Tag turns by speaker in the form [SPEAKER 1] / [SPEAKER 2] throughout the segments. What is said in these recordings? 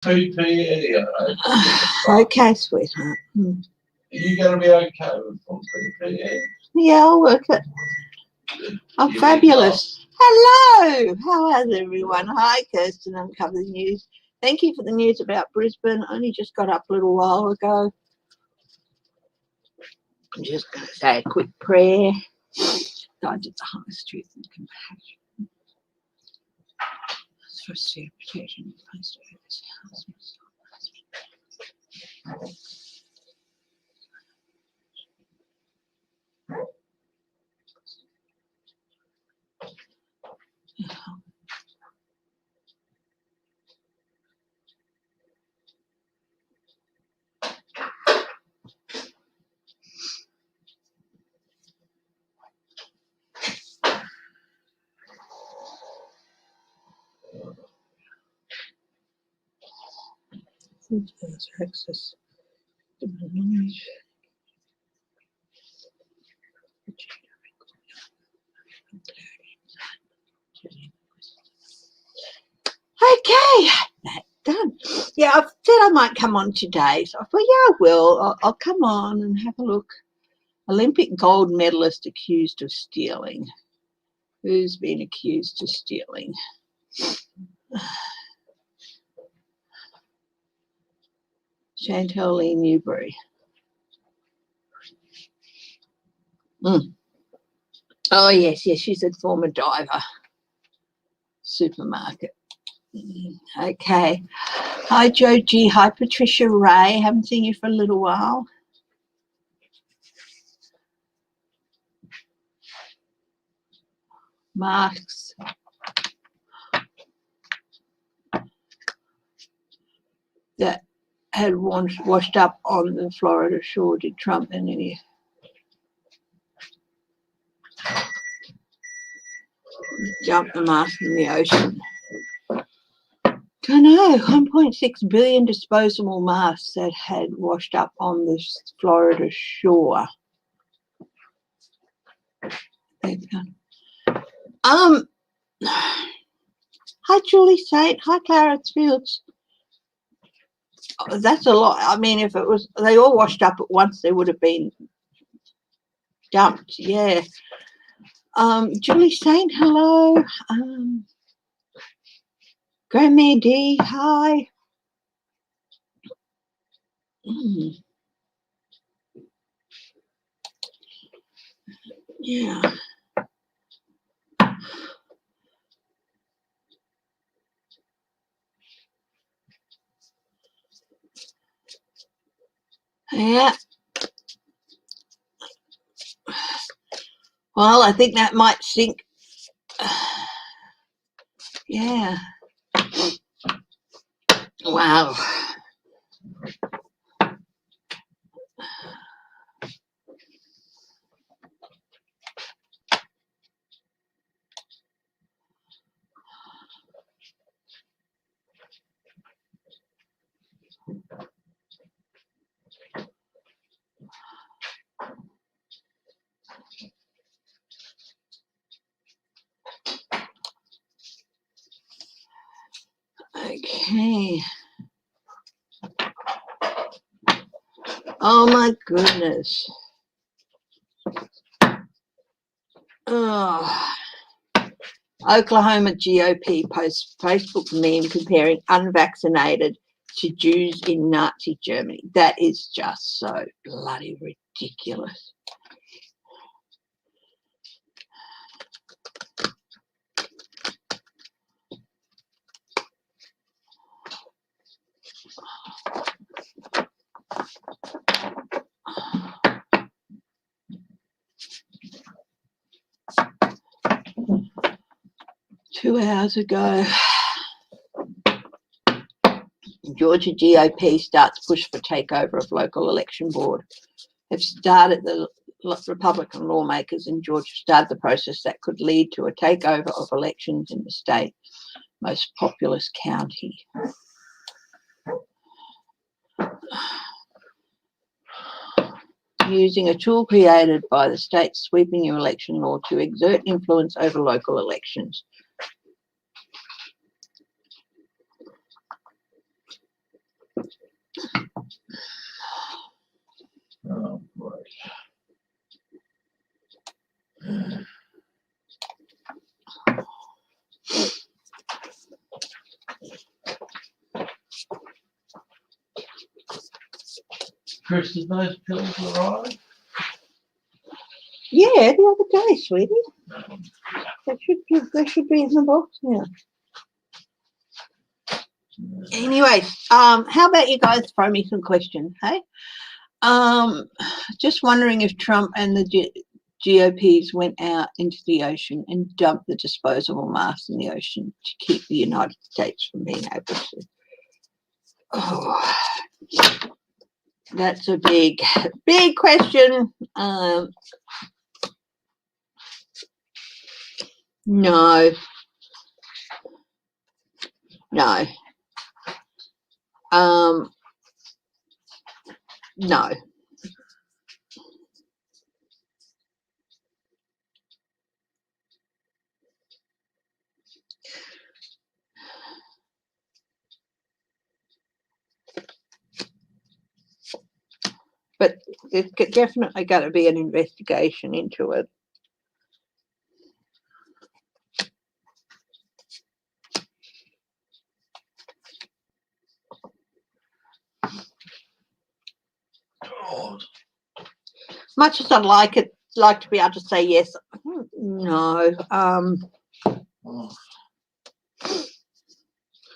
[SPEAKER 1] PPE.
[SPEAKER 2] Okay, sweetheart.
[SPEAKER 1] Are you going to be okay with full PPE?
[SPEAKER 2] Yeah, I'll work it. I'm fabulous. Hello. How is everyone? Hi, Kirsten. Uncover the news. Thank you for the news about Brisbane. I only just got up a little while ago. I'm just going to say a quick prayer. God, did the highest truth and compassion. For safe protection placed over this house. Access to knowledge. Okay, that's done. Yeah, I've said I might come on today, so I thought, yeah, I will. I'll come on and have a look. Olympic gold medalist accused of stealing. Who's been accused of stealing? Chantal Lee Newbury. Oh, yes, she's a former diver. Supermarket. Okay. Hi, Joe G. Hi, Patricia Ray. Haven't seen you for a little while. Marks. That had washed up on the Florida shore. Did Trump and any dump the mask in the ocean? I know, 1.6 billion disposable masks that had washed up on the Florida shore. Hi, Julie Saint. Hi, Clarence Fields. That's a lot. I mean, if it was, they all washed up at once, they would have been dumped. Yeah. Julie Saint, hello. Grandma D, hi. Yeah. Yeah. Well, I think that might sink. Yeah. Wow. Okay. Oh my goodness. Oh. Oklahoma GOP posts Facebook meme comparing unvaccinated to Jews in Nazi Germany. That is just so bloody ridiculous. Two hours ago, Georgia GOP starts push for takeover of local election board. Have started the Republican lawmakers in Georgia started the process that could lead to a takeover of elections in the state's most populous county. Using a tool created by the state's sweeping new election law to exert influence over local elections.
[SPEAKER 1] Chris, did those pills arrive?
[SPEAKER 2] Yeah, the other day, sweetie. They should be in the box now. Anyway, how about you guys throw me some questions, hey? Just wondering if Trump and the GOPs went out into the ocean and dumped the disposable masks in the ocean to keep the United States from being able to. Oh, that's a big question. No. No. No. But there's definitely got to be an investigation into it.
[SPEAKER 1] God.
[SPEAKER 2] Much as I'd like to be able to say yes, no.
[SPEAKER 1] Oh.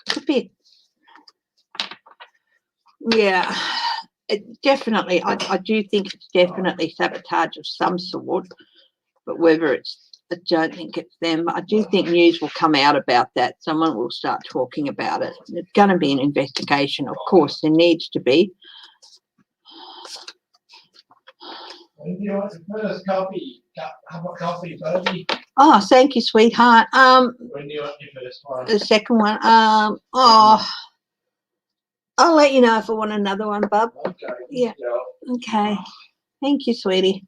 [SPEAKER 2] Could be. Yeah, it definitely. I do think it's definitely sabotage of some sort, but whether I don't think it's them. I do think news will come out about that. Someone will start talking about it. There's going to be an investigation, of course. There needs to be.
[SPEAKER 1] If you want the first copy, have a copy, baby.
[SPEAKER 2] Oh, thank you, sweetheart.
[SPEAKER 1] When do you want your first one?
[SPEAKER 2] The second one. I'll let you know if I want another one, bub.
[SPEAKER 1] Okay.
[SPEAKER 2] Yeah. Okay. Thank you, sweetie.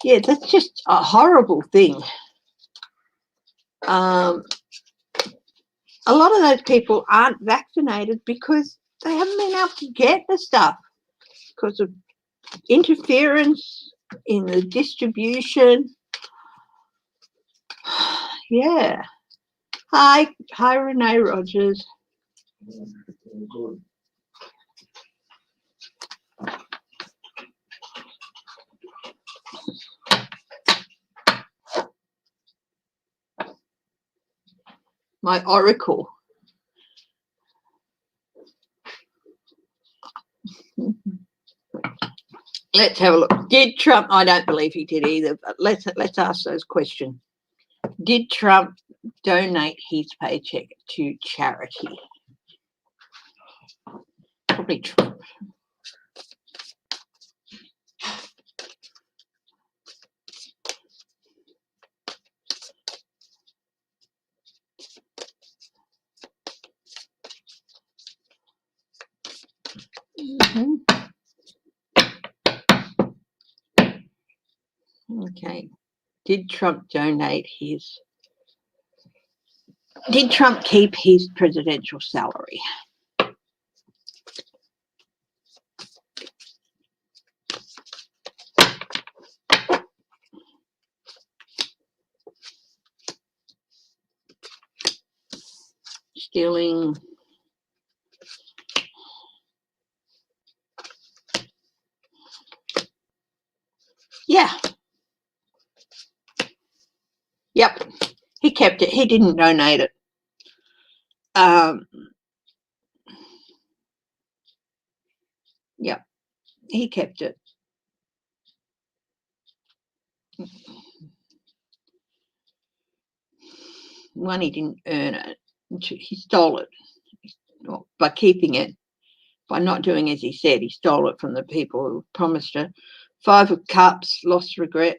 [SPEAKER 2] Yeah, that's just a horrible thing. A lot of those people aren't vaccinated because they haven't been able to get the stuff because of interference in the distribution. Yeah. Hi, Renee Rogers.
[SPEAKER 1] Good.
[SPEAKER 2] My oracle. Let's have a look. Did Trump? I don't believe he did either. But let's ask those questions. Did Trump donate his paycheck to charity? Probably Trump. Okay. Did Trump donate his? Did Trump keep his presidential salary? Stealing. Yeah. Yep. He kept it. He didn't donate it. Yep. He kept it. One, he didn't earn it. He stole it. Well, by keeping it, by not doing as he said, he stole it from the people who promised it. 5 of Cups, lost, regret.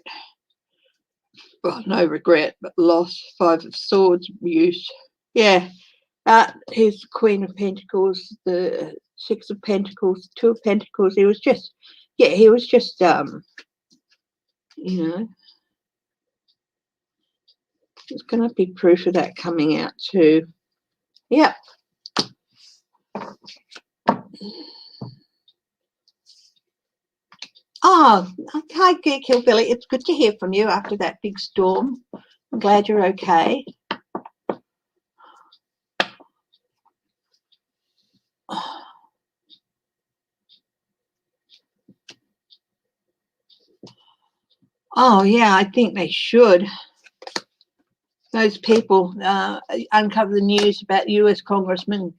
[SPEAKER 2] Well, no regret, but loss. 5 of Swords, use. Yeah. His Queen of Pentacles, the 6 of Pentacles, 2 of Pentacles. He was just, you know, there's going to be proof of that coming out too. Yeah. Oh, hi, Geek Hillbilly. It's good to hear from you after that big storm. I'm glad you're okay. Oh, yeah, I think they should. Those people uncover the news about US Congressman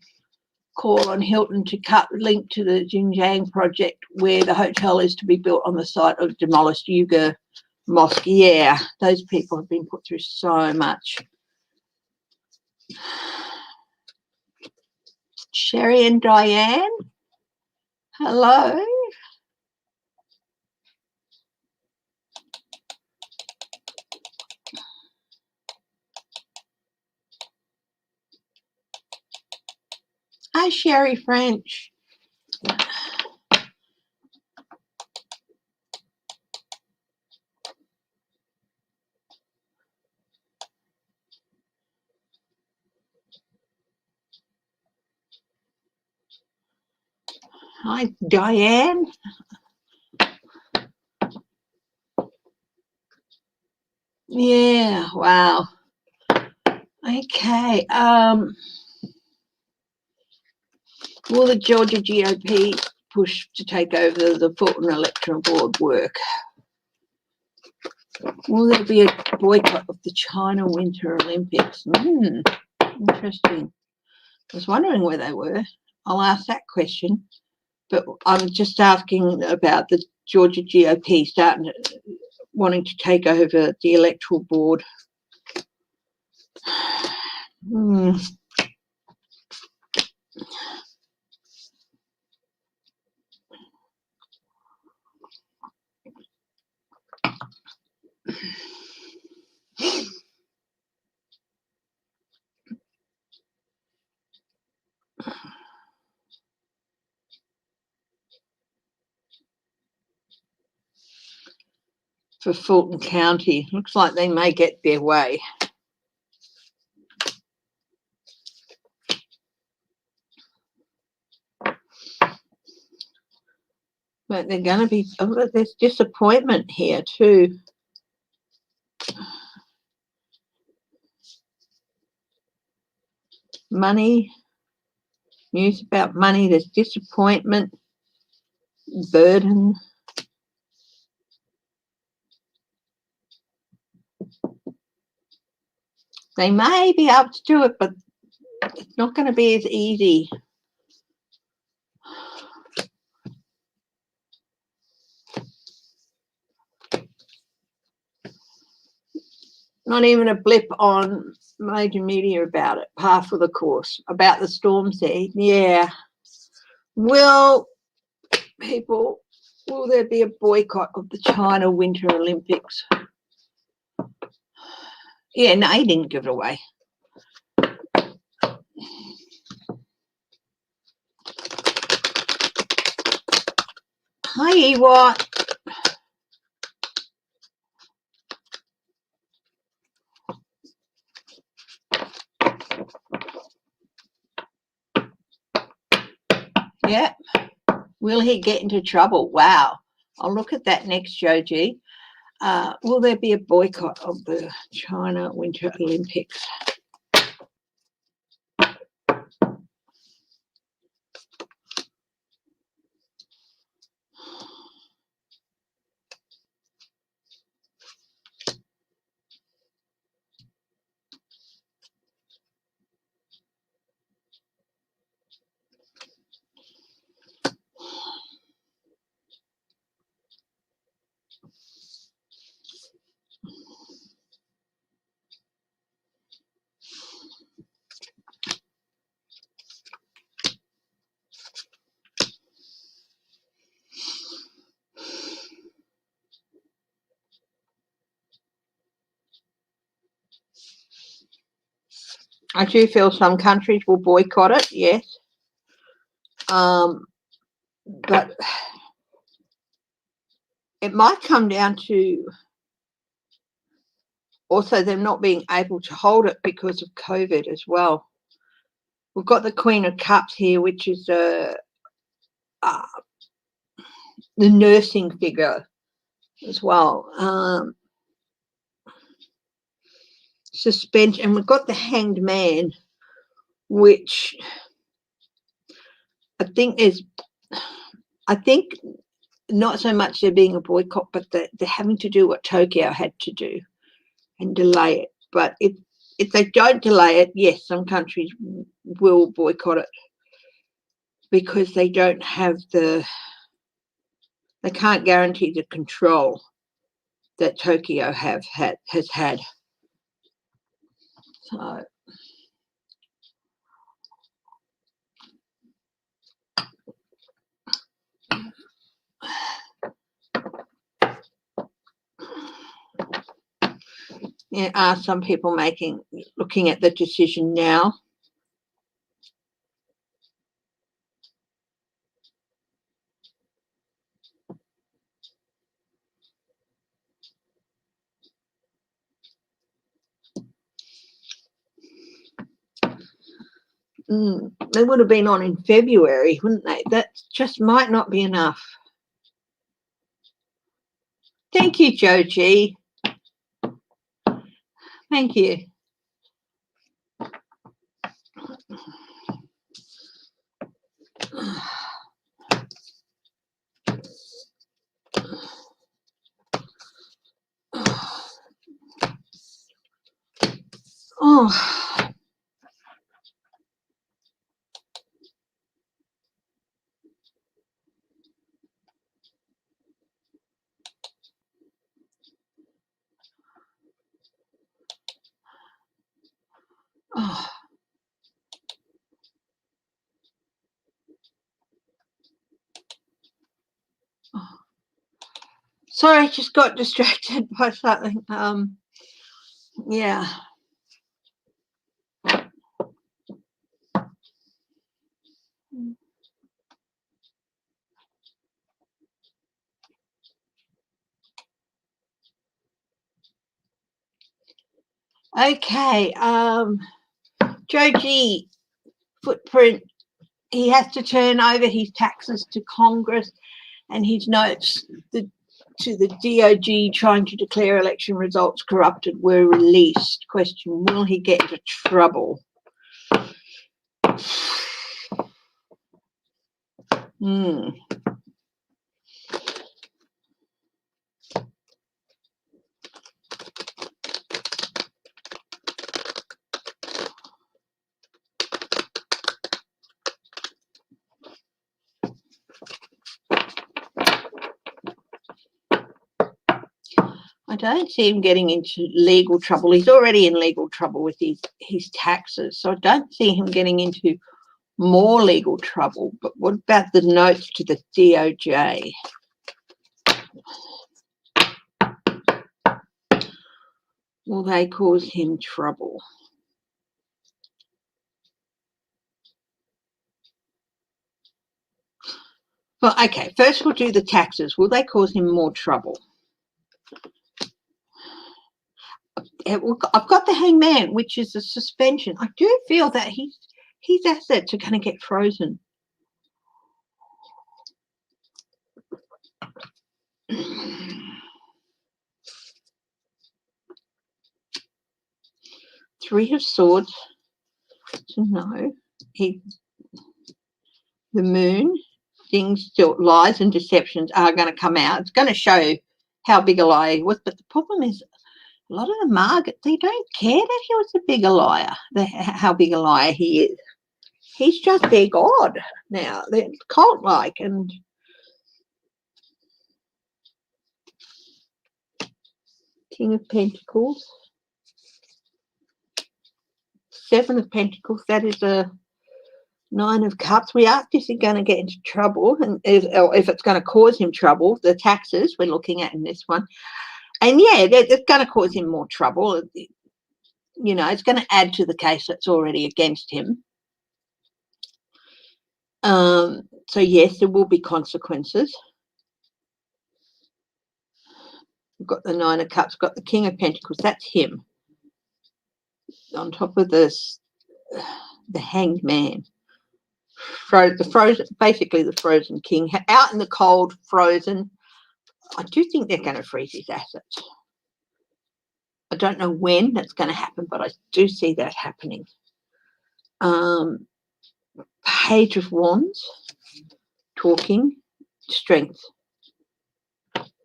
[SPEAKER 2] call on Hilton to cut link to the Xinjiang project where the hotel is to be built on the site of demolished Uyghur mosque. Yeah, those people have been put through so much. Sherry and Diane, hello. Hi, Sherry French. Hi, Diane. Yeah, wow. Okay. Will the Georgia GOP push to take over the Fulton Electoral Board work? Will there be a boycott of the China Winter Olympics? Interesting. I was wondering where they were. I'll ask that question. But I'm just asking about the Georgia GOP wanting to take over the Electoral Board. For Fulton County, looks like they may get their way. But they're going to be, there's disappointment here too. Money, news about money, there's disappointment, burden. They may be able to do it, but it's not going to be as easy. Not even a blip on major media about it, par for the course, about the storms there. Yeah. Will there be a boycott of the China Winter Olympics? Yeah, no, he didn't give it away. Hi, Ewart. Yeah. Will he get into trouble? Wow. I'll look at that next, Joji. Will there be a boycott of the China Winter Olympics? I do feel some countries will boycott it, yes. But it might come down to also them not being able to hold it because of COVID as well. We've got the Queen of Cups here, which is the nursing figure as well. Suspension, and we've got the hanged man, which I think not so much there being a boycott, but they're having to do what Tokyo had to do and delay it. But if they don't delay it, yes, some countries will boycott it because they don't have they can't guarantee the control that Tokyo has had. So there are some people looking at the decision now. They would have been on in February, wouldn't they? That just might not be enough. Thank you, Joji. Thank you. Oh. Oh. Oh. Sorry, I just got distracted by something. Yeah. Okay. Joji footprint. He has to turn over his taxes to Congress, and his notes to the DOJ trying to declare election results corrupted were released. Question: will he get into trouble? I don't see him getting into legal trouble. He's already in legal trouble with his taxes, so I don't see him getting into more legal trouble. But what about the notes to the DOJ? Will they cause him trouble? Well, okay, first we'll do the taxes. Will they cause him more trouble? I've got the hangman, which is a suspension. I do feel that his assets are going to get frozen. Three of Swords. No. The Moon. Things still, lies and deceptions are going to come out. It's going to show how big a liar he was. But the problem is, a lot of the market, they don't care that he was a bigger liar, how big a liar he is. He's just their god now. They're cult-like. And King of Pentacles. Seven of Pentacles. That is a Nine of Cups. We are just going to get into trouble, and if it's going to cause him trouble, the taxes we're looking at in this one. And yeah, it's going to cause him more trouble. You know, it's going to add to the case that's already against him. So yes, there will be consequences. We've got the Nine of Cups, got the King of Pentacles. That's him. On top of this, the Hanged Man. basically the frozen king, out in the cold, frozen. I do think they're going to freeze his assets. I don't know when that's going to happen, but I do see that happening. Page of Wands, talking, strength.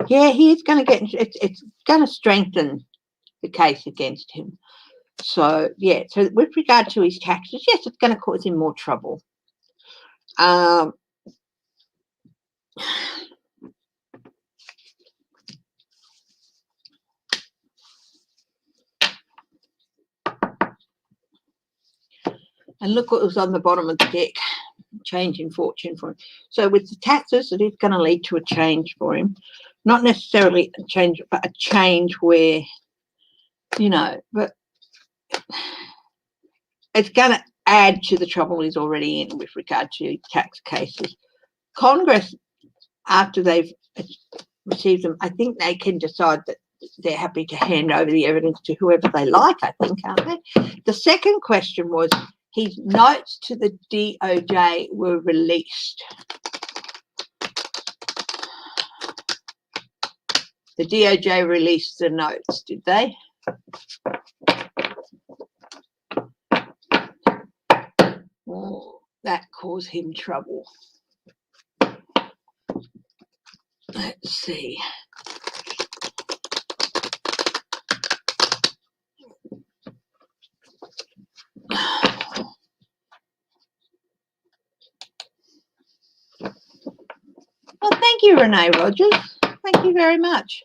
[SPEAKER 2] Yeah, he's going to get, it's going to strengthen the case against him. So, yeah, so with regard to his taxes, yes, it's going to cause him more trouble. And look what was on the bottom of the deck, change in fortune for him. So with the taxes, it is going to lead to a change for him. Not necessarily a change, but a change where, you know, but it's going to add to the trouble he's already in with regard to tax cases. Congress, after they've received them, I think they can decide that they're happy to hand over the evidence to whoever they like, I think, aren't they? The second question was his notes to the DOJ were released. The DOJ released the notes, did they? Oh, that caused him trouble. Let's see. Well, thank you, Renee Rogers. Thank you very much.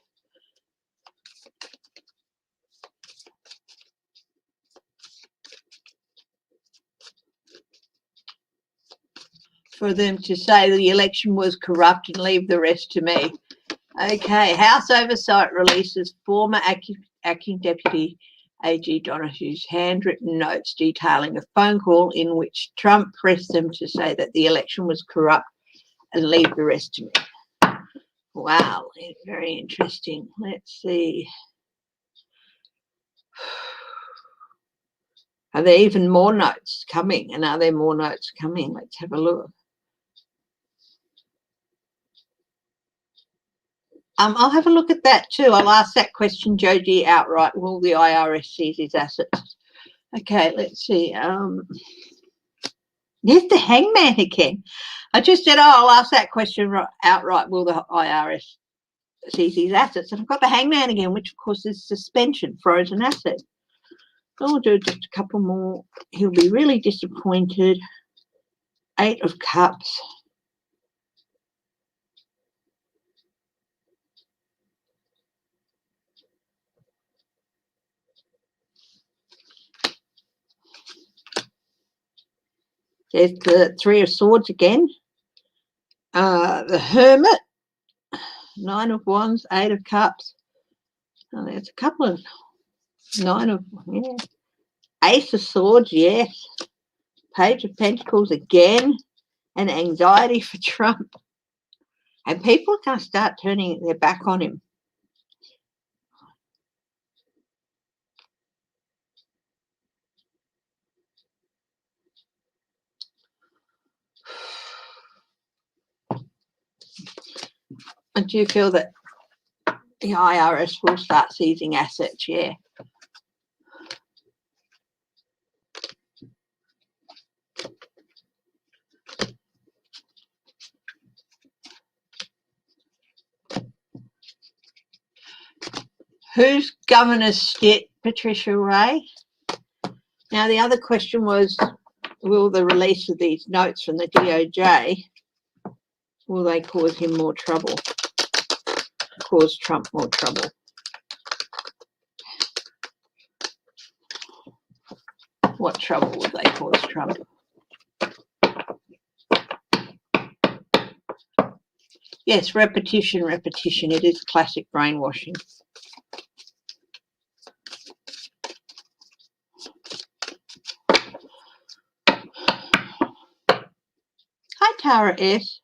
[SPEAKER 2] For them to say the election was corrupt and leave the rest to me. Okay, House Oversight releases former acting Deputy AG Donahue's handwritten notes detailing a phone call in which Trump pressed them to say that the election was corrupt and leave the rest to me. Wow, very interesting. Let's see. Are there even more notes coming? And are there more notes coming? Let's have a look. I'll have a look at that too. I'll ask that question, Joji, outright. Will the IRS seize his assets? Okay, let's see. There's the hangman again. I just said, I'll ask that question outright. Will the IRS seize his assets? And I've got the hangman again, which of course is suspension, frozen asset. So I'll do just a couple more. He'll be really disappointed. 8 of Cups. There's the 3 of Swords again. The Hermit. 9 of Wands, 8 of Cups. Oh, there's a couple of 9 of, yeah. Ace of Swords, yes. Page of Pentacles again. And anxiety for Trump. And people are going to start turning their back on him. I do feel that the IRS will start seizing assets, yeah. Who's governor's stit? Patricia Ray. Now, the other question was, will the release of these notes from the DOJ, will they cause him more trouble? Cause Trump more trouble? What trouble would they cause Trump? Yes, repetition, repetition. It is classic brainwashing. Hi, Tara S.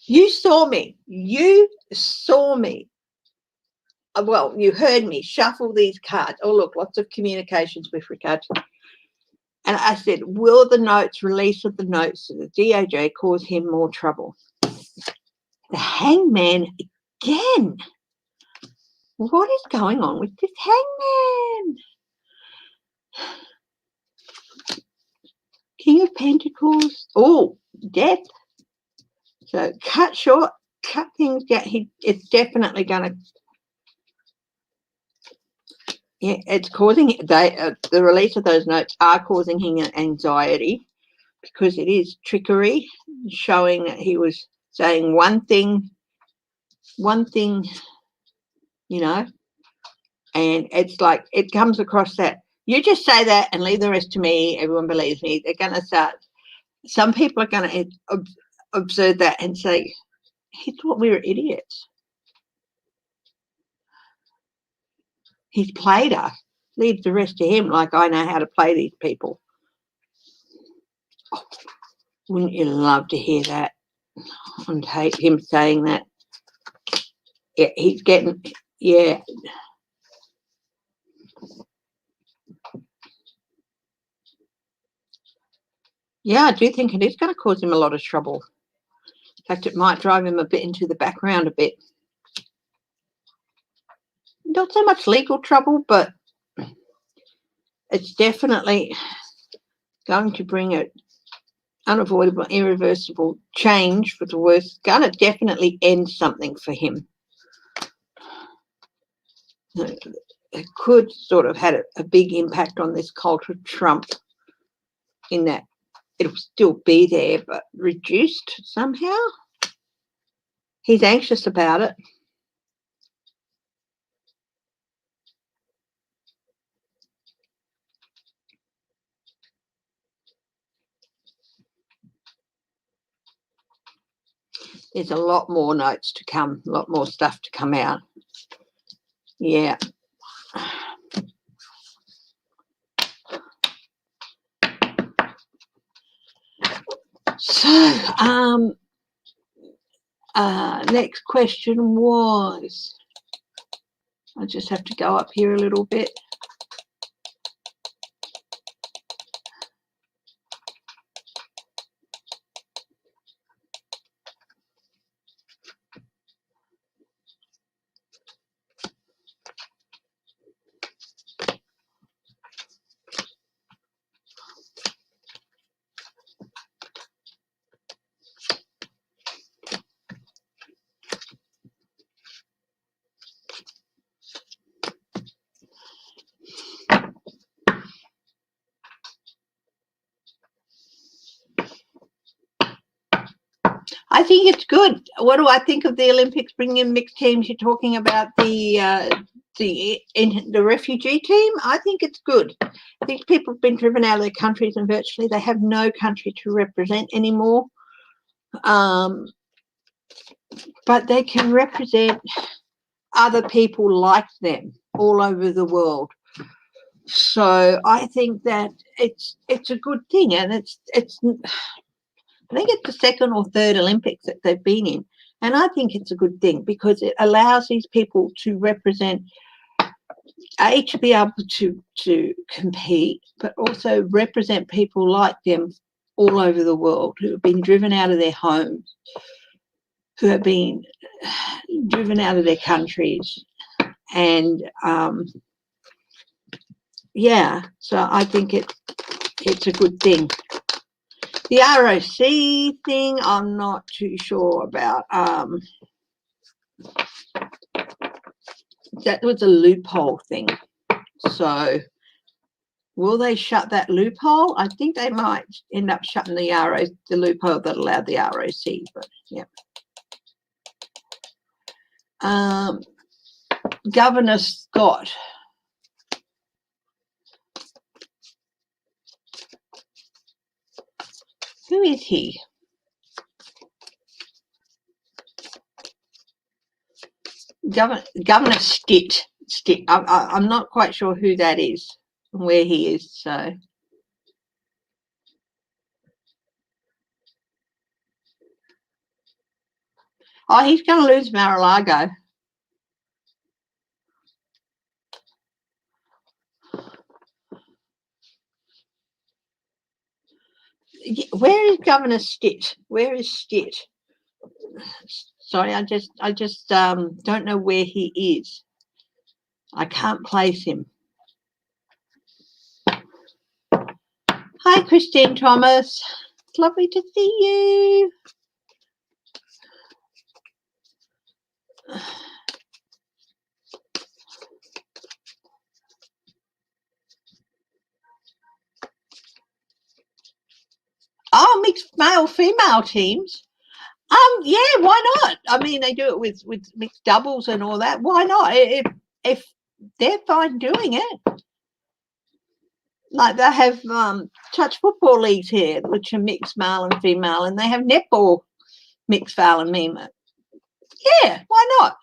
[SPEAKER 2] You saw me. You saw me well, you heard me shuffle these cards. Oh, look, lots of communications with regard to. And I said, will the release of the notes to the DOJ cause him more trouble? The hangman again. What is going on with this hangman? King of Pentacles. Oh, death. So cut things down. It's definitely going to. Yeah, it's causing the release of those notes are causing him anxiety because it is trickery, showing that he was saying one thing, you know, and it's like it comes across that you just say that and leave the rest to me. Everyone believes me. They're going to start. Some people are going to observe that and say, he thought we were idiots. He's played us. Leave the rest to him, like I know how to play these people. Oh, wouldn't you love to hear that on tape, him saying that? Yeah, he's getting, yeah. Yeah, I do think it is going to cause him a lot of trouble. In fact, it might drive him a bit into the background a bit. Not so much legal trouble, but it's definitely going to bring an unavoidable, irreversible change for the worse. It's going to definitely end something for him. It could sort of had a big impact on this cult of Trump in that it'll still be there, but reduced somehow. He's anxious about it. There's a lot more notes to come, a lot more stuff to come out. Yeah. So, next question was, I just have to go up here a little bit. I think it's good. What do I think of the Olympics bringing in mixed teams? You're talking about the refugee team. I think it's good. These people have been driven out of their countries and virtually they have no country to represent anymore. But they can represent other people like them all over the world. So I think that it's a good thing, and it's I think it's the second or third Olympics that they've been in, and I think it's a good thing because it allows these people to represent, to be able to compete, but also represent people like them all over the world who have been driven out of their homes, who have been driven out of their countries, and yeah, so I think it's a good thing. The ROC thing, I'm not too sure about. That was a loophole thing. So will they shut that loophole? I think they might end up shutting the loophole that allowed the ROC, but yeah. Governor Scott. Who is he? Governor Stitt. I'm not quite sure who that is and where he is. So he's going to lose Mar-a-Lago. Governor Stitt. Where is Stitt? Sorry, I just don't know where he is. I can't place him. Hi, Christine Thomas. It's lovely to see you. Oh, mixed male-female teams. Yeah, why not? I mean, they do it with mixed doubles and all that. Why not? If they're fine doing it. Like they have touch football leagues here, which are mixed male and female, and they have netball mixed male and female. Yeah, why not?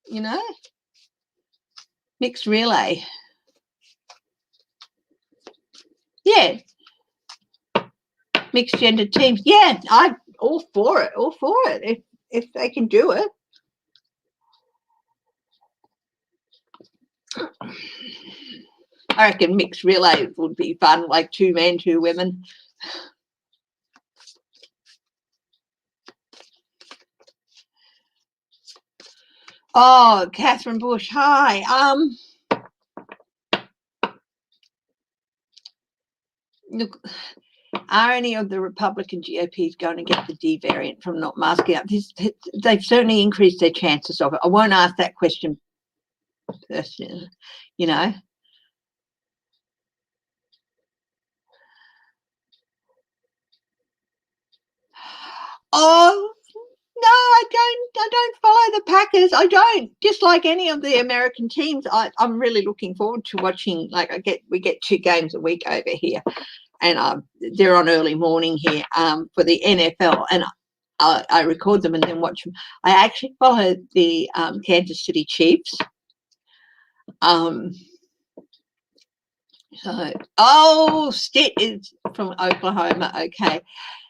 [SPEAKER 2] You know, mixed relay. Yeah, mixed gender teams. Yeah, I'm all for it. All for it. If they can do it. I reckon mixed relay would be fun, like 2 men, 2 women. Oh, Catherine Bush, hi. Look, are any of the Republican GOPs going to get the D variant from not masking up? They've certainly increased their chances of it. I won't ask that question personally, you know. Oh, no, I don't follow the Packers. I don't. Just like any of the American teams, I'm really looking forward to watching. Like we get 2 games a week over here, and they're on early morning here for the NFL, and I record them and then watch them. I actually follow the Kansas City Chiefs. So, Stitt is from Oklahoma. Okay,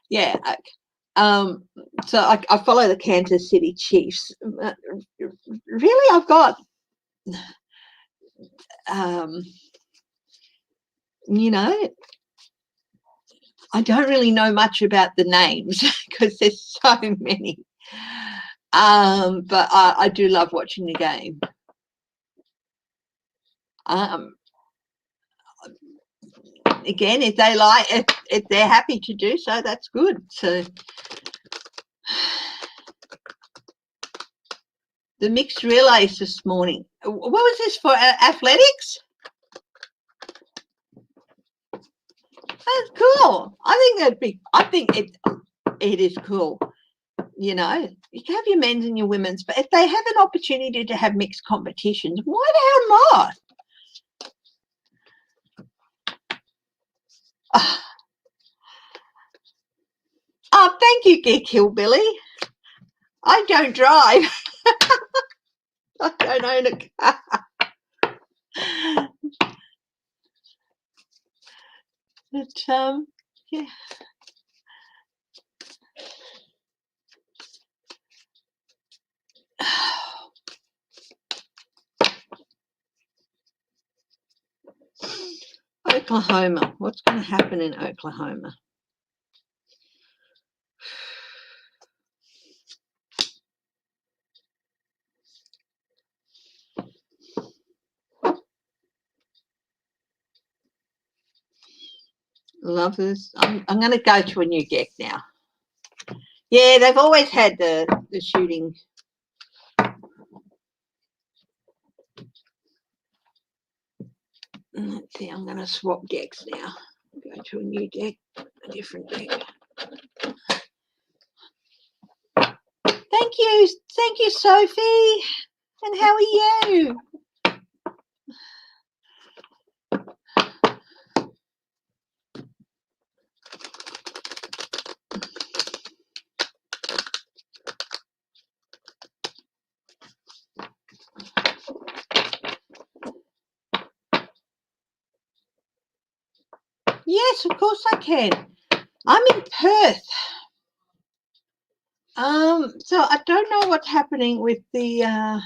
[SPEAKER 2] yeah. So I follow the Kansas City Chiefs. Really, I've got, you know, I don't really know much about the names because there's so many. But I do love watching the game. Again, if they like, if they're happy to do so, that's good. So the mixed relays this morning. What was this for? Athletics? That's cool. I think it is cool. You know, you can have your men's and your women's, but if they have an opportunity to have mixed competitions, why the hell not? Oh, thank you, Geek Hillbilly. I don't drive. I don't own a car. But yeah. Oklahoma. What's going to happen in Oklahoma? Love this. I'm going to go to a new deck now. Yeah, they've always had the shooting. Let's see, I'm going to swap decks now. Go to a new deck, a different deck. Thank you, Sophie. And how are you? Yes, of course I can. I'm in Perth. So I don't know what's happening with the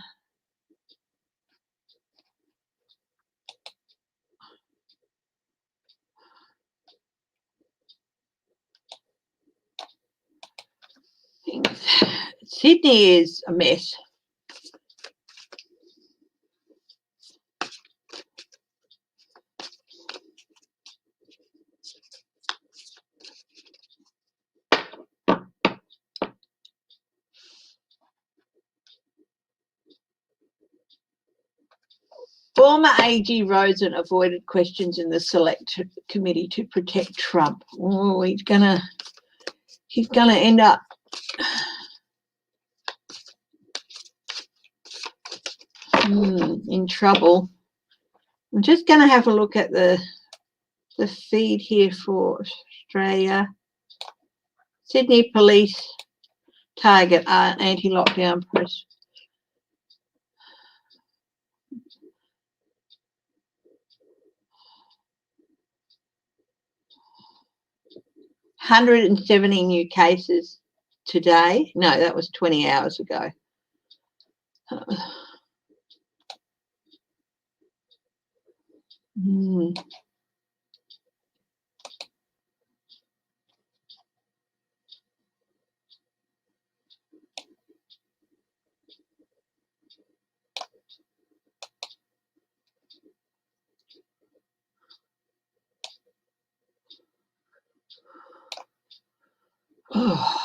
[SPEAKER 2] Sydney is a mess. Former AG Rosen avoided questions in the select committee to protect Trump. Oh, he's gonna end up in trouble. I'm just gonna have a look at the feed here for Australia. Sydney police target anti-lockdown press. $170 new cases today. No, that was 20 hours ago. Oh,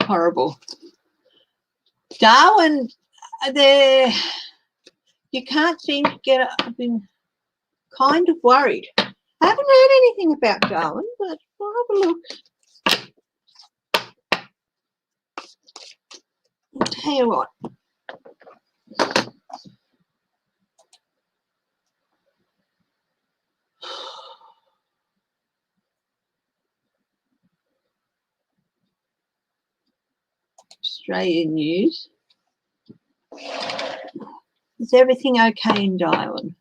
[SPEAKER 2] horrible. Darwin, there, you can't seem to get it. I've been kind of worried. I haven't heard anything about Darwin, but we'll have a look. I'll tell you what. Australian news. Is everything okay in Darwin?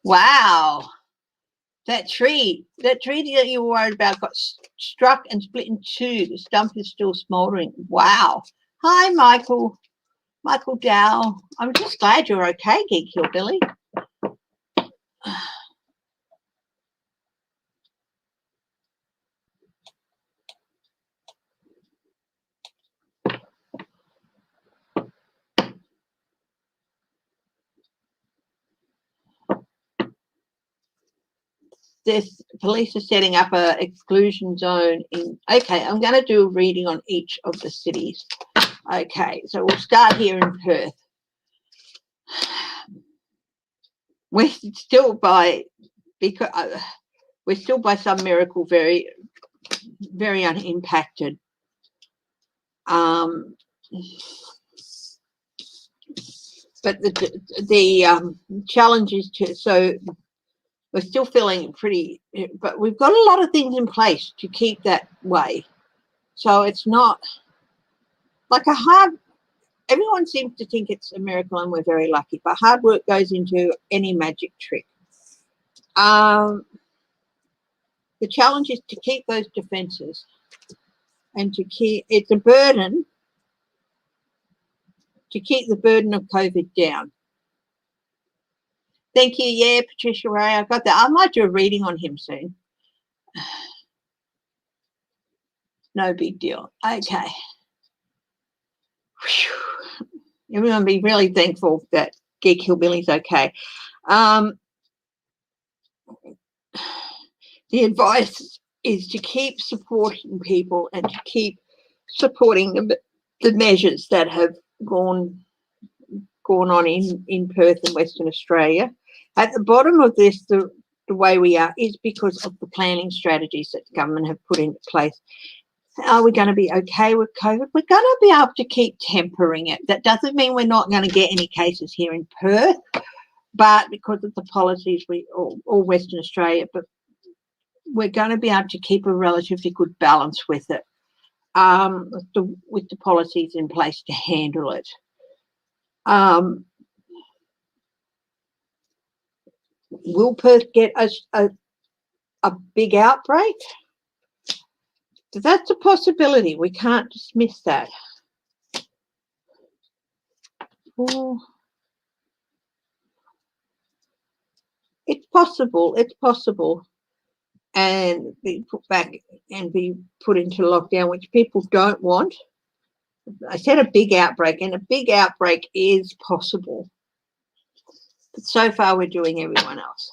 [SPEAKER 2] Wow. That tree that you were worried about got struck and split in two. The stump is still smouldering. Wow. Hi, Michael. Michael Dow. I'm just glad you're okay, Geek Hillbilly. This police are setting up a exclusion zone in. Okay, I'm going to do a reading on each of the cities. Okay, so we'll start here in Perth. We're still by some miracle very, very unimpacted. But the challenge is so we're still feeling pretty, but we've got a lot of things in place to keep that way. So it's not like everyone seems to think it's a miracle and we're very lucky, but hard work goes into any magic trick. The challenge is to keep those defenses and to keep, it's a burden to keep the burden of COVID down. Thank you. Yeah, Patricia Ray, I got that. I might do a reading on him soon. No big deal. Okay. Whew. Everyone be really thankful that Geek Hillbilly's okay. The advice is to keep supporting people and to keep supporting the measures that have gone on in Perth and Western Australia. At the bottom of this, the way we are is because of the planning strategies that the government have put into place. Are we going to be okay with COVID? We're going to be able to keep tempering it. That doesn't mean we're not going to get any cases here in Perth, but because of the policies, all Western Australia, but we're going to be able to keep a relatively good balance with it, with the policies in place to handle it. Will Perth get a big outbreak? That's a possibility. We can't dismiss that. Oh, it's possible. It's possible. and be put back and be put into lockdown, which people don't want. I said a big outbreak, and a big outbreak is possible. But so far, we're doing everyone else.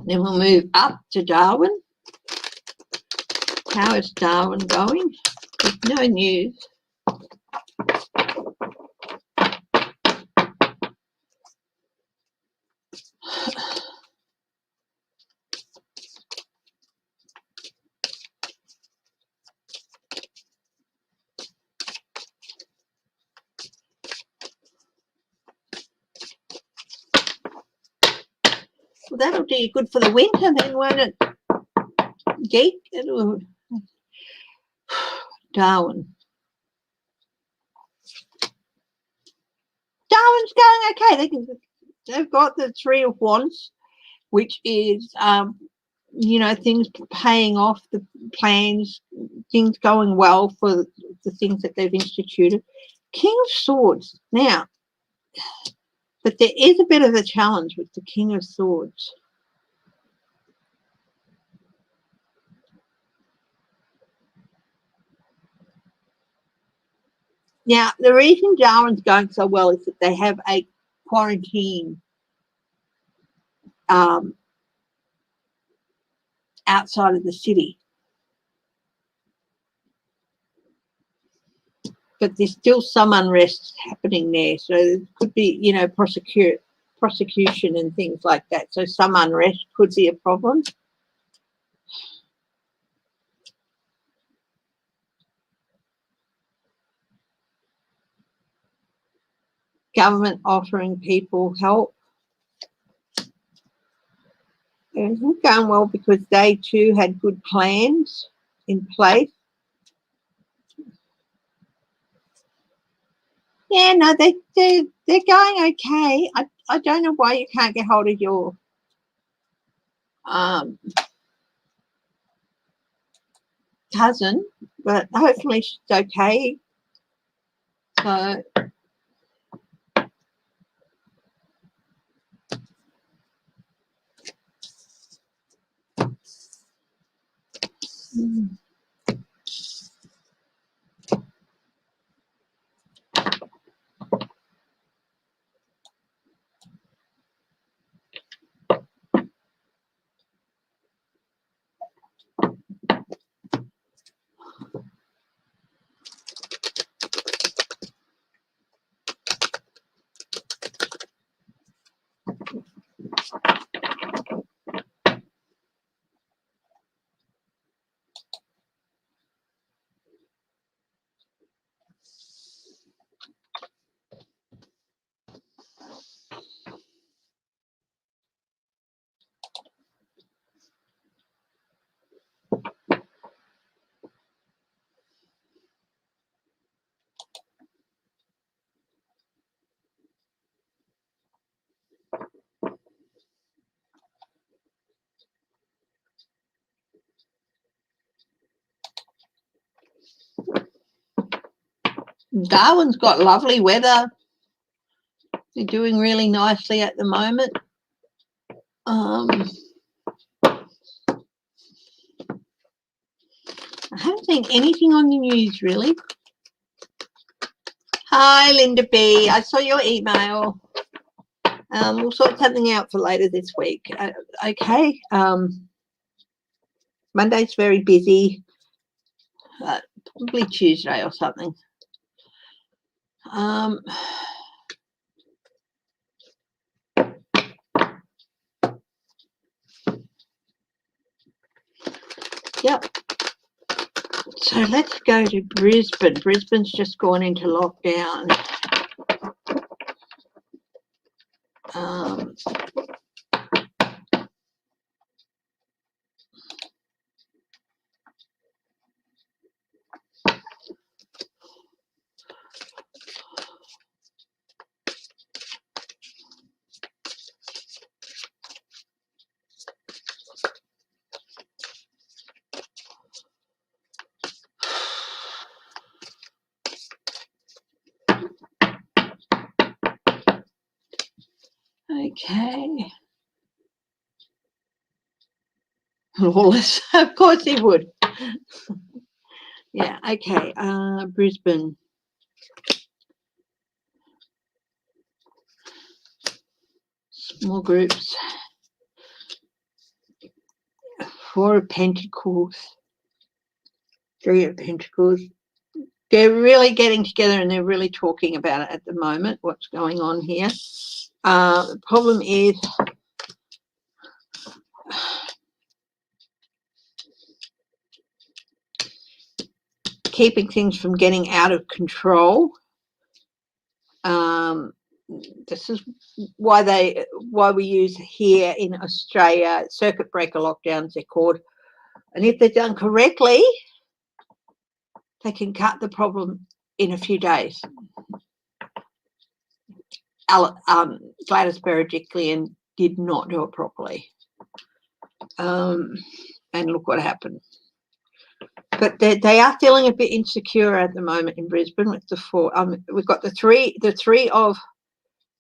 [SPEAKER 2] Then we'll move up to Darwin. How is Darwin going? There's no news. Well, that'll do you good for the winter then, won't it? Geek? It'll... Darwin. Darwin's going okay. They've got the Three of Wands, which is, you know, things paying off, the plans, things going well for the things that they've instituted. King of Swords. Now, but there is a bit of a challenge with the King of Swords. Now, the reason Darwin's going so well is that they have a quarantine outside of the city. But there's still some unrest happening there. So there could be, you know, prosecution and things like that. So some unrest could be a problem. Government offering people help. Everything's going well because they too had good plans in place. Yeah, no, they're going okay. I don't know why you can't get hold of your cousin, but hopefully she's okay. So Darwin's got lovely weather. They're doing really nicely at the moment. I haven't seen anything on the news really. Hi, Linda B. I saw your email. We'll sort something out for later this week. Okay. Monday's very busy. Probably Tuesday or something. Yep. So let's go to Brisbane. Brisbane's just gone into lockdown. Okay. Lawless, of course he would. Yeah, okay. Brisbane. Small groups. Four of Pentacles. Three of Pentacles. They're really getting together and they're really talking about it at the moment, what's going on here. The problem is keeping things from getting out of control. This is why we use here in Australia circuit breaker lockdowns, they're called. And if they're done correctly, they can cut the problem in a few days. Gladys Berejiklian did not do it properly. And look what happened. But they are feeling a bit insecure at the moment in Brisbane with the four. We've got the three of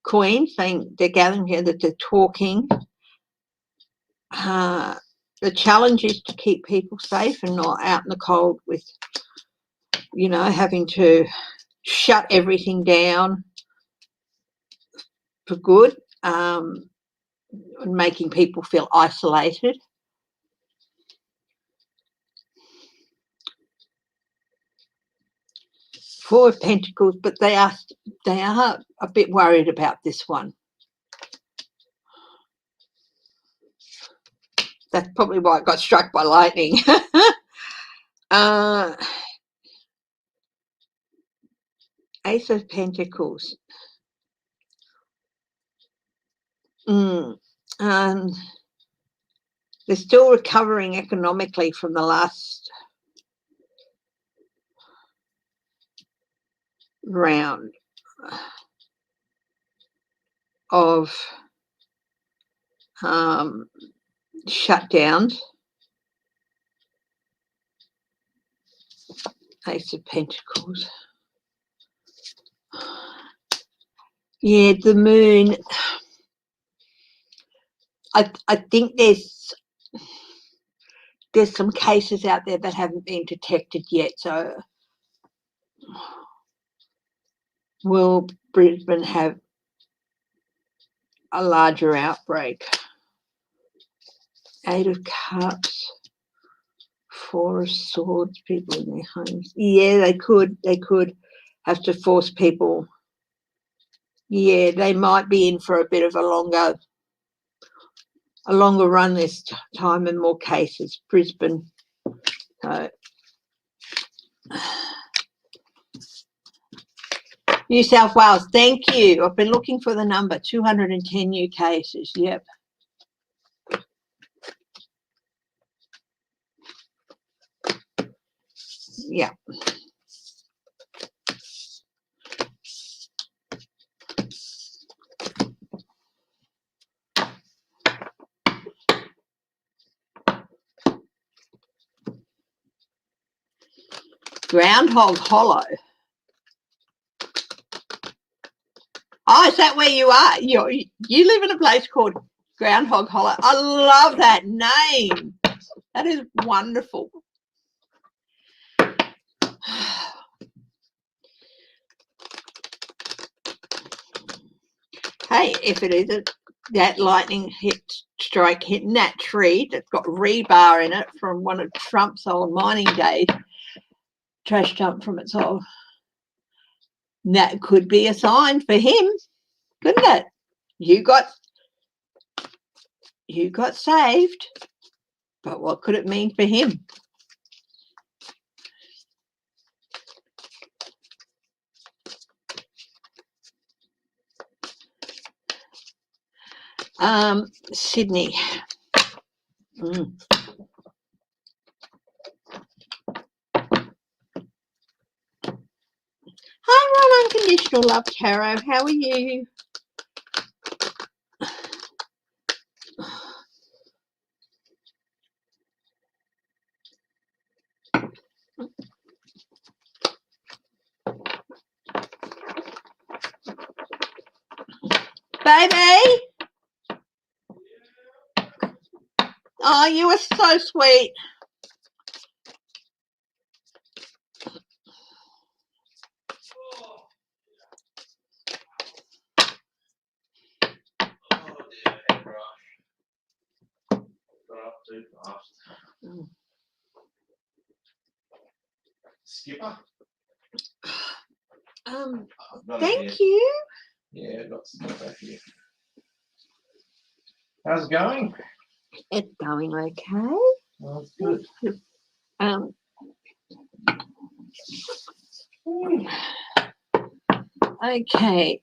[SPEAKER 2] Queens saying they're gathering here, that they're talking. The challenge is to keep people safe and not out in the cold with, having to shut everything down for good, and making people feel isolated. Four of Pentacles, but they are a bit worried about this one. That's probably why it got struck by lightning. Ace of Pentacles. They're still recovering economically from the last round of shutdowns. Ace of Pentacles. Yeah, the moon. I think there's some cases out there that haven't been detected yet. So will Brisbane have a larger outbreak? Eight of Cups. Four of Swords, people in their homes. Yeah, they could have to force people. Yeah, they might be in for a bit of a longer run this time and more cases. Brisbane. So, New South Wales, thank you. I've been looking for the number, 210 new cases. Yep. Yeah. Groundhog Hollow. Oh, is that where you are? You live in a place called Groundhog Hollow. I love that name. That is wonderful. Hey, if it is that lightning strike hitting that tree that's got rebar in it from one of Trump's old mining days, trash dump from its old, that could be a sign for him, couldn't it? You got saved, but what could it mean for him? Sydney. Hi, Ron Unconditional Love Tarot. How are you? Baby? Oh, you were so sweet.
[SPEAKER 1] Oh dear, head rush. Got up too fast. Skipper. I've got it here.
[SPEAKER 2] Thank you.
[SPEAKER 1] Yeah, got some back here. How's it going?
[SPEAKER 2] It's going okay.
[SPEAKER 1] Oh, that's good.
[SPEAKER 2] Um, okay.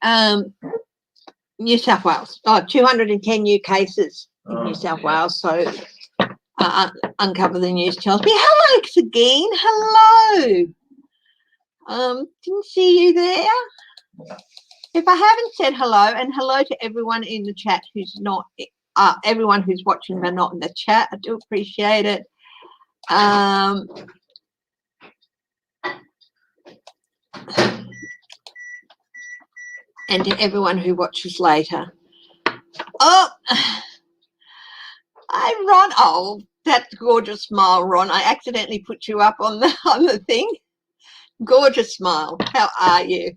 [SPEAKER 2] New South Wales. 210 new cases in New South Wales. So Uncover the News tells me. Hello, Sagine. Hello. Didn't see you there. If I haven't said hello, and hello to everyone in the chat who's not, everyone who's watching but not in the chat, I do appreciate it. And to everyone who watches later. Oh, hi, Ron. Oh, that gorgeous smile, Ron. I accidentally put you up on the thing. Gorgeous smile. How are you?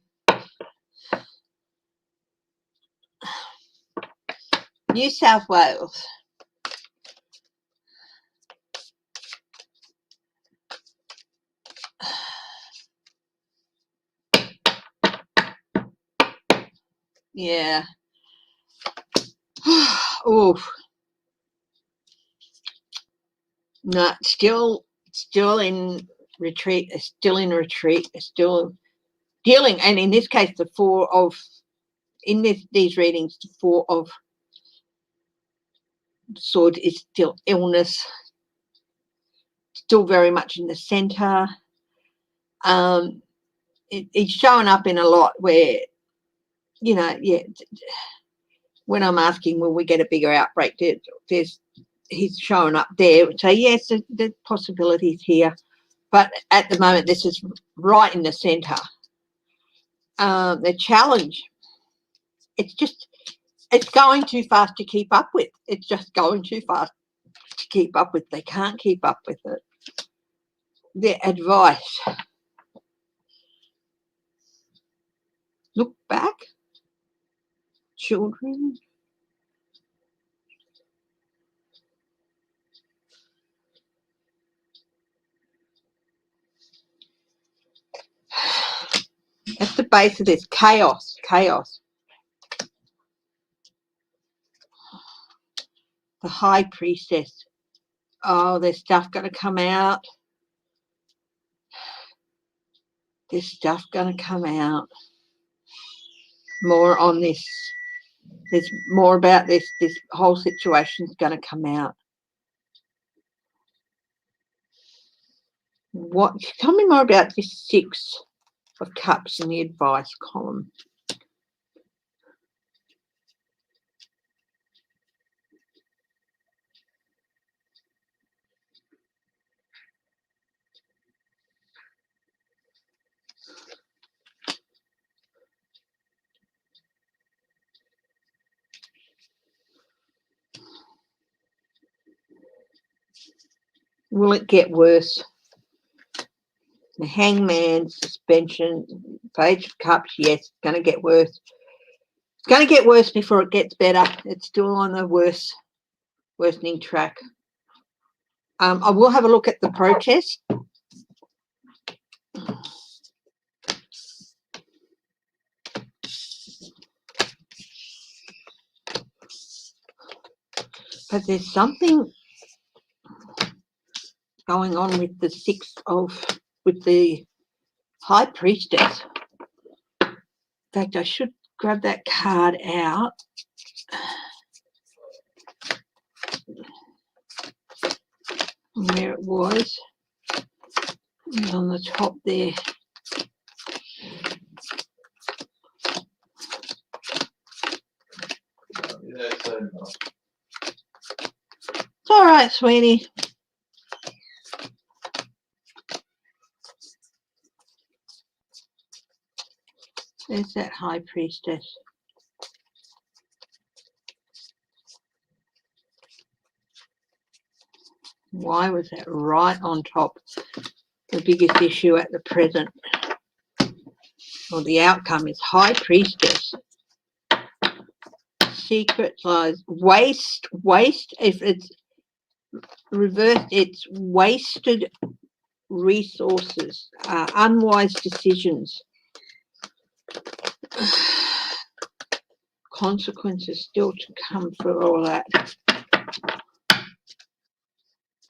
[SPEAKER 2] New South Wales. Yeah. Oof. No, still in retreat. Still in retreat. Still dealing, and in this case, these readings, the Four of Swords is still illness. Still very much in the centre. It's showing up in a lot where, you know, yeah. When I'm asking, will we get a bigger outbreak? He's showing up there. So yes, the possibilities here, but at the moment, this is right in the centre. The challenge, it's going too fast to keep up with. It's just going too fast to keep up with. They can't keep up with it. Their advice: look back, children. At the base of this, chaos. The High Priestess. Oh, there's stuff going to come out. There's stuff going to come out. More on this. There's more about this. This whole situation's going to come out. Tell me more about this Six of Cups in the advice column. Will it get worse? The Hangman, suspension, Page of Cups, yes, it's going to get worse. It's going to get worse before it gets better. It's still on the worsening track. I will have a look at the protest. But there's something going on with the with the High Priestess. In fact, I should grab that card out. Where it was. It was on the top there. It's all right, sweetie. There's that High Priestess. Why was that right on top? The biggest issue at the present, or the outcome, is High Priestess. Secret lies, waste. If it's reversed, it's wasted resources, unwise decisions. Consequences still to come for all that.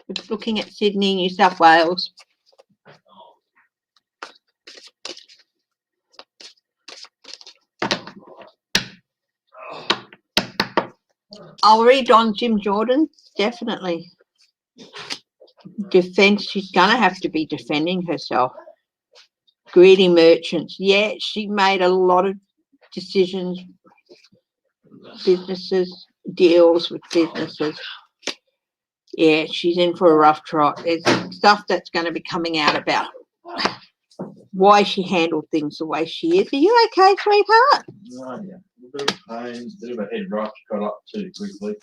[SPEAKER 2] It's looking at Sydney, New South Wales. I'll read on Jim Jordan, definitely. Defense, she's going to have to be defending herself. Greedy merchants. Yeah, she made a lot of decisions, businesses, deals with businesses. Yeah, she's in for a rough trot. There's stuff that's going to be coming out about why she handled things the way she is. Are you okay, sweetheart?
[SPEAKER 1] Oh, yeah. A bit of pain, a bit of a head rush, got up too quickly.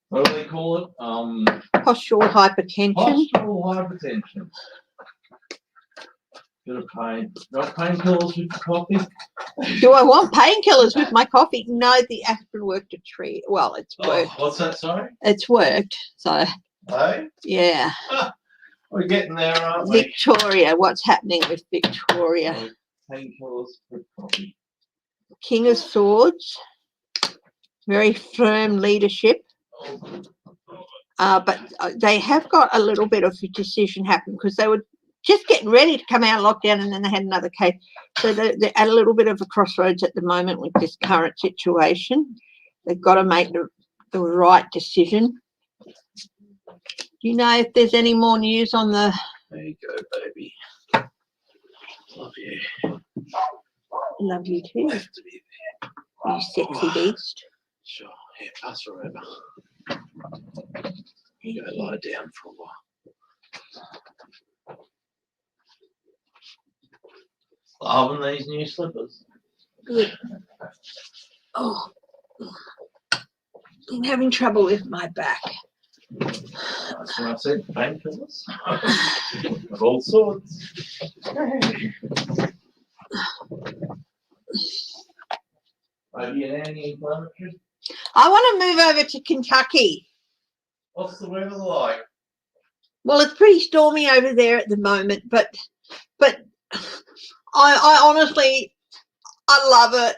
[SPEAKER 1] What do they call it?
[SPEAKER 2] Postural hypertension.
[SPEAKER 1] Postural hypertension. Bit of pain. Got painkillers with the coffee?
[SPEAKER 2] Do I want painkillers with my coffee? No, the aspirin worked a treat. Well, it's worked.
[SPEAKER 1] Oh, what's that, sorry?
[SPEAKER 2] It's worked. So,
[SPEAKER 1] Hey?
[SPEAKER 2] yeah.
[SPEAKER 1] We're getting there, aren't we?
[SPEAKER 2] Victoria. What's happening with Victoria?
[SPEAKER 1] Oh, painkillers with coffee.
[SPEAKER 2] King of Swords. Very firm leadership. But they have got a little bit of a decision happen because they were just getting ready to come out of lockdown and then they had another case. So they're at a little bit of a crossroads at the moment with this current situation. They've got to make the right decision. Do you know if there's any more news on the...
[SPEAKER 1] There you go, baby. Love you.
[SPEAKER 2] Love you too.
[SPEAKER 1] Have to be there.
[SPEAKER 2] You sexy beast.
[SPEAKER 1] Sure. Yeah, pass her over. You go lie down for a while. Loving these new slippers.
[SPEAKER 2] Good. Oh, I'm having trouble with my back.
[SPEAKER 1] That's when I said painkillers. Of all sorts. Maybe an anti-inflammatory.
[SPEAKER 2] I want to move over to Kentucky.
[SPEAKER 1] What's the weather like?
[SPEAKER 2] Well, it's pretty stormy over there at the moment, but I honestly, I love it.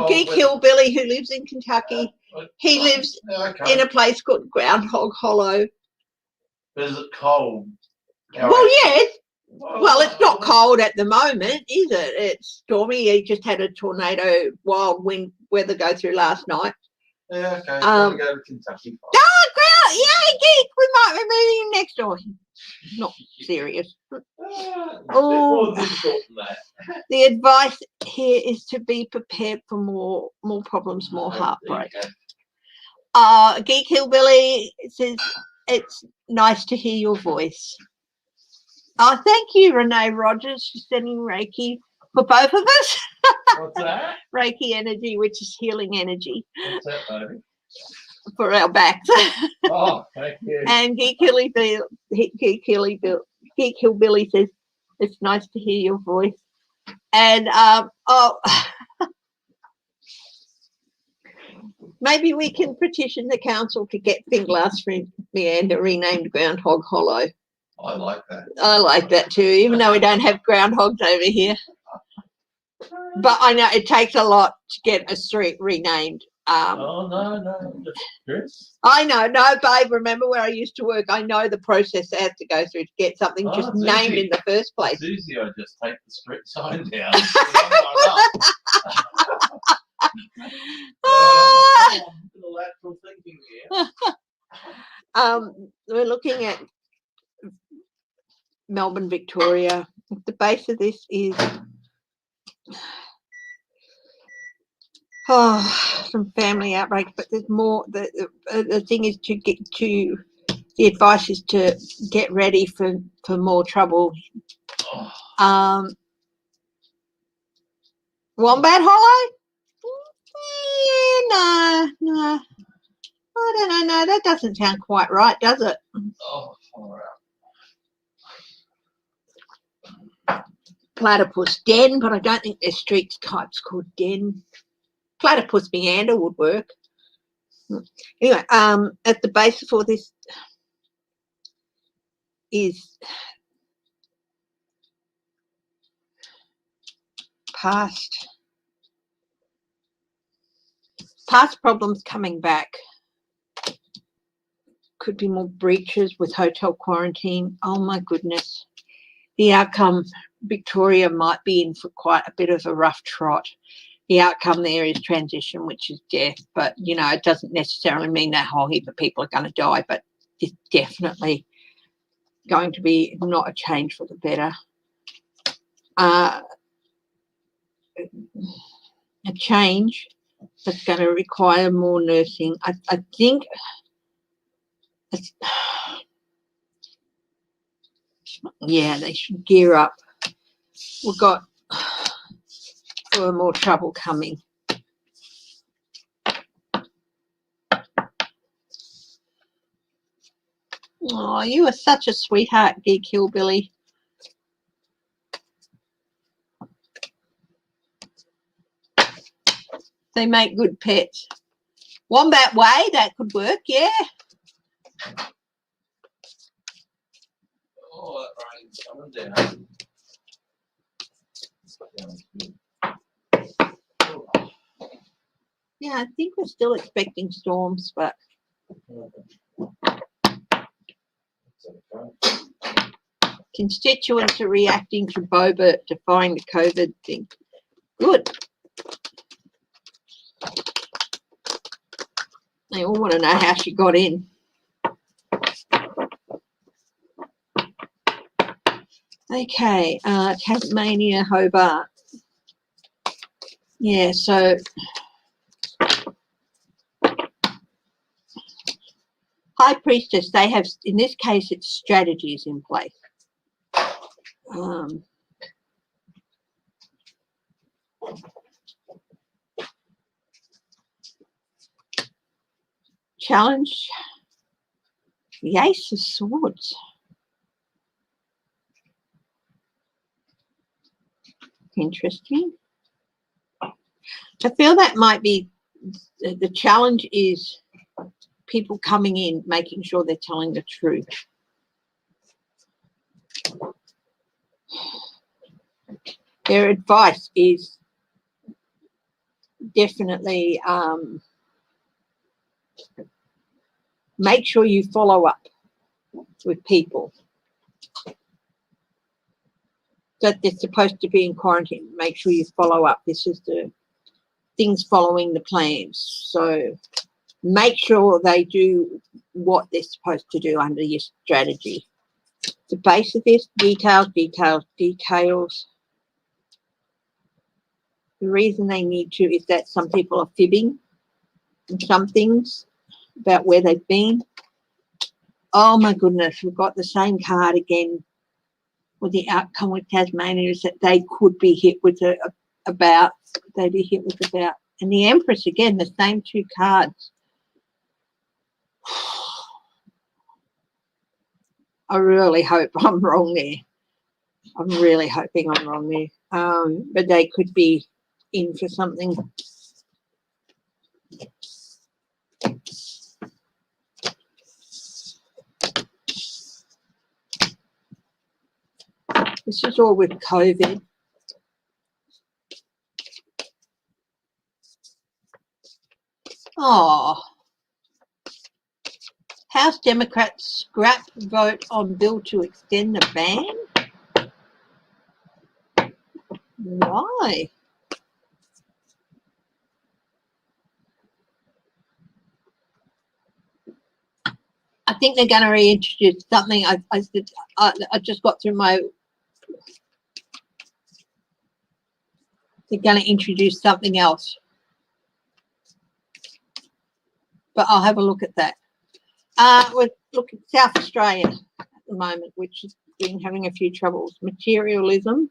[SPEAKER 2] Geek Hillbilly who lives in Kentucky, he lives in a place called Groundhog Hollow.
[SPEAKER 1] Is it cold?
[SPEAKER 2] Well, yes. Well, it's not cold at the moment, is it? It's stormy. He just had a tornado, wild wind weather go through last night.
[SPEAKER 1] Yeah, okay. Go to Kentucky.
[SPEAKER 2] Yay, Geek! We might be moving next door. Not serious.
[SPEAKER 1] Oh,
[SPEAKER 2] the advice here is to be prepared for more problems, more heartbreak. Geek Hillbilly says it's nice to hear your voice. Oh, thank you, Renee Rogers, for sending Reiki for both of us.
[SPEAKER 1] What's that?
[SPEAKER 2] Reiki energy, which is healing energy.
[SPEAKER 1] What's that, baby?
[SPEAKER 2] For our backs.
[SPEAKER 1] Oh, thank you.
[SPEAKER 2] And Geek Hillbilly says, it's nice to hear your voice. And maybe we can petition the council to get Finglass Meander renamed Groundhog Hollow.
[SPEAKER 1] I like that.
[SPEAKER 2] I like that too, even though we don't have groundhogs over here. But I know it takes a lot to get a street renamed.
[SPEAKER 1] Oh, no. Chris?
[SPEAKER 2] I know. No, babe, remember where I used to work? I know the process I have to go through to get something just named in the first place.
[SPEAKER 1] It's easy. I just take the street sign down. Lateral thinking here.
[SPEAKER 2] We're looking at Melbourne, Victoria. The base of this is some family outbreaks, but there's more. The thing is to get to. The advice is to get ready for more trouble. Wombat Hollow? Yeah, no. I I don't know. That doesn't sound quite right, does it?
[SPEAKER 1] Oh, all right.
[SPEAKER 2] Platypus den, but I don't think there's street types called den. Platypus meander would work. Anyway, at the base of all this is past problems coming back. Could be more breaches with hotel quarantine. Oh my goodness. The outcome, Victoria might be in for quite a bit of a rough trot. The outcome there is transition, which is death, but you know, it doesn't necessarily mean that whole heap of people are going to die, but it's definitely going to be not a change for the better. A change that's going to require more nursing. I think it's, yeah, they should gear up. We've got a little more trouble coming. Oh, you are such a sweetheart, Geek Hillbilly. They make good pets. Wombat Way, that could work, yeah.
[SPEAKER 1] Oh, that rain's coming down.
[SPEAKER 2] Yeah, I think we're still expecting storms, but constituents are reacting to Boba defying the COVID thing. Good. They all want to know how she got in. Okay, Tasmania, Hobart. Yeah, so High Priestess, they have, in this case, it's strategies in place. Challenge, the Ace of Swords. Interesting. I feel that might be, the challenge is people coming in, making sure they're telling the truth. Their advice is definitely make sure you follow up with people that they're supposed to be in quarantine. Make sure you follow up. This is the things following the plans. So make sure they do what they're supposed to do under your strategy. The base of this, details. The reason they need to is that some people are fibbing in some things about where they've been. Oh my goodness, we've got the same card again with the outcome with Tasmania is that they could be hit with about. And the Empress again, the same two cards. I really hope I'm wrong there. I'm really hoping I'm wrong there. But they could be in for something. This is all with COVID. Oh. House Democrats scrap vote on bill to extend the ban? Why? I think they're going to reintroduce something. I just got through my... They're going to introduce something else. But I'll have a look at that. We're looking at South Australia at the moment, which has been having a few troubles. Materialism.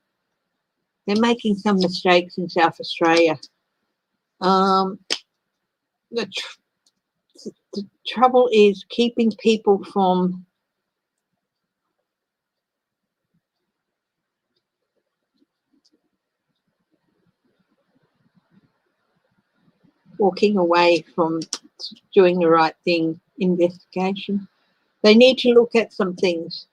[SPEAKER 2] They're making some mistakes in South Australia. the trouble is keeping people from walking away from doing the right thing. Investigation. They need to look at some things.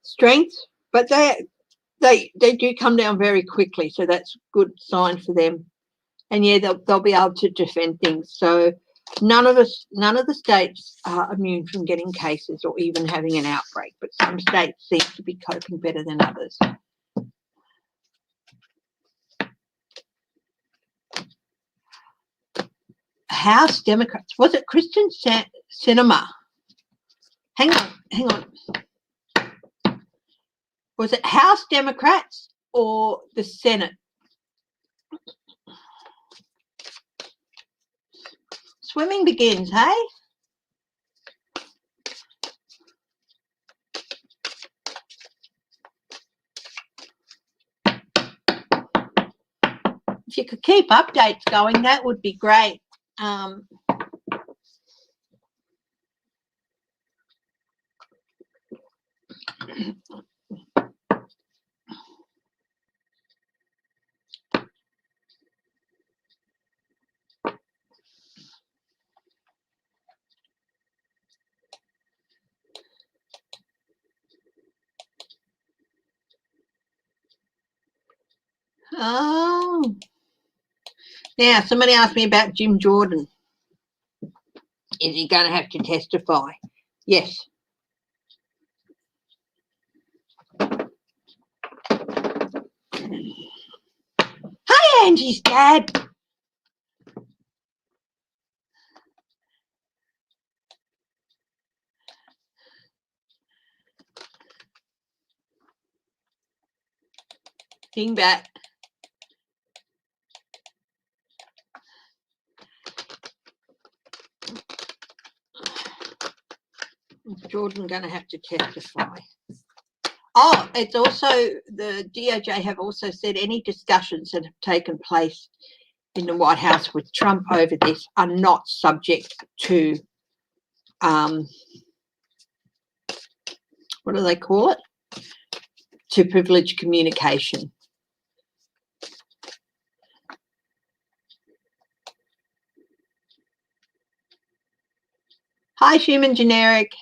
[SPEAKER 2] Strengths, but they do come down very quickly, so that's a good sign for them. And yeah, they'll be able to defend things. So none of the states are immune from getting cases or even having an outbreak, but some states seem to be coping better than others. House Democrats, was it Christian Cinema? Hang on. Was it House Democrats or the Senate? Swimming begins, hey? If you could keep updates going, that would be great. Oh, now somebody asked me about Jim Jordan. Is he going to have to testify? Yes. Hi, Angie's dad. Dingbat. Is Jordan going to have to testify? Oh, it's also, the DOJ have also said any discussions that have taken place in the White House with Trump over this are not subject to, what do they call it? To privileged communication. Hi, Human Generic.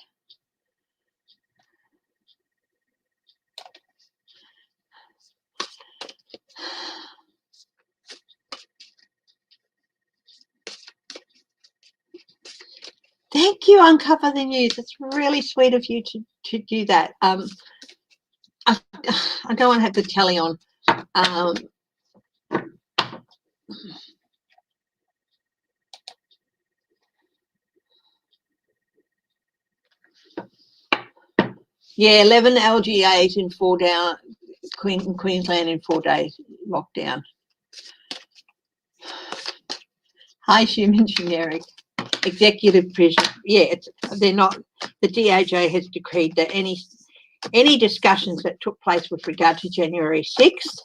[SPEAKER 2] Thank you, Uncover the News. It's really sweet of you to do that. I don't want to have the telly on. Yeah, 11 LGAs in 4 down, Queensland in 4 days lockdown. Hi, Human Generic. Executive prison. Yeah, they're not. The DOJ has decreed that any discussions that took place with regard to January 6th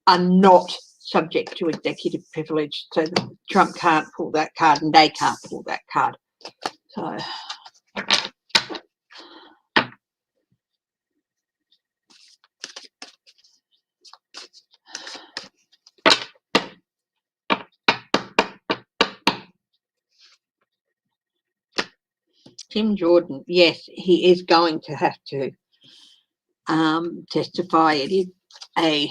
[SPEAKER 2] are not subject to executive privilege. So Trump can't pull that card and they can't pull that card. So. Jim Jordan, yes, he is going to have to testify. It is a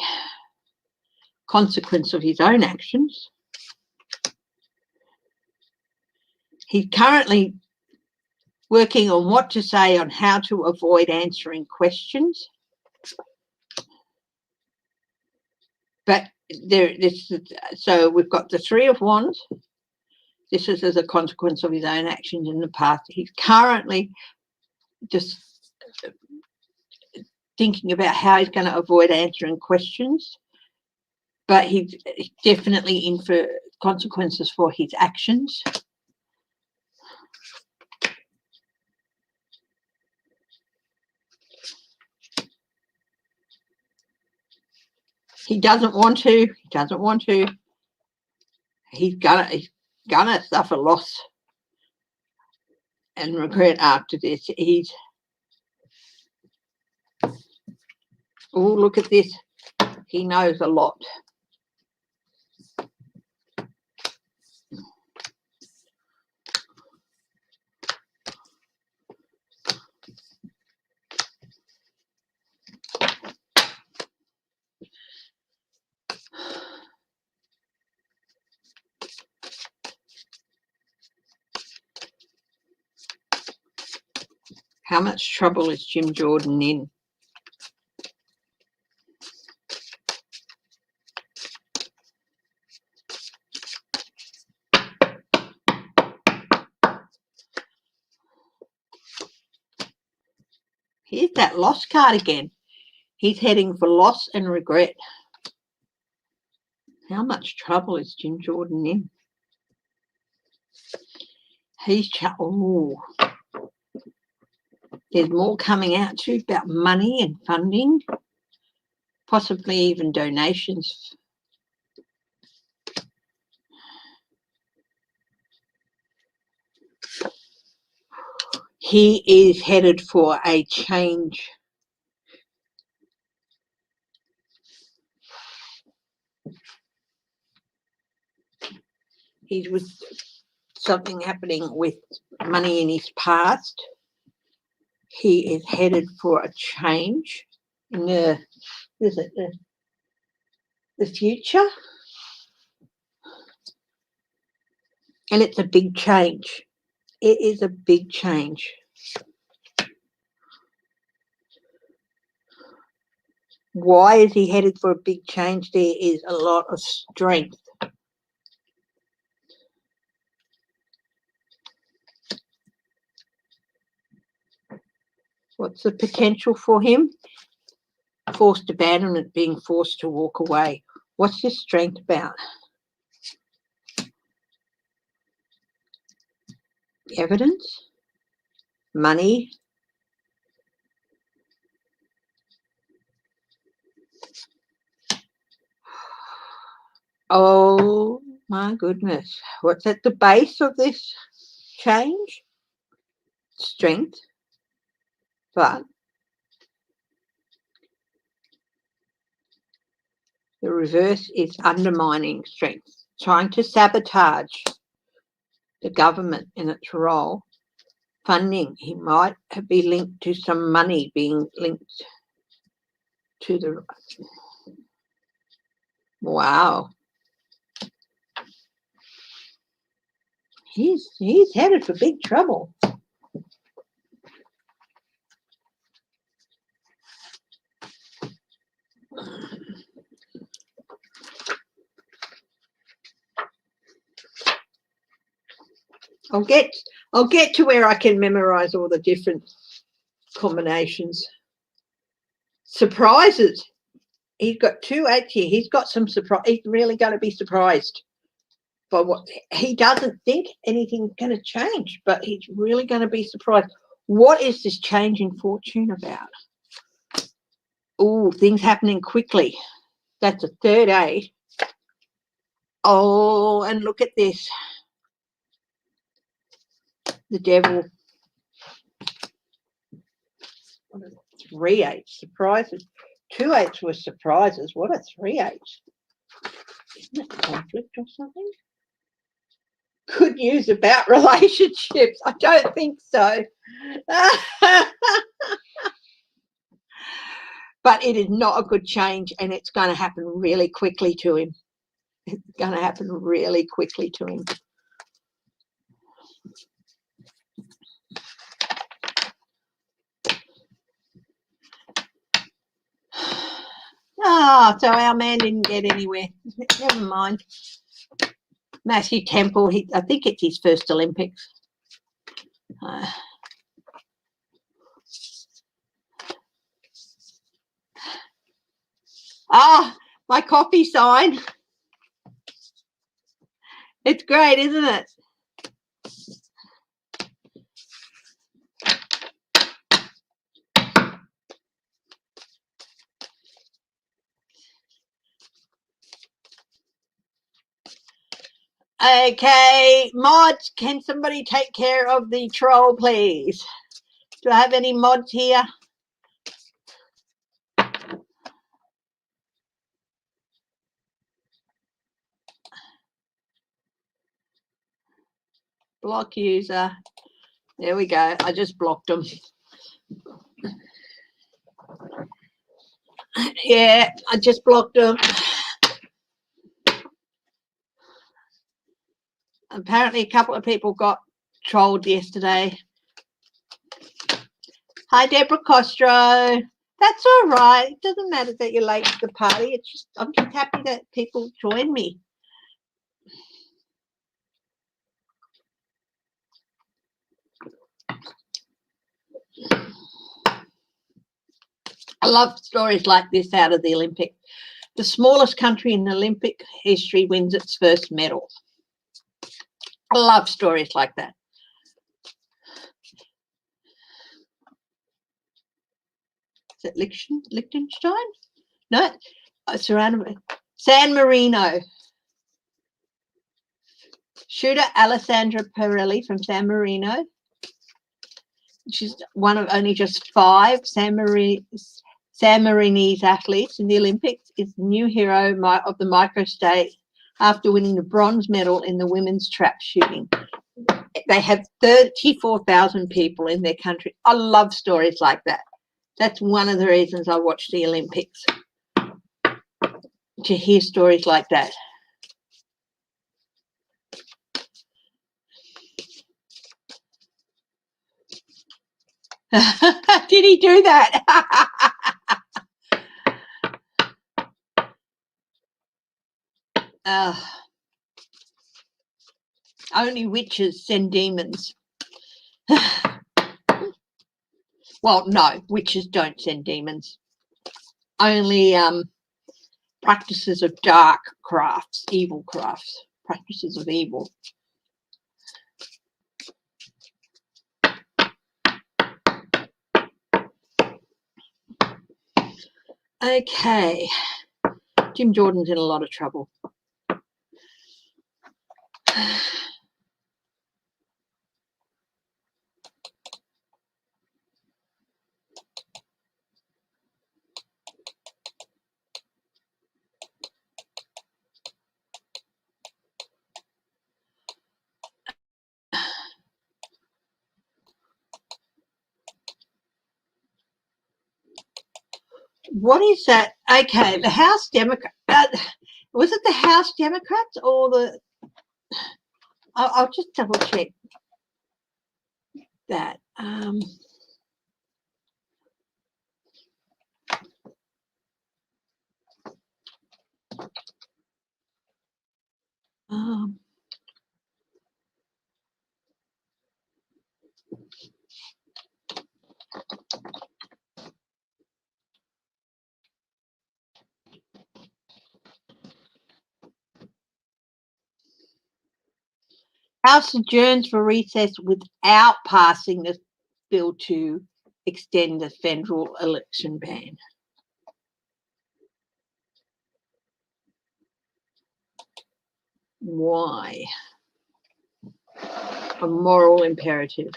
[SPEAKER 2] consequence of his own actions. He's currently working on what to say on how to avoid answering questions. But so we've got the Three of Wands. This is as a consequence of his own actions in the past. He's currently just thinking about how he's going to avoid answering questions, but he's definitely in for consequences for his actions. He doesn't want to. he's gonna suffer loss and regret after this. Oh, look at this. He knows a lot. How much trouble is Jim Jordan in? Here's that loss card again. He's heading for loss and regret. How much trouble is Jim Jordan in? Oh, there's more coming out too about money and funding, possibly even donations. He is headed for a change. He's with something happening with money in his past. He is headed for a change in the future. And it's a big change. It is a big change. Why is he headed for a big change? There is a lot of strength. What's the potential for him? Forced abandonment, being forced to walk away. What's his strength about? Evidence? Money? Oh my goodness. What's at the base of this change? Strength. But the reverse is undermining strength, trying to sabotage the government in its role. Funding, he might be linked to some money being linked to the... Wow. He's headed for big trouble. I'll get to where I can memorize all the different combinations. Surprises. He's got 2 8 here. He's got some surprise. He's really going to be surprised by what he doesn't think anything's going to change, but he's really going to be surprised. What is this change in fortune about? Oh, things happening quickly. That's a 3rd 8. Oh, and look at this. The devil. 3 8 surprises. 2 8s were surprises. What are 3 8s? Isn't it conflict or something? Good news about relationships. I don't think so. But it is not a good change, and it's going to happen really quickly to him. It's going to happen really quickly to him. Ah, so our man didn't get anywhere. Never mind. Matthew Temple, I think it's his first Olympics. My coffee sign. It's great, isn't it? Okay, mods, can somebody take care of the troll, please? Do I have any mods here? Block user. There we go. I just blocked them. Yeah, I just blocked them. Apparently a couple of people got trolled yesterday. Hi, Deborah Costro. That's all right. It doesn't matter that you're late to the party. It's just I'm just happy that people join me. I love stories like this out of the Olympics. The smallest country in Olympic history wins its first medal. I love stories like that. Is it Liechtenstein? No, surrounded by San Marino. Shooter Alessandra Pirelli from San Marino. She's one of only just 5 San Marinese athletes in the Olympics. Is the new hero of the microstate after winning the bronze medal in the women's trap shooting. They have 34,000 people in their country. I love stories like that. That's one of the reasons I watch the Olympics, to hear stories like that. Did he do that? Only witches send demons. Well, no, witches don't send demons. Only practices of dark crafts, evil crafts, practices of evil. Okay, Jim Jordan's in a lot of trouble. What is that? Okay, the House Democrat. Was it the House Democrats or the? I'll just double check that. House adjourns for recess without passing the bill to extend the federal election ban. Why? A moral imperative.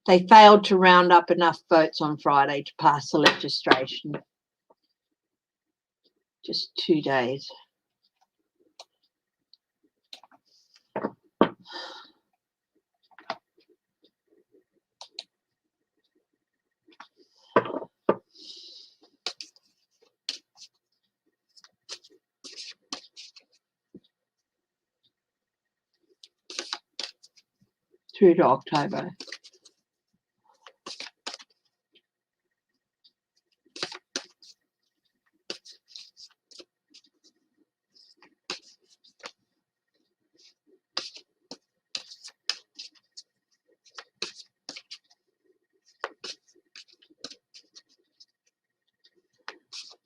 [SPEAKER 2] They failed to round up enough votes on Friday to pass the legislation. Just 2 days. Through to October.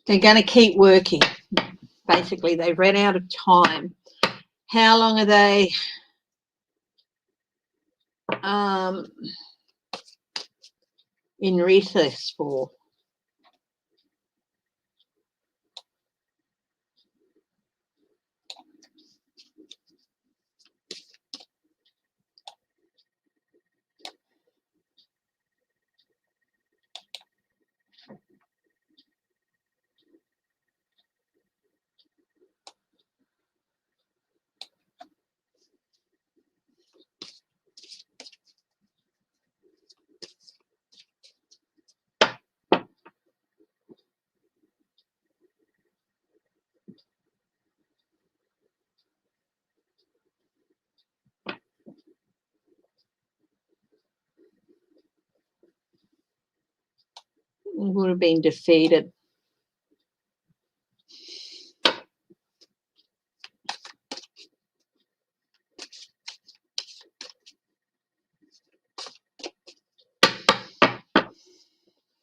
[SPEAKER 2] They're going to keep working. Basically, they ran out of time. How long are they in recess for? would have been defeated.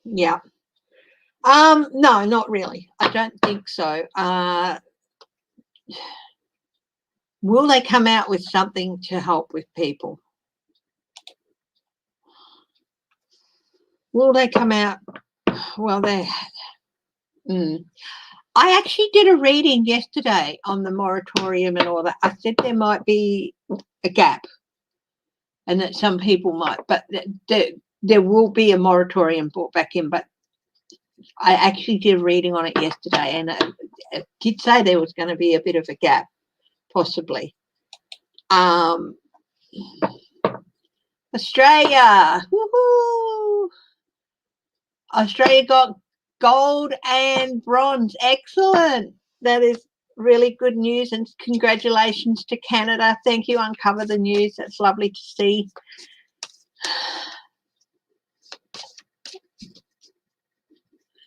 [SPEAKER 2] Yeah. No, not really. I don't think so. Will they come out with something to help with people? Will they come out? Well, I actually did a reading yesterday on the moratorium and all that. I said there might be a gap and that some people might, but there will be a moratorium brought back in. But I actually did a reading on it yesterday, and it did say there was going to be a bit of a gap, possibly. Australia, woohoo! Australia got gold and bronze. Excellent. That is really good news, and congratulations to Canada. Thank you, Uncover the News. That's lovely to see.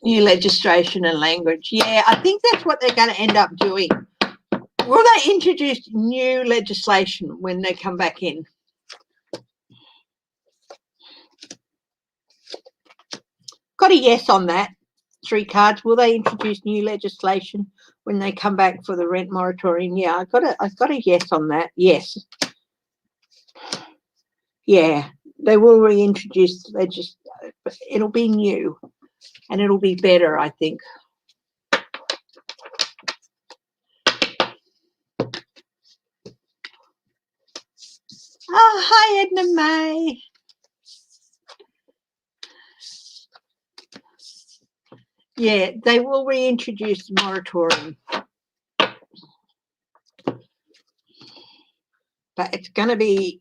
[SPEAKER 2] New legislation and language. Yeah, I think that's what they're going to end up doing. Will they introduce new legislation when they come back in? Got a yes on that. 3 cards. Will they introduce new legislation when they come back for the rent moratorium? Yeah, I got a yes on that. Yes. Yeah, they will reintroduce legislation. It'll be new and it'll be better, I think. Oh, hi, Edna May. Yeah, they will reintroduce the moratorium. But it's going to be...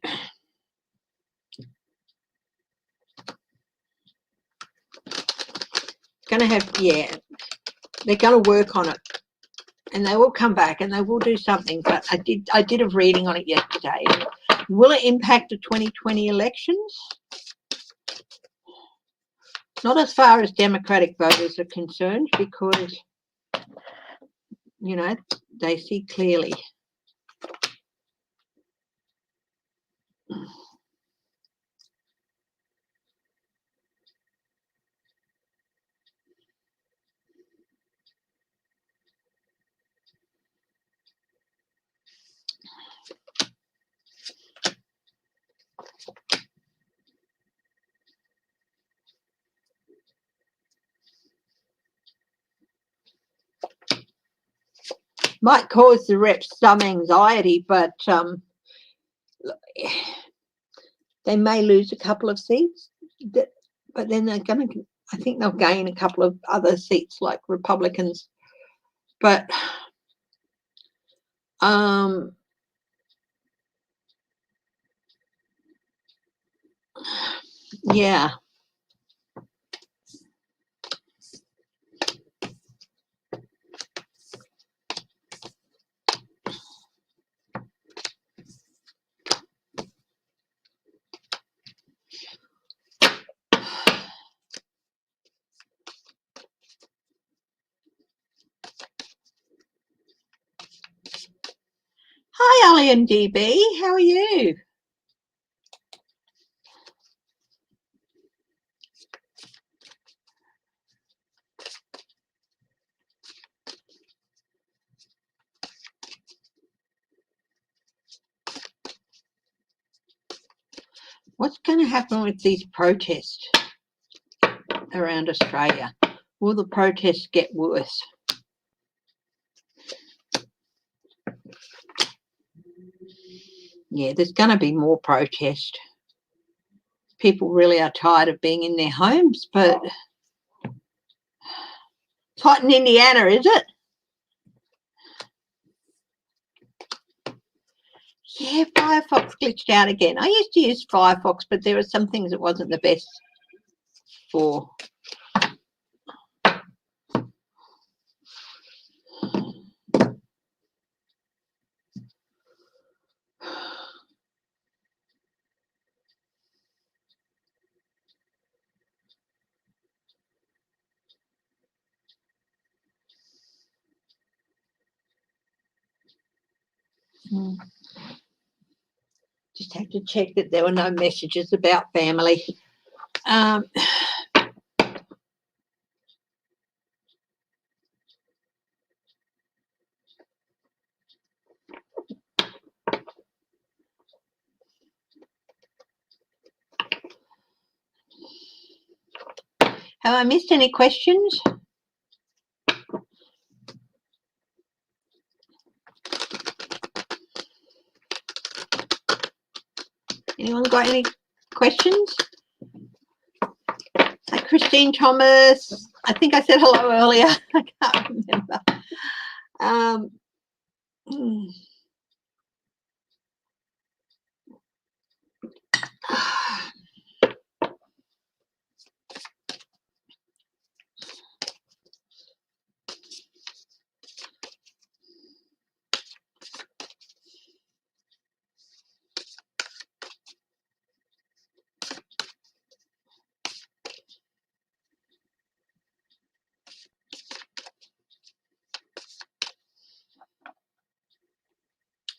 [SPEAKER 2] going to have, yeah, they're going to work on it. And they will come back and they will do something. But I did a reading on it yesterday. Will it impact the 2020 elections? Not as far as Democratic voters are concerned, because, you know, they see clearly. Might cause the reps some anxiety, but they may lose a couple of seats. But then they're going to, I think they'll gain a couple of other seats like Republicans. But yeah. Hi, Ollie and DB. How are you? What's going to happen with these protests around Australia? Will the protests get worse? Yeah, there's going to be more protest. People really are tired of being in their homes, but it's hot in Indiana, is it? Yeah, Firefox glitched out again. I used to use Firefox, but there were some things it wasn't the best for. Just have to check that there were no messages about family. Have I missed any questions? Anyone got any questions? Hi, Christine Thomas. I think I said hello earlier. I can't remember.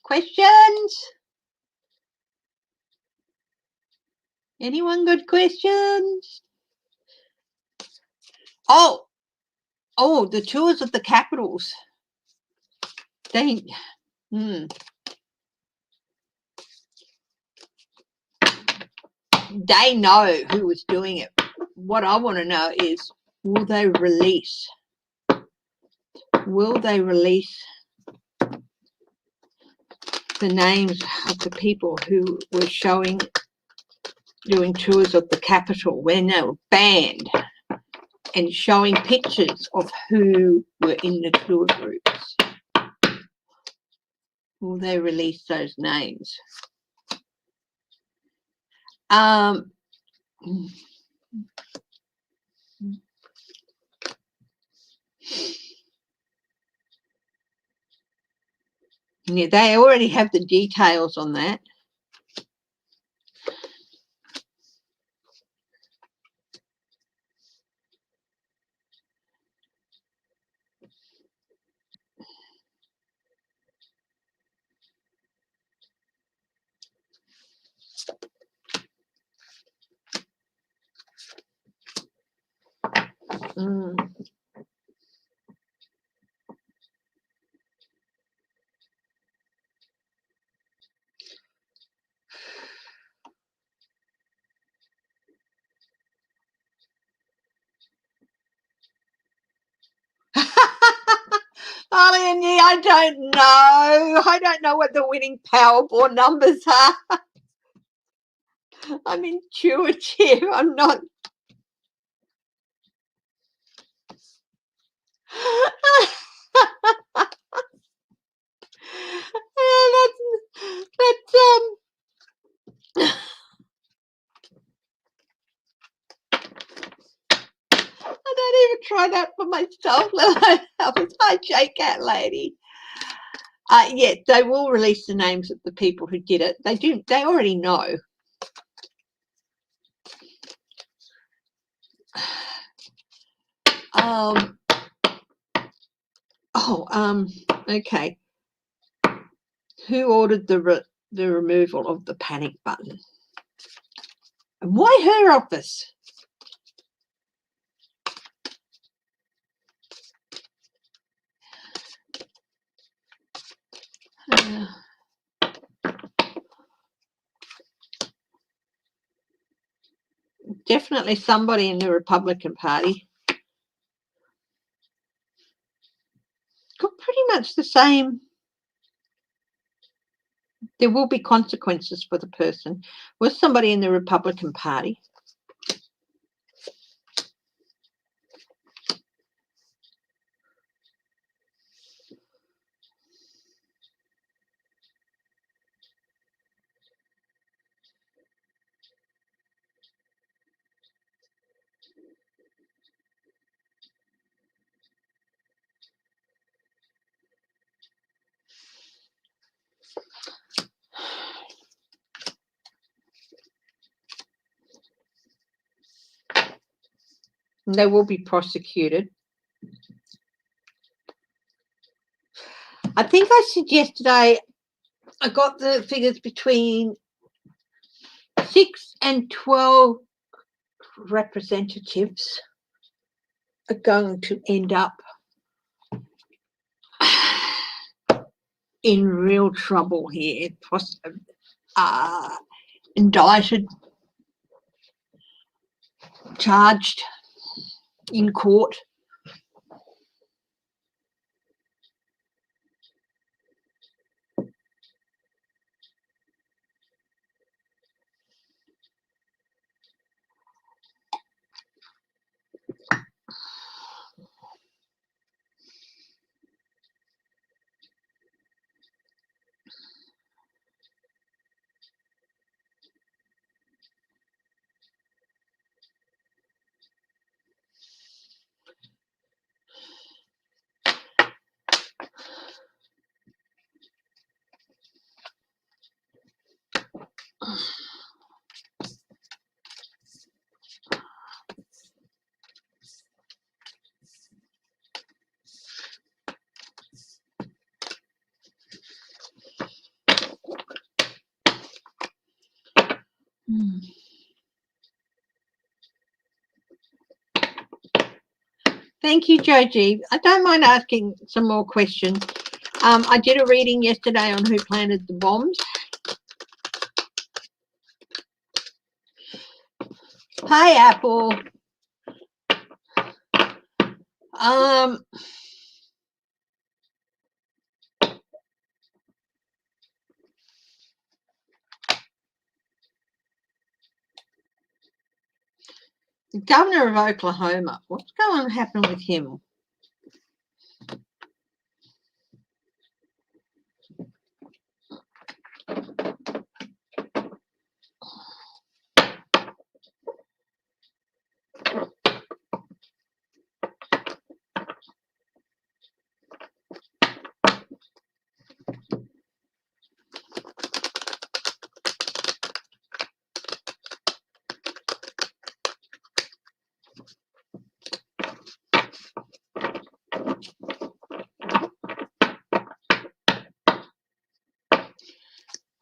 [SPEAKER 2] Questions? Anyone got questions? Oh, the tours of the capitals. They know who was doing it. What I want to know is, will they release the names of the people who were doing tours of the capital when they were banned, and showing pictures of who were in the tour groups? Will they release those names? Yeah, they already have the details on that. Lindsey, I don't know. I don't know what the winning Powerball numbers are. I'm intuitive. I'm not. I don't even try that for myself. Hi, J-Cat lady. Yeah, they will release the names of the people who did it. They do. They already know. Okay. Who ordered the removal of the panic button? And why her office? Definitely somebody in the Republican Party. Got pretty much the same. There will be consequences for the person. Was somebody in the Republican Party? They will be prosecuted. I think I said yesterday, I got the figures between 6 and 12 representatives are going to end up in real trouble here, indicted, charged in court. Thank you, Joji. I don't mind asking some more questions. I did a reading yesterday on who planted the bombs. Hi, Apple. The governor of Oklahoma, what's going to happen with him?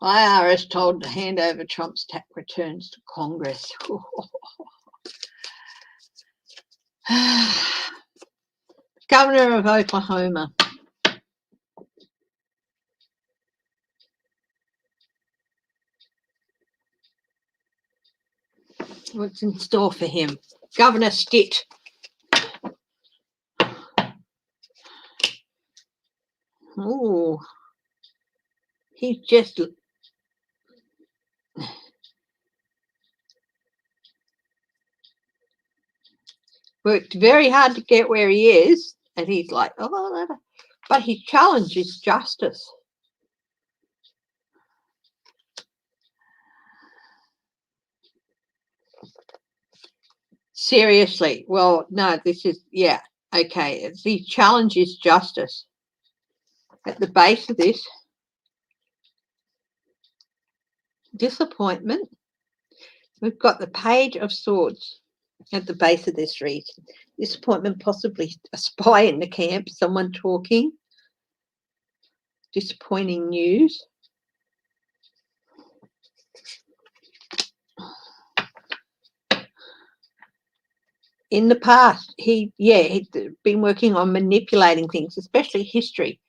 [SPEAKER 2] IRS told to hand over Trump's tax returns to Congress. Governor of Oklahoma. What's in store for him? Governor Stitt. Oh, he's just worked very hard to get where he is, and he's like, oh, but his challenge is justice. Seriously, well, no, this is, yeah, okay. The challenge is justice. At the base of this, disappointment. We've got the Page of Swords at the base of this reason. Disappointment, possibly a spy in the camp, someone talking. Disappointing news. In the past, he'd been working on manipulating things, especially history.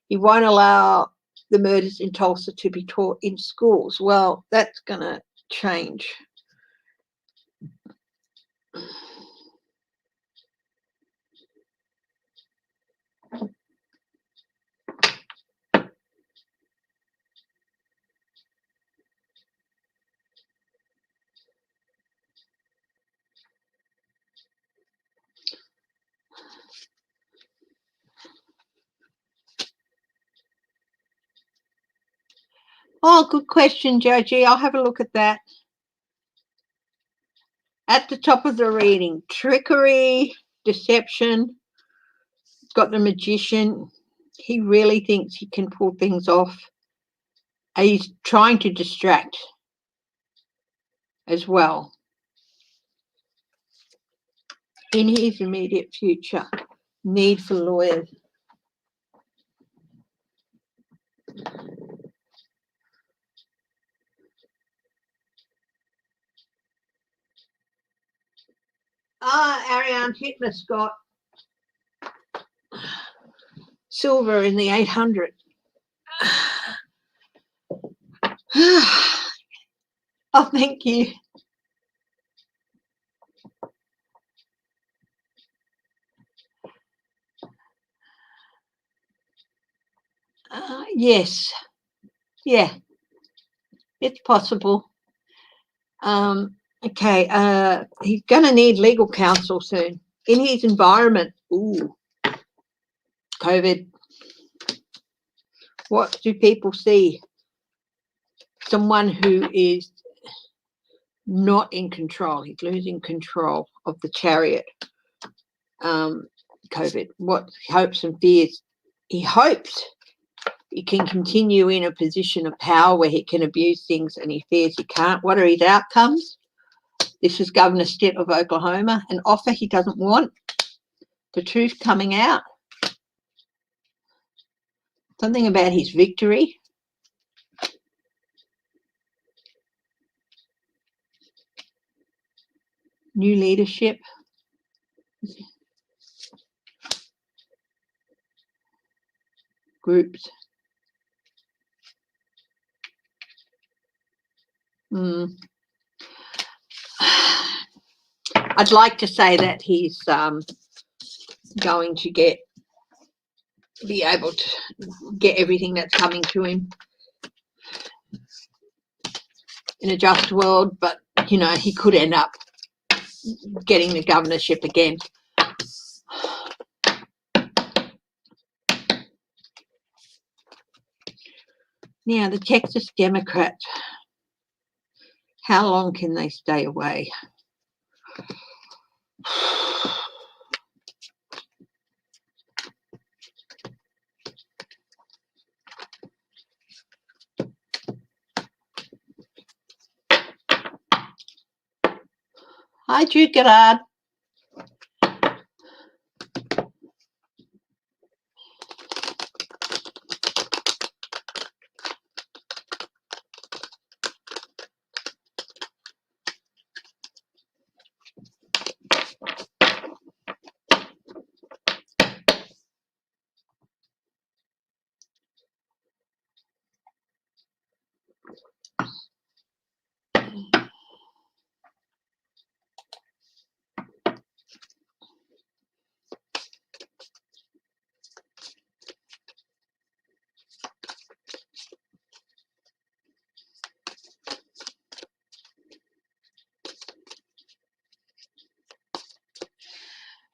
[SPEAKER 2] He won't allow the murders in Tulsa to be taught in schools. Well, that's going to change. Oh, good question, Joji. I'll have a look at that. At the top of the reading, trickery, deception. Got the magician. He really thinks he can pull things off. He's trying to distract as well. In his immediate future, need for lawyers. Ariane Hitler's got silver in the 800. Oh, thank you. Yes. Yeah, it's possible. Okay, he's going to need legal counsel soon. In his environment, ooh, COVID. What do people see? Someone who is not in control. He's losing control of the chariot. COVID. What hopes and fears? He hopes he can continue in a position of power where he can abuse things, and he fears he can't. What are his outcomes? This is Governor Stitt of Oklahoma, an offer he doesn't want. The truth coming out. Something about his victory. New leadership. Groups. I'd like to say that he's going to be able to get everything that's coming to him in a just world, but you know, he could end up getting the governorship again. Now, the Texas Democrats, how long can they stay away? Hi, Jude Gerard.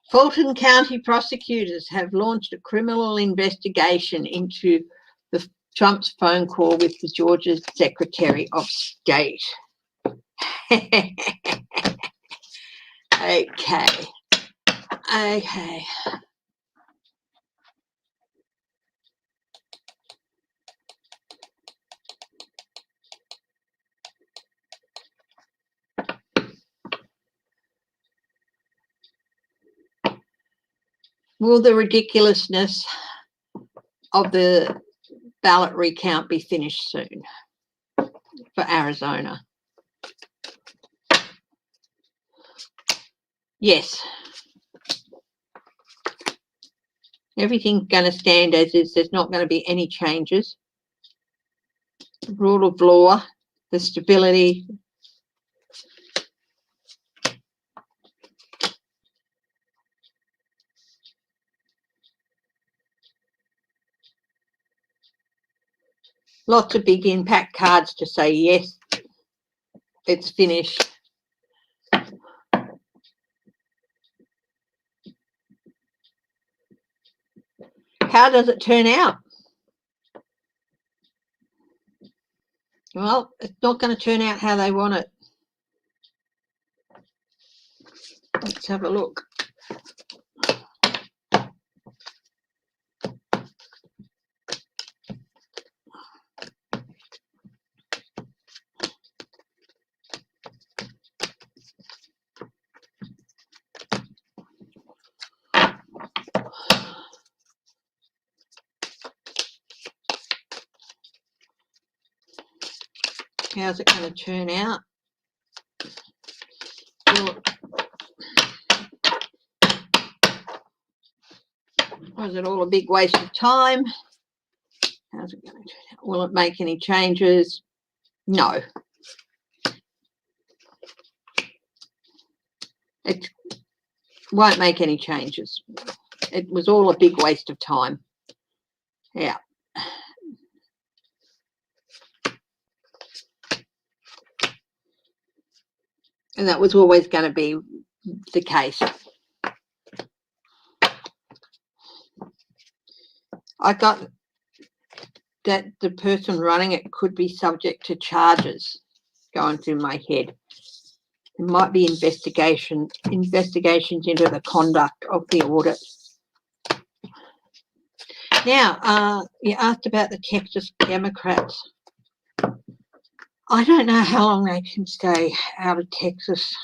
[SPEAKER 2] Fulton County prosecutors have launched a criminal investigation into Trump's phone call with the Georgia Secretary of State. Okay. Will the ridiculousness of the ballot recount be finished soon for Arizona? Yes. Everything's going to stand as is. There's not going to be any changes. The rule of law, the stability. Lots of big impact cards to say, yes, it's finished. How does it turn out? Well, it's not going to turn out how they want it. Let's have a look. How's it going to turn out? Well, Was it all a big waste of time? How's it going? Will it make any changes? No. It won't make any changes. It was all a big waste of time. Yeah. And that was always going to be the case. I got that the person running it could be subject to charges going through my head. There might be investigations into the conduct of the audit. Now, you asked about the Texas Democrats. I don't know how long they can stay out of Texas.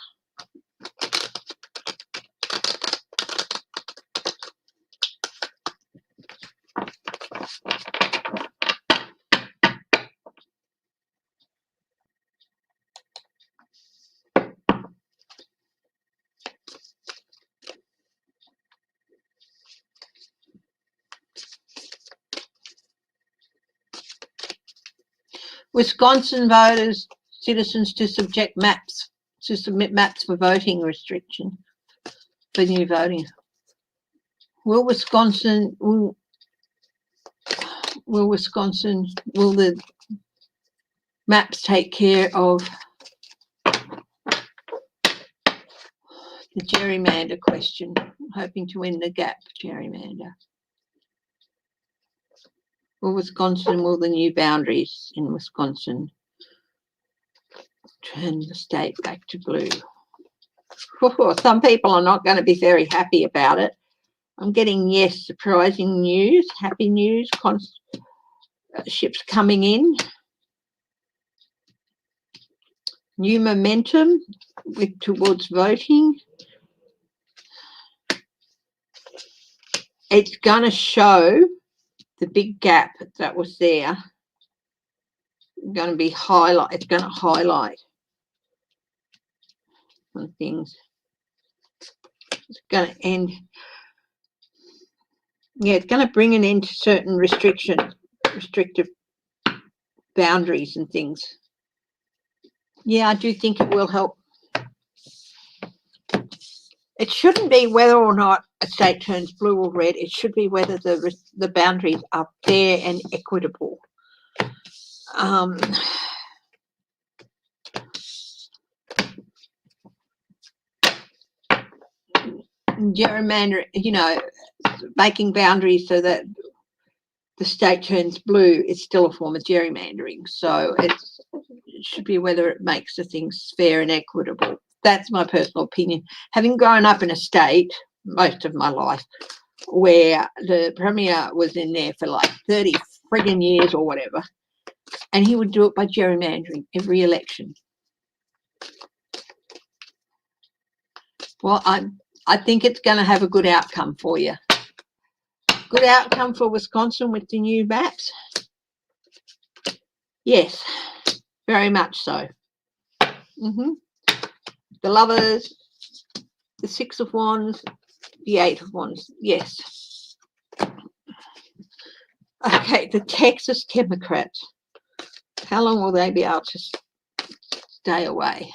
[SPEAKER 2] Wisconsin voters, citizens to submit maps for voting restriction for new voting. Will the maps take care of the gerrymander question? I'm hoping to end the gap gerrymander. Will the new boundaries in Wisconsin turn the state back to blue? Some people are not going to be very happy about it. I'm getting, yes, surprising news, happy news, ships coming in. New momentum towards voting. It's going to show the big gap that was there. It's going to highlight some things. It's going to end. Yeah, it's going to bring an end to certain restrictive boundaries and things. Yeah, I do think it will help. It shouldn't be whether or not a state turns blue or red. It should be whether the boundaries are fair and equitable. Gerrymander, making boundaries so that the state turns blue is still a form of gerrymandering. So it should be whether it makes the things fair and equitable. That's my personal opinion. Having grown up in a state most of my life where the Premier was in there for like 30 friggin' years or whatever, and he would do it by gerrymandering every election. Well, I think it's going to have a good outcome for you. Good outcome for Wisconsin with the new maps? Yes, very much so. The Lovers, the Six of Wands, the Eight of Wands, yes. Okay, the Texas Democrats. How long will they be able to stay away?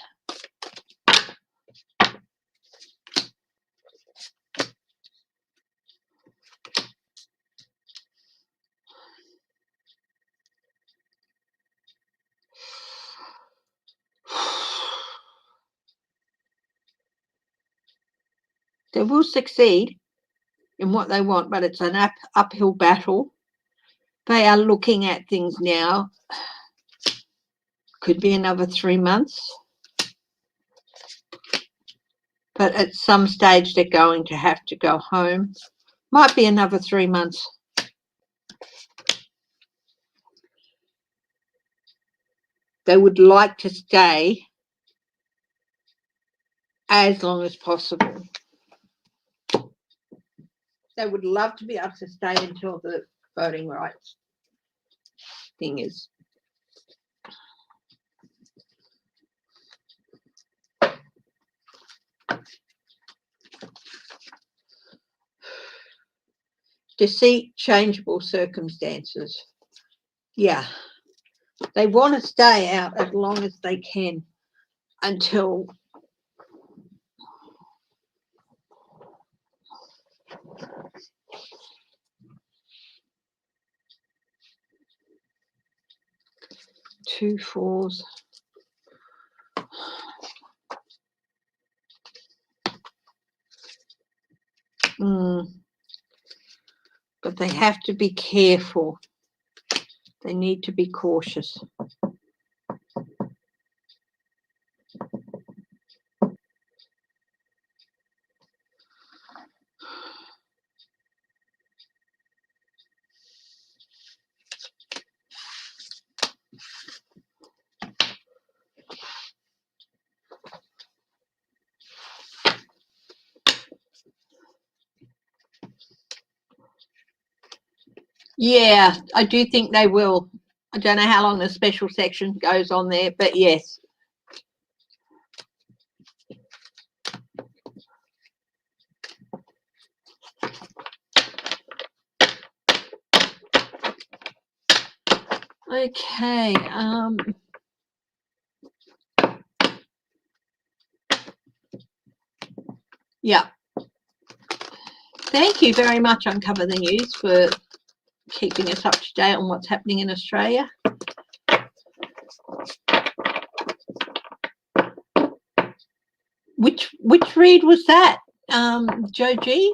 [SPEAKER 2] They will succeed in what they want, but it's an uphill battle. They are looking at things now. Could be another 3 months. But at some stage, they're going to have to go home. Might be another 3 months. They would like to stay as long as possible. They would love to be able to stay until the voting rights thing is. deceit, changeable circumstances. Yeah, they want to stay out as long as they can until two fours. But they have to be careful. They need to be cautious. Yeah, I do think they will. I don't know how long the special section goes on there, but yes. Okay. Yeah. Thank you very much, Uncover the News, for keeping us up to date on what's happening in Australia. Which read was that, Joe G?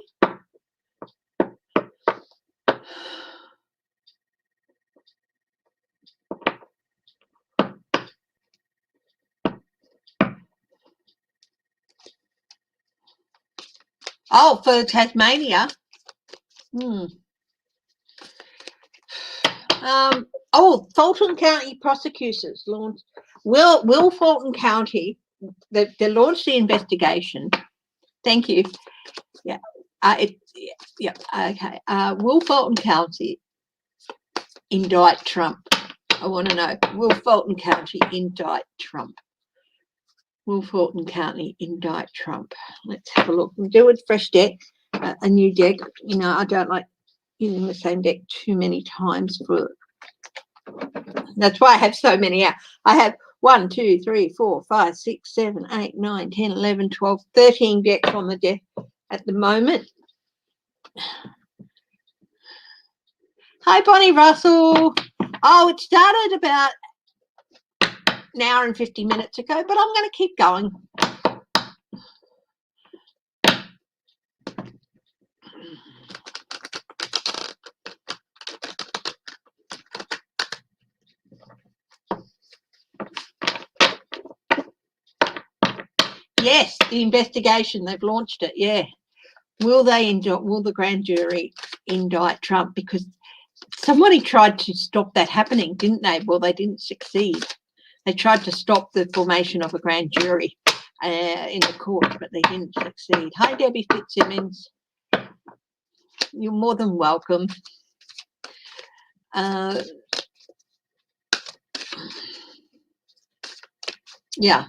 [SPEAKER 2] Oh, for Tasmania. Oh, Fulton County prosecutors launched. Will Fulton County? They launched the investigation. Thank you. Yeah. Yeah. Okay. Will Fulton County indict Trump? I want to know. Will Fulton County indict Trump? Will Fulton County indict Trump? Let's have a look. We'll do a fresh deck, a new deck. You know, I don't like using the same deck too many times. That's why I have so many out. I have 1, 2, 3, 4, 5, 6, 7, 8, 9, 10, 11, 12, 13 decks on the deck at the moment. Hi, Bonnie Russell. Oh, it started about an hour and 50 minutes ago, but I'm going to keep going. Yes, the investigation, they've launched it, yeah. Will the grand jury indict Trump? Because somebody tried to stop that happening, didn't they? Well, they didn't succeed. They tried to stop the formation of a grand jury in the court, but they didn't succeed. Hi, Debbie Fitzsimmons. You're more than welcome. Yeah.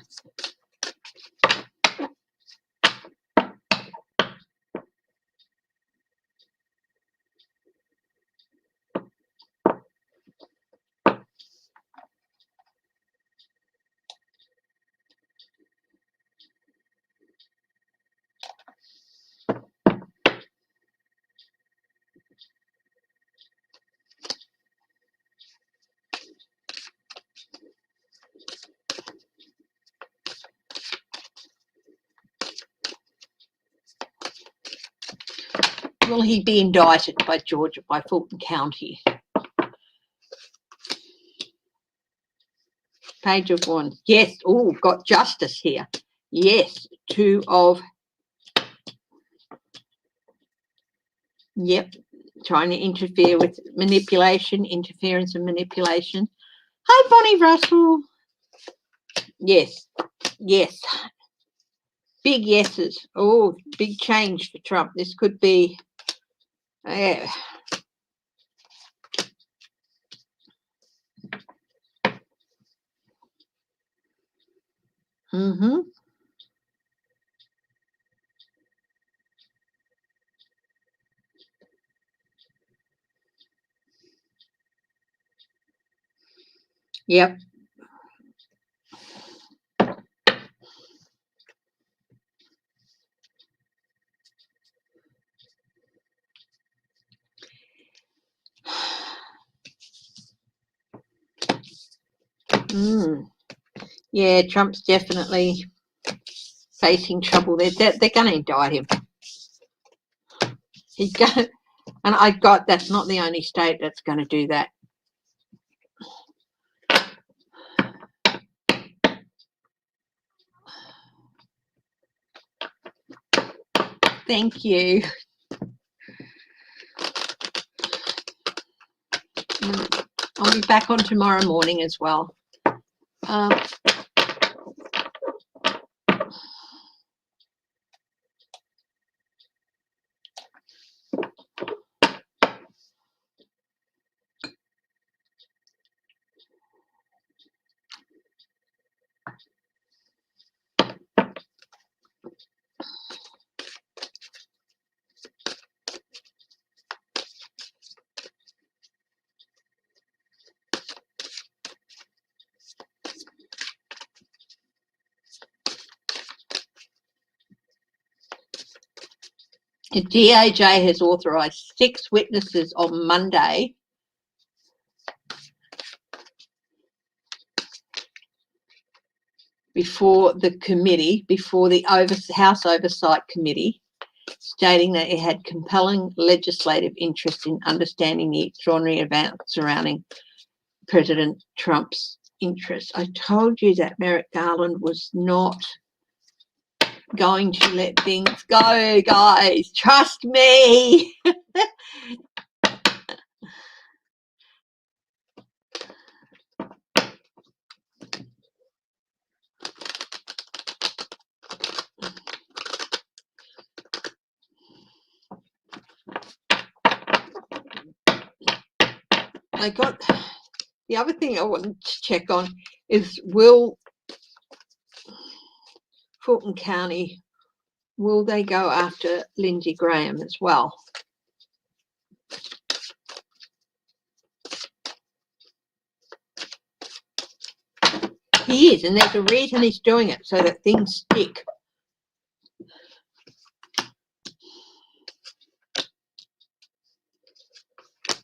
[SPEAKER 2] Will he be indicted by Georgia, by Fulton County? Page of Wands. Yes. Oh, got justice here. Yes. 2 of. Yep. Trying to interfere with manipulation, interference and manipulation. Hi, Bonnie Russell. Yes. Yes. Big yeses. Oh, big change for Trump. This could be. Yeah. Mm-hmm. Yep. Yeah, Trump's definitely facing trouble. They're going to indict him. He's going, and that's not the only state that's going to do that. Thank you. I'll be back on tomorrow morning as well. The DOJ has authorised 6 witnesses on Monday before the committee, before the House Oversight Committee, stating that it had compelling legislative interest in understanding the extraordinary events surrounding President Trump's interests. I told you that Merrick Garland was not going to let things go, guys. Trust me. I got the other thing I wanted to check on is, will Fulton County, will they go after Lindsey Graham as well? He is, and there's a reason he's doing it, so that things stick.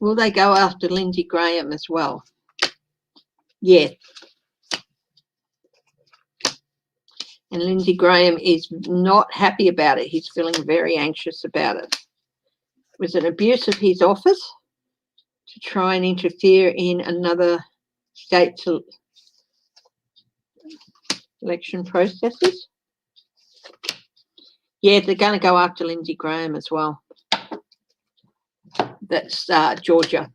[SPEAKER 2] Will they go after Lindsey Graham as well? Yes. And Lindsey Graham is not happy about it. He's feeling very anxious about it. It was an abuse of his office to try and interfere in another state's election processes. Yeah, they're going to go after Lindsey Graham as well. That's Georgia.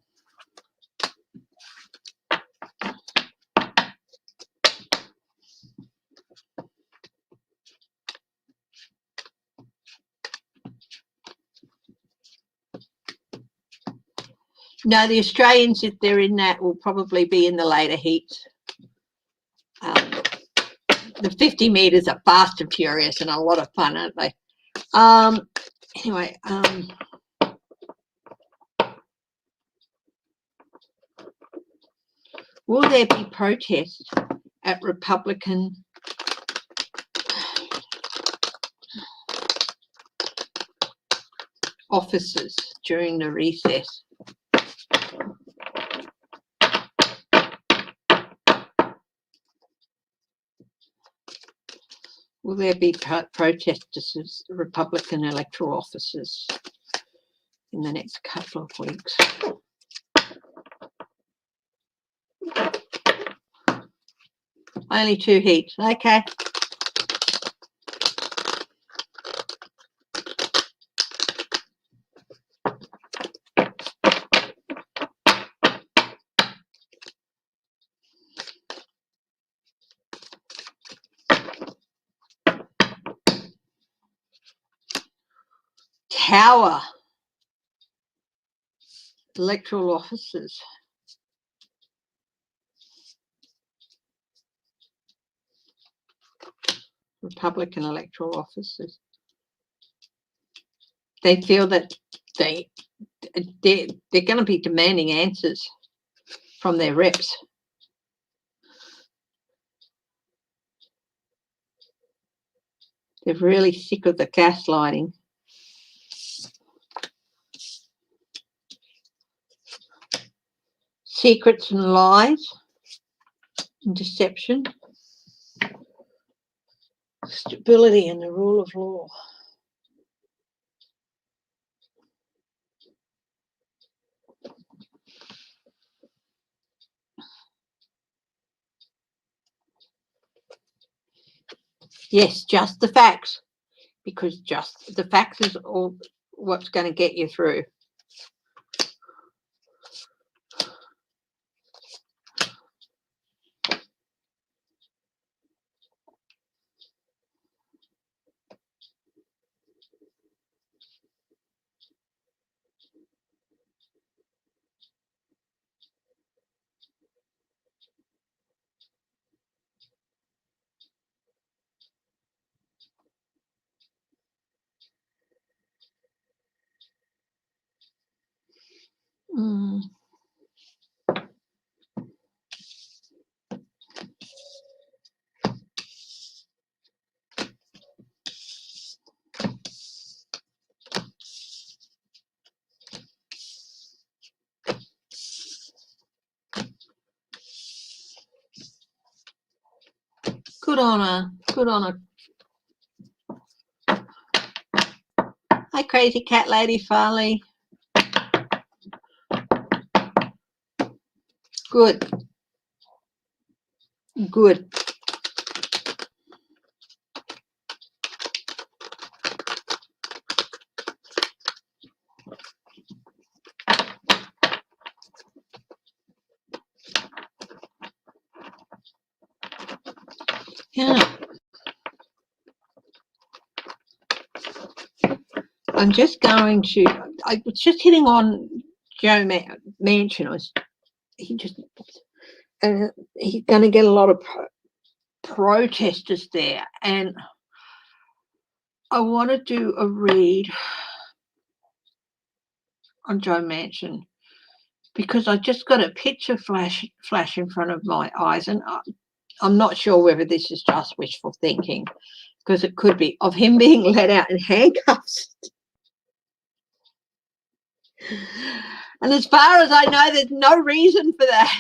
[SPEAKER 2] No, the Australians, if they're in that, will probably be in the later heats. The 50 metres are fast and furious and a lot of fun, aren't they? Anyway, will there be protests at Republican offices during the recess? Will there be protests at Republican electoral offices in the next couple of weeks? Only 2 heats, okay. Tower electoral offices. Republican electoral offices. They feel that they're going to be demanding answers from their reps. They're really sick of the gaslighting. Secrets and lies and deception. Stability and the rule of law. Yes, just the facts, because just the facts is all what's going to get you through. Mm. Good on her. Good on her. Hi, crazy cat lady Farley. Good. Good. Yeah. I'm just going to, I was just hitting on Joe Manchin. He's going to get a lot of protesters there. And I want to do a read on Joe Manchin because I just got a picture flash in front of my eyes. And I'm not sure whether this is just wishful thinking, because it could be, of him being let out in handcuffs. And as far as I know, there's no reason for that.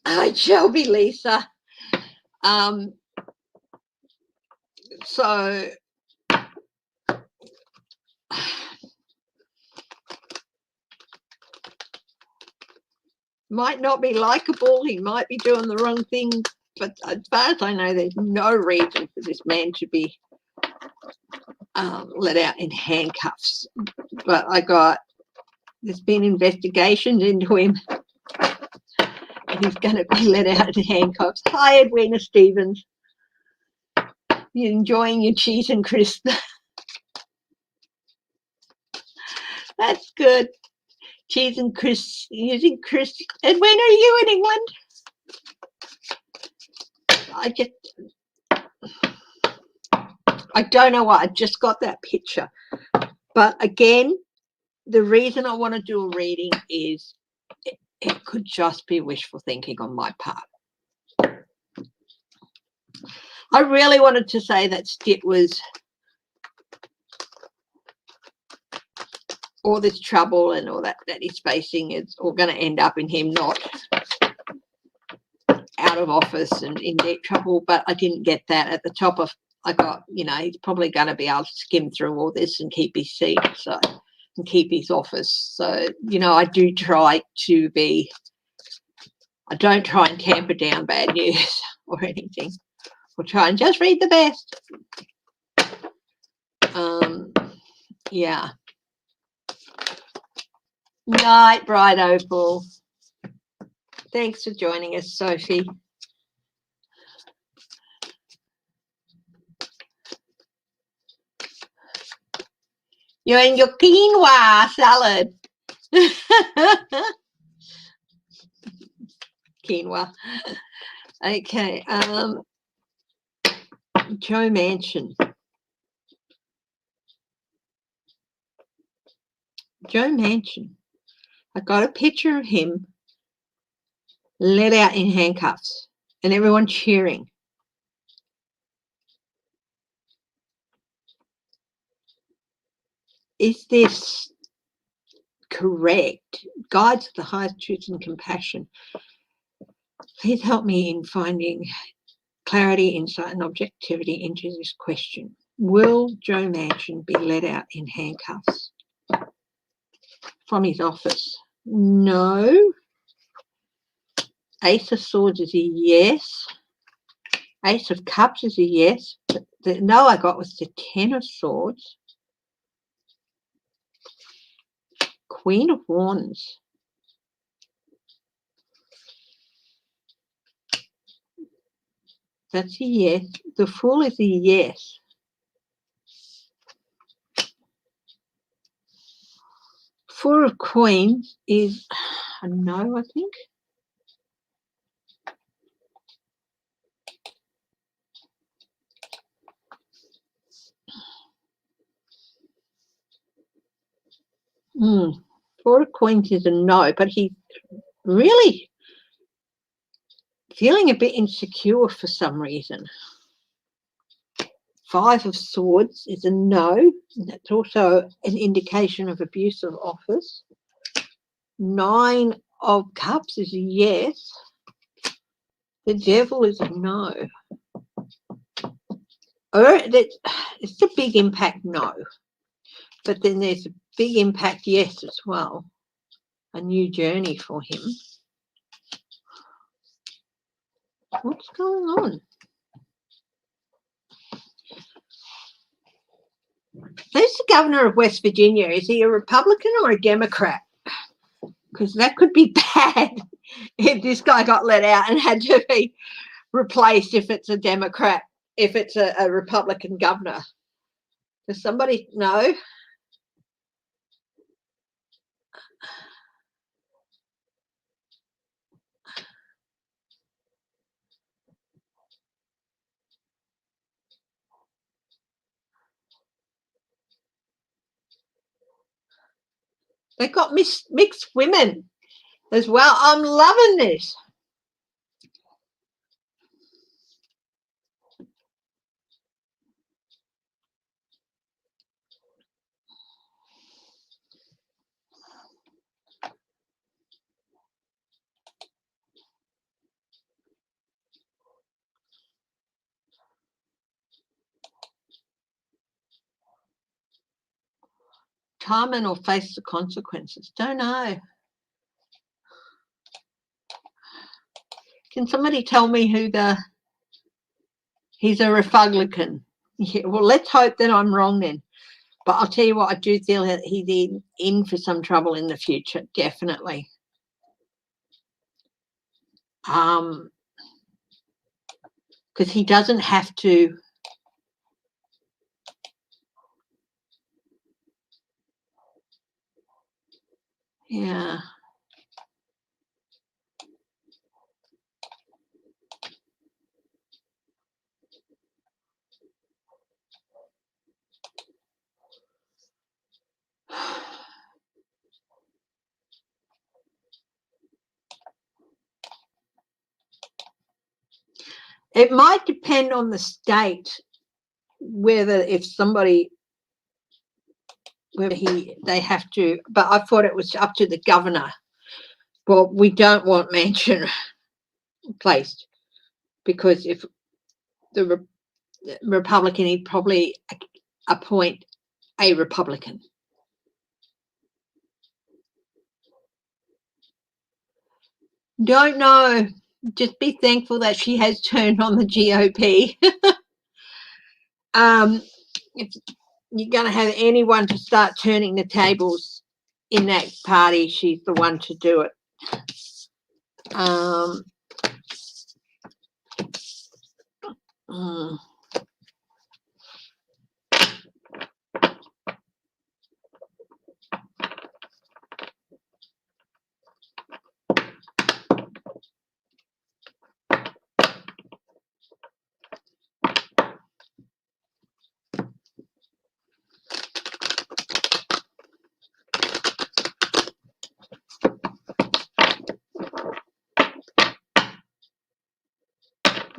[SPEAKER 2] It shall be, Lisa. So might not be likable. He might be doing the wrong thing. But as far as I know, there's no reason for this man to be let out in handcuffs. But there's been investigations into him. And he's going to be let out in handcuffs. Hi, Edwina Stevens. You enjoying your cheese and crisp? That's good. Cheese and crisp. Using crisp. Edwina, are you in England? I don't know why. I just got that picture. But again, the reason I want to do a reading is it could just be wishful thinking on my part. I really wanted to say that Stitt was all this trouble and all that he's facing is all going to end up in him not out of office and in deep trouble. But I didn't get that at the top of, I got, he's probably going to be able to skim through all this and keep his seat, and keep his office. So, I do try to be, I don't try and tamper down bad news or anything. I'll try and just read the best. Yeah. Night, Bright Opal. Thanks for joining us, Sophie. You're in your quinoa salad. Quinoa. Okay. Joe Manchin. Joe Manchin. I got a picture of him let out in handcuffs and everyone cheering. Is this correct? Guides to the highest truth and compassion. Please help me in finding clarity, insight, and objectivity into this question. Will Joe Manchin be let out in handcuffs from his office? No. Ace of Swords is a yes. Ace of Cups is a yes. But the no I got was the Ten of Swords. Queen of Wands. That's a yes. The Fool is a yes. Four of Queens is a no, I think. Four of Queens is a no, but he's really feeling a bit insecure for some reason. Five of Swords is a no. That's also an indication of abuse of office. Nine of Cups is a yes. The Devil is a no. It's a big impact no. But then there's a big impact yes as well. A new journey for him. What's going on? Who's the governor of West Virginia? Is he a Republican or a Democrat? Because that could be bad if this guy got let out and had to be replaced if it's a Democrat, if it's a Republican governor. Does somebody know? They got mixed women as well. I'm loving this. Retirement or face the consequences? Don't know. Can somebody tell me who he's a Republican? Yeah, well, let's hope that I'm wrong then. But I'll tell you what, I do feel that he's in for some trouble in the future, definitely. Because he doesn't have to. Yeah. It might depend on the state whether they have to, but I thought it was up to the governor. Well, we don't want Manchin placed because if the Republican, he'd probably appoint a Republican. Don't know. Just be thankful that she has turned on the GOP. If you're going to have anyone to start turning the tables in that party, she's the one to do it.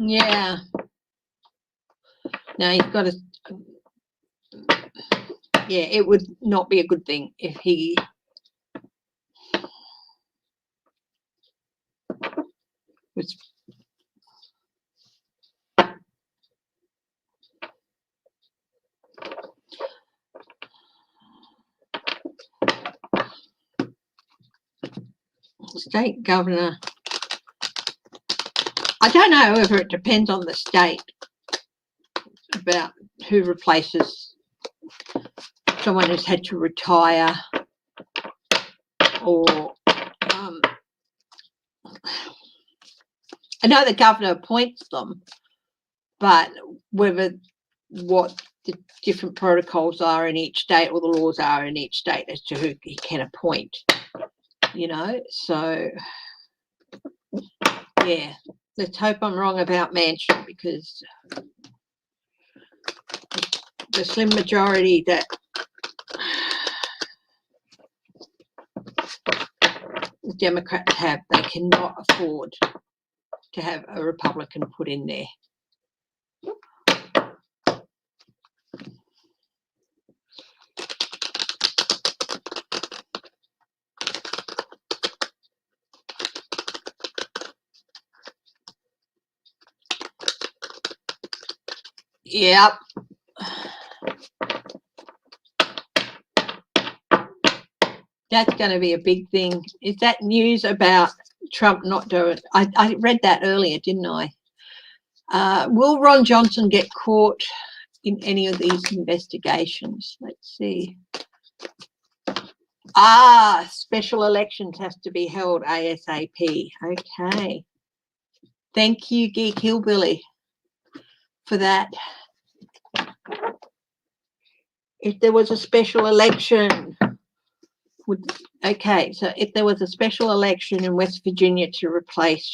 [SPEAKER 2] Yeah. No, he's got to. Yeah, it would not be a good thing if he was. State governor. I don't know whether it depends on the state about who replaces someone who's had to retire, or I know the governor appoints them, but whether what the different protocols are in each state or the laws are in each state as to who he can appoint, you know. So yeah, let's hope I'm wrong about Manchin, because the slim majority that the Democrats have, they cannot afford to have a Republican put in there. Yep. That's going to be a big thing. Is that news about Trump not doing it? I read that earlier, didn't I? Will Ron Johnson get caught in any of these investigations? Let's see. Special elections has to be held ASAP. Okay. Thank you, Geek Hillbilly, for that. If there was a special election, okay, so if there was a special election in West Virginia to replace,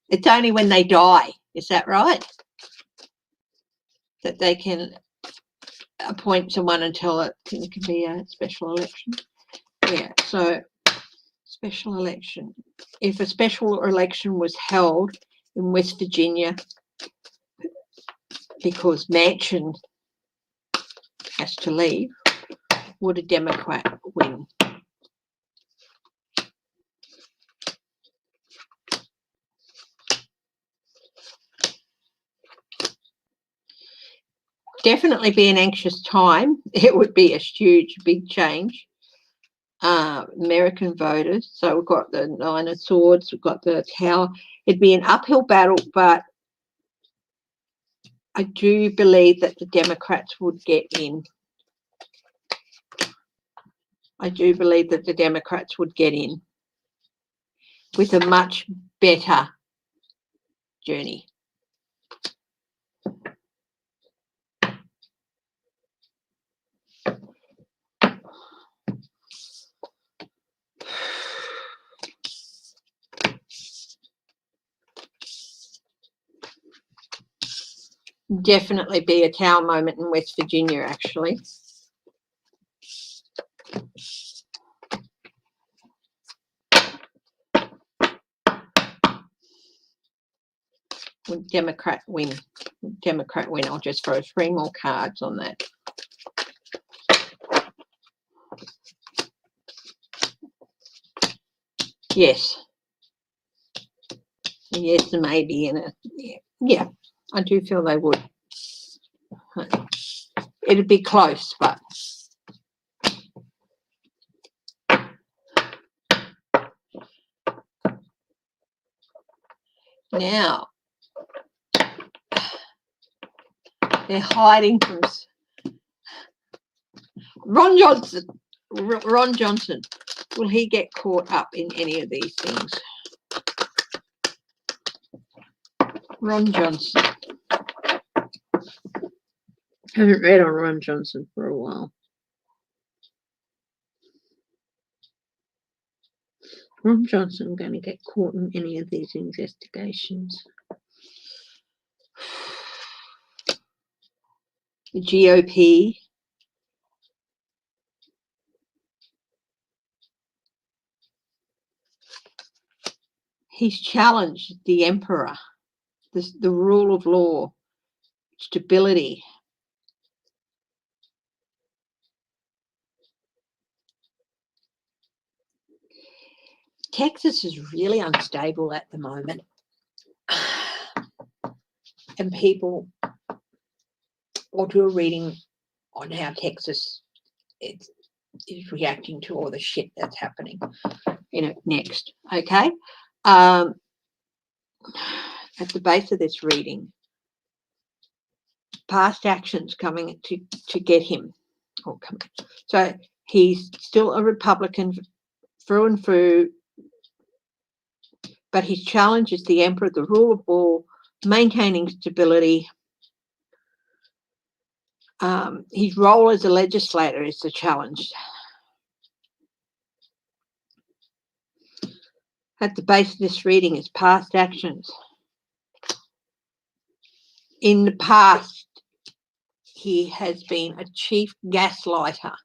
[SPEAKER 2] it's only when they die, is that right? That they can appoint someone until it can be a special election. Yeah, so special election. If a special election was held in West Virginia because Manchin has to leave, would a Democrat win? Definitely be an anxious time. It would be a huge, big change. American voters. So we've got the Nine of Swords, we've got the Tower. It'd be an uphill battle, but I do believe that the Democrats would get in. I do believe that the Democrats would get in with a much better journey. Definitely be a tower moment in West Virginia, actually. Would Democrat win? Democrat win. I'll just throw 3 more cards on that. Yes. Yes, maybe in a yeah. I do feel they would. It'd be close, but now they're hiding from Ron Johnson. Ron Johnson, will he get caught up in any of these things? Ron Johnson. Haven't read on Ron Johnson for a while. Ron Johnson going to get caught in any of these investigations? The GOP. He's challenged the emperor, the rule of law, stability. Texas is really unstable at the moment. And people ought to be reading on how Texas is reacting to all the shit that's happening, next. Okay. At the base of this reading, past actions coming to get him. So he's still a Republican through and through, but his challenge is the emperor, the rule of law, maintaining stability. His role as a legislator is the challenge. At the base of this reading is past actions. In the past, he has been a chief gaslighter.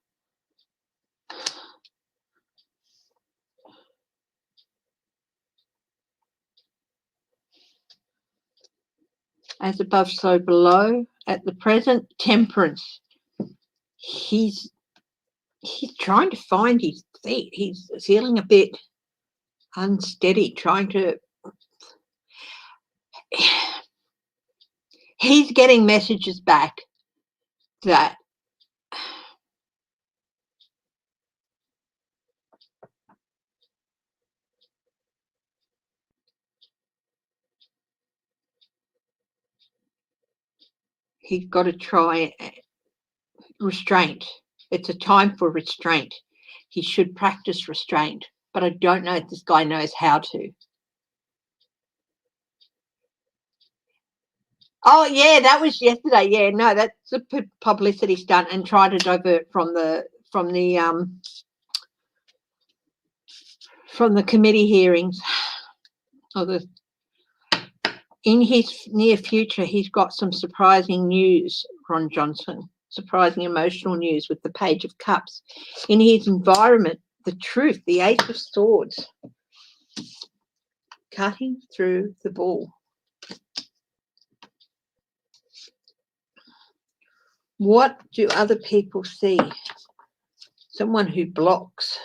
[SPEAKER 2] As above, so below. At the present, temperance. He's trying to find his feet. He's feeling a bit unsteady, trying to... He's getting messages back that he's got to try restraint. It's a time for restraint. He should practice restraint, but I don't know if this guy knows how to. Oh yeah, that was yesterday. Yeah, no, that's a publicity stunt and try to divert from the committee hearings. In his near future, he's got some surprising news, Ron Johnson. Surprising emotional news with the Page of Cups. In his environment, the truth, the Ace of Swords. Cutting through the bull. What do other people see? Someone who blocks.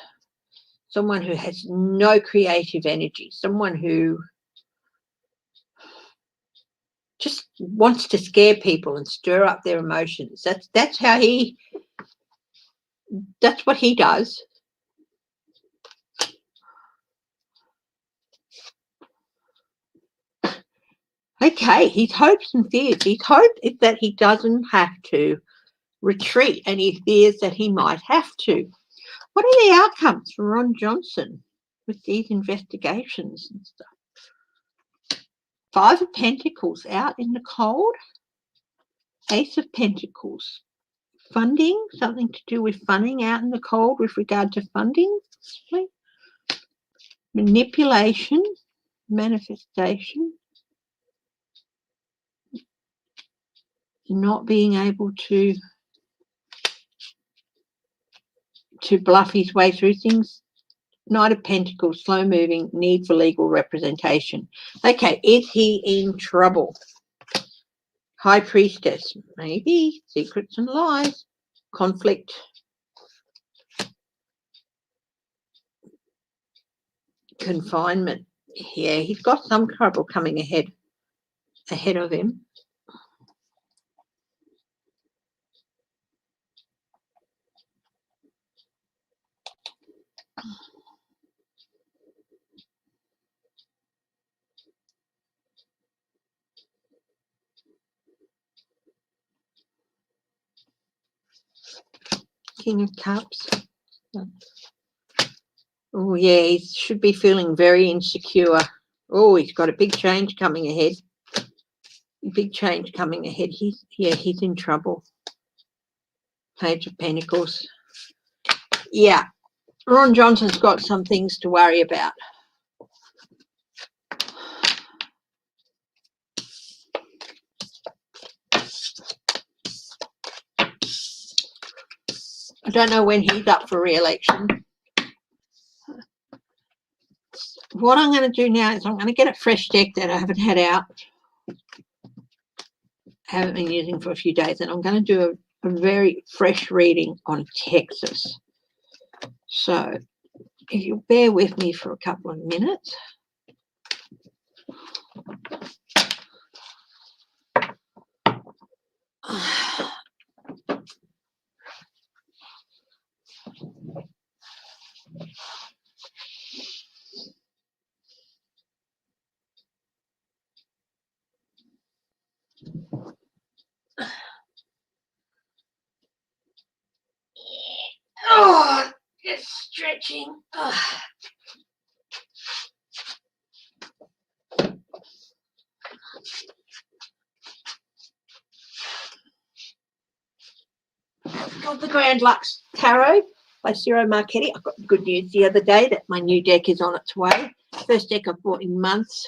[SPEAKER 2] Someone who has no creative energy. Someone who just wants to scare people and stir up their emotions. That's what he does. Okay, his hopes and fears. His hope is that he doesn't have to retreat, and he fears that he might have to. What are the outcomes for Ron Johnson with these investigations and stuff? 5 of Pentacles out in the cold. Ace of Pentacles. Funding, something to do with funding out in the cold with regard to funding. Manipulation, manifestation. Not being able to bluff his way through things. Knight of Pentacles, slow moving, need for legal representation. Okay, is he in trouble? High Priestess, maybe. Secrets and lies. Conflict. Confinement. Yeah, he's got some trouble coming ahead of him. King of Cups. Oh, yeah, he should be feeling very insecure. Oh, he's got a big change coming ahead. Big change coming ahead. He's in trouble. Page of Pentacles. Yeah, Ron Johnson's got some things to worry about. I don't know when he's up for re-election. what I'm going to do now is I'm going to get a fresh deck that I haven't had out, haven't been using for a few days, and I'm going to do a very fresh reading on Texas. So if you'll bear with me for a couple of minutes. Oh, just stretching. Oh. Got the Grand Lux Tarot by Ciro Marchetti. I got good news the other day that my new deck is on its way. First deck I've bought in months.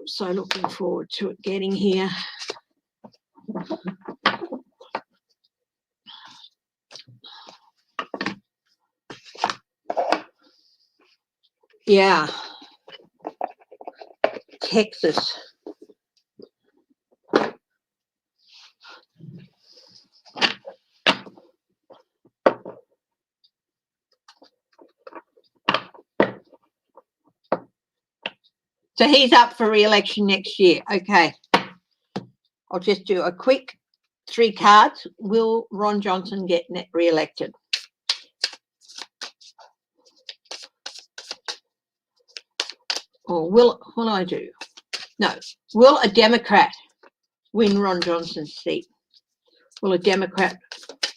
[SPEAKER 2] So looking forward to it getting here. Yeah. Texas. So he's up for re-election next year. Okay. I'll just do a quick 3 cards. Will Ron Johnson get re-elected? Or will I do? No. Will a Democrat win Ron Johnson's seat? Will a Democrat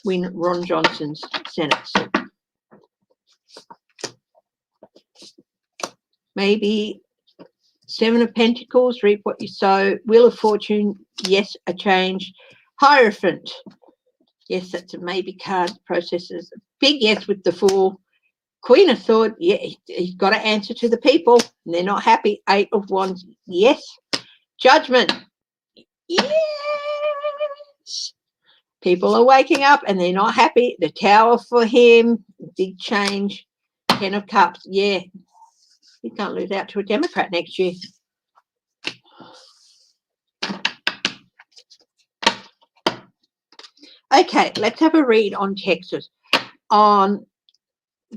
[SPEAKER 2] win Ron Johnson's Senate seat? Maybe 7 of Pentacles, reap what you sow. Wheel of Fortune, yes, a change. Hierophant, yes, that's a maybe card. Processes, big yes with the Fool. Queen of Swords, yeah, he's got to answer to the people, and they're not happy. 8 of Wands, yes. Judgment, yes. People are waking up and they're not happy. The Tower for him, big change. 10 of Cups, yeah. He can't lose out to a Democrat next year. Okay, let's have a read on Texas, on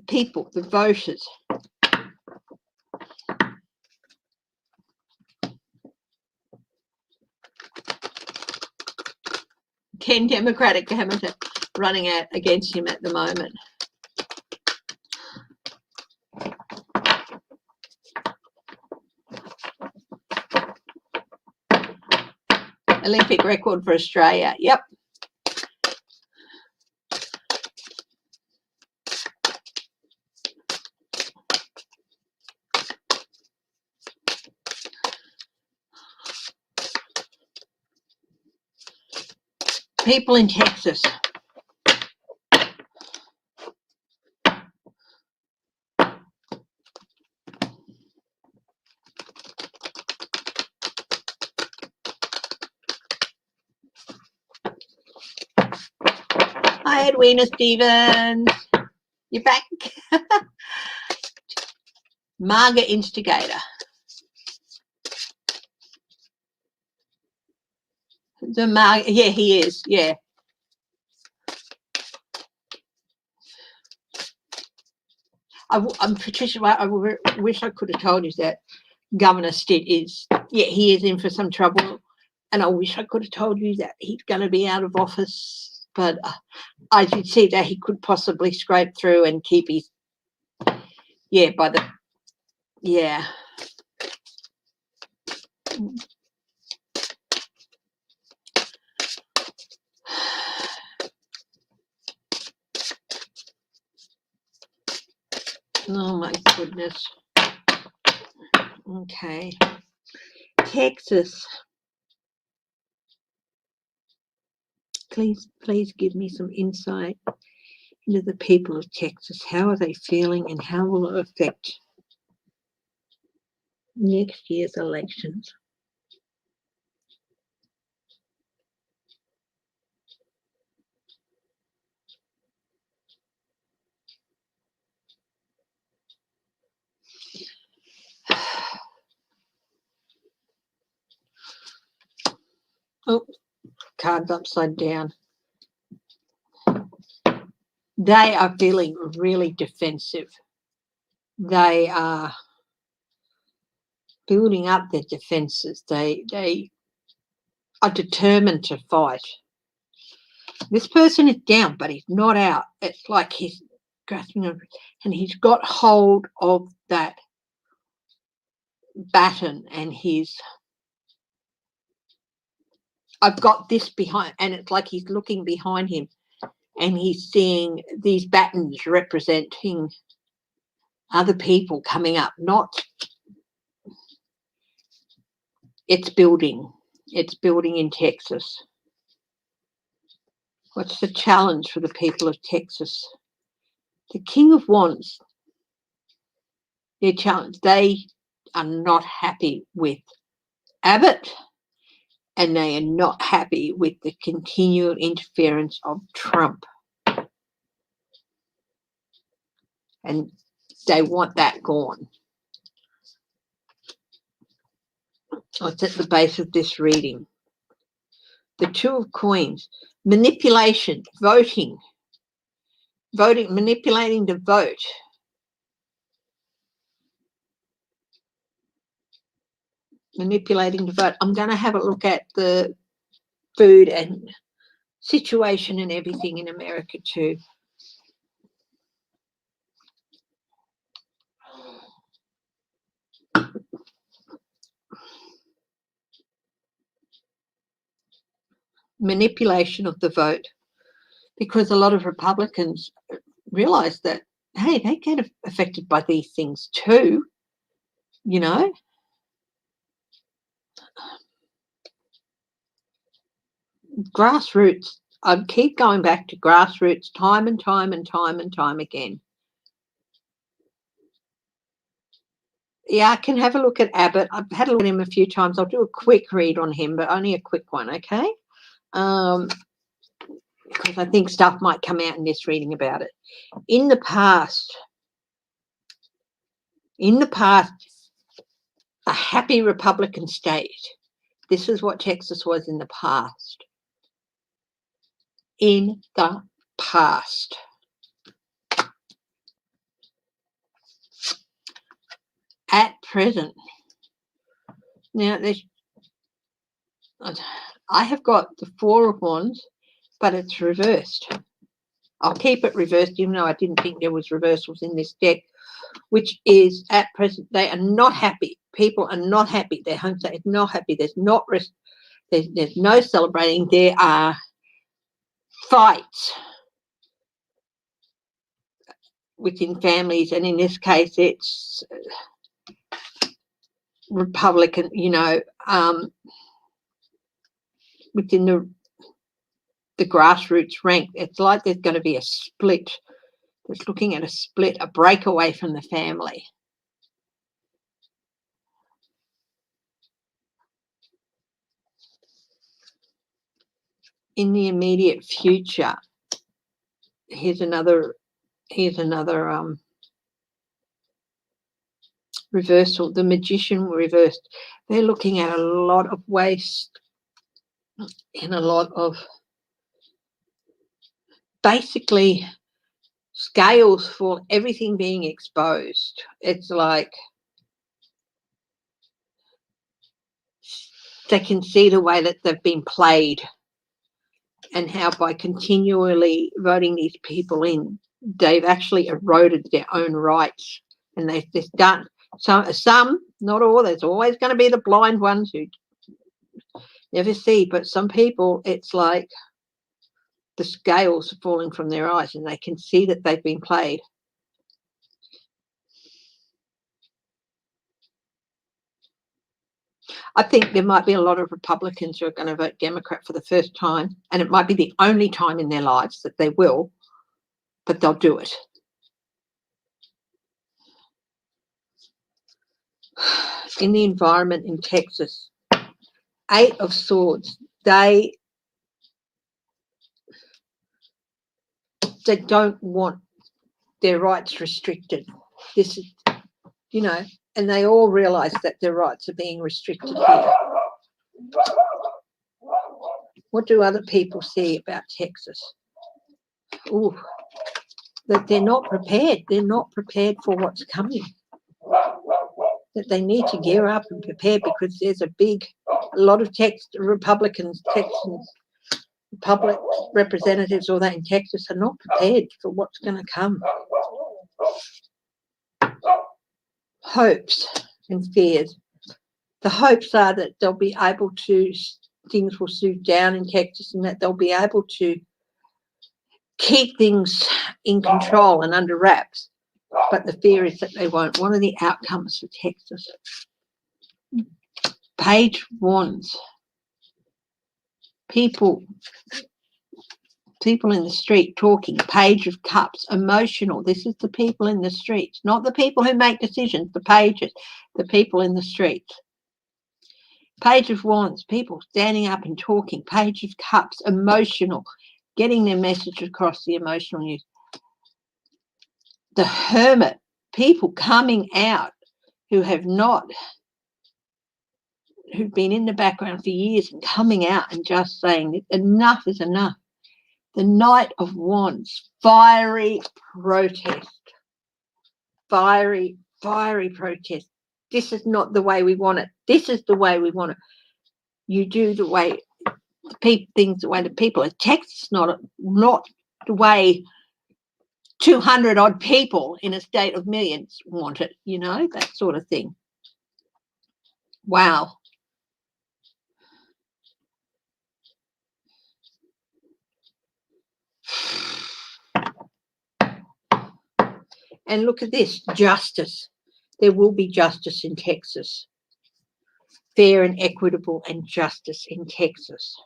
[SPEAKER 2] people, the voters. Ken Democratic candidates running out against him at the moment. Olympic record for Australia. Yep. People in Texas. Hi, Edwina Stevens. You're back. Marga Instigator. Yeah, he is. Yeah. I'm Patricia. I wish I could have told you that Governor Stitt is. Yeah, he is in for some trouble, and I wish I could have told you that he's going to be out of office. But I did see that he could possibly scrape through and keep his. Yeah, by the. Yeah. Oh my goodness. Okay. Texas. Please give me some insight into the people of Texas. How are they feeling and how will it affect next year's elections? Oh, cards upside down. They are feeling really defensive. They are building up their defenses. They are determined to fight. This person is down, but he's not out. It's like he's grasping and he's got hold of that baton and I've got this behind, and it's like he's looking behind him and he's seeing these batons representing other people coming up. It's building in Texas. What's the challenge for the people of Texas? The King of Wands, their challenge, they are not happy with Abbott, and they are not happy with the continual interference of Trump. And they want that gone. What's at the base of this reading? The Two of Coins. Manipulation, voting, manipulating the vote. Manipulating the vote. I'm going to have a look at the food and situation and everything in America too. Manipulation of the vote, because a lot of Republicans realize that, hey, they get affected by these things too, you know. Grassroots. I keep going back to grassroots time and time and time and time again. Yeah, I can have a look at Abbott. I've had a look at him a few times. I'll do a quick read on him, but only a quick one, okay? Because I think stuff might come out in this reading about it. In the past, a happy Republican state. This is what Texas was in the past. In the past. At present. Now, I have got the Four of Wands, but it's reversed. I'll keep it reversed, even though I didn't think there was reversals in this deck, which is at present, they are not happy. People are not happy. Their home state is not happy. There's no celebrating. There are fights within families, and in this case, it's Republican, you know, within the grassroots rank. It's like there's going to be a split. It's looking at a split, a breakaway from the family. In the immediate future, here's another reversal. The Magician reversed. They're looking at a lot of waste and a lot of basically scales for everything being exposed. It's like they can see the way that they've been played and how by continually voting these people in, they've actually eroded their own rights. And they've just done some, not all. There's always going to be the blind ones who never see, but some people, it's like the scales are falling from their eyes and they can see that they've been played. I think there might be a lot of Republicans who are going to vote Democrat for the first time, and it might be the only time in their lives that they will, but they'll do it. In the environment in Texas, 8 of Swords, they don't want their rights restricted. This is, you know, and they all realize that their rights are being restricted here. What do other people see about Texas? Ooh, that they're not prepared. They're not prepared for what's coming. That they need to gear up and prepare, because there's a lot of Republicans, Texans, public representatives, all that in Texas are not prepared for what's going to come. Hopes and fears. The hopes are that they'll be able to, things will soothe down in Texas, and that they'll be able to keep things in control and under wraps. But the fear is that they won't. What are the outcomes for Texas? Page warns. People in the street talking, Page of Cups, emotional. This is the people in the streets, not the people who make decisions, the pages, the people in the streets. Page of Wands, people standing up and talking, Page of Cups, emotional, getting their message across, the emotional news. The Hermit, people coming out who've been in the background for years and coming out and just saying enough is enough. The Knight of Wands, fiery protest. Fiery protest. This is not the way we want it. This is the way we want it. You do the way things the way the people of Texas, not the way 200 odd people in a state of millions want it, that sort of thing. Wow. And look at this, justice. There will be justice in Texas. Fair and equitable and justice in Texas.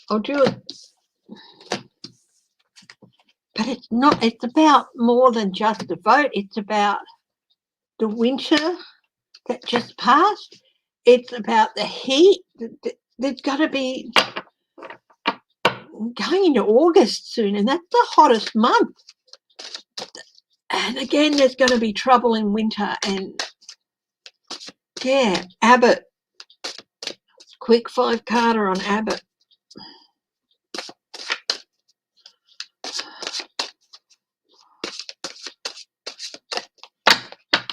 [SPEAKER 2] I'll do it. But it's about more than just the vote. It's about the winter that just passed. It's about the heat. There's got to be going into August soon, and that's the hottest month. And again, there's going to be trouble in winter. And yeah, Abbott. Quick 5-carder on Abbott.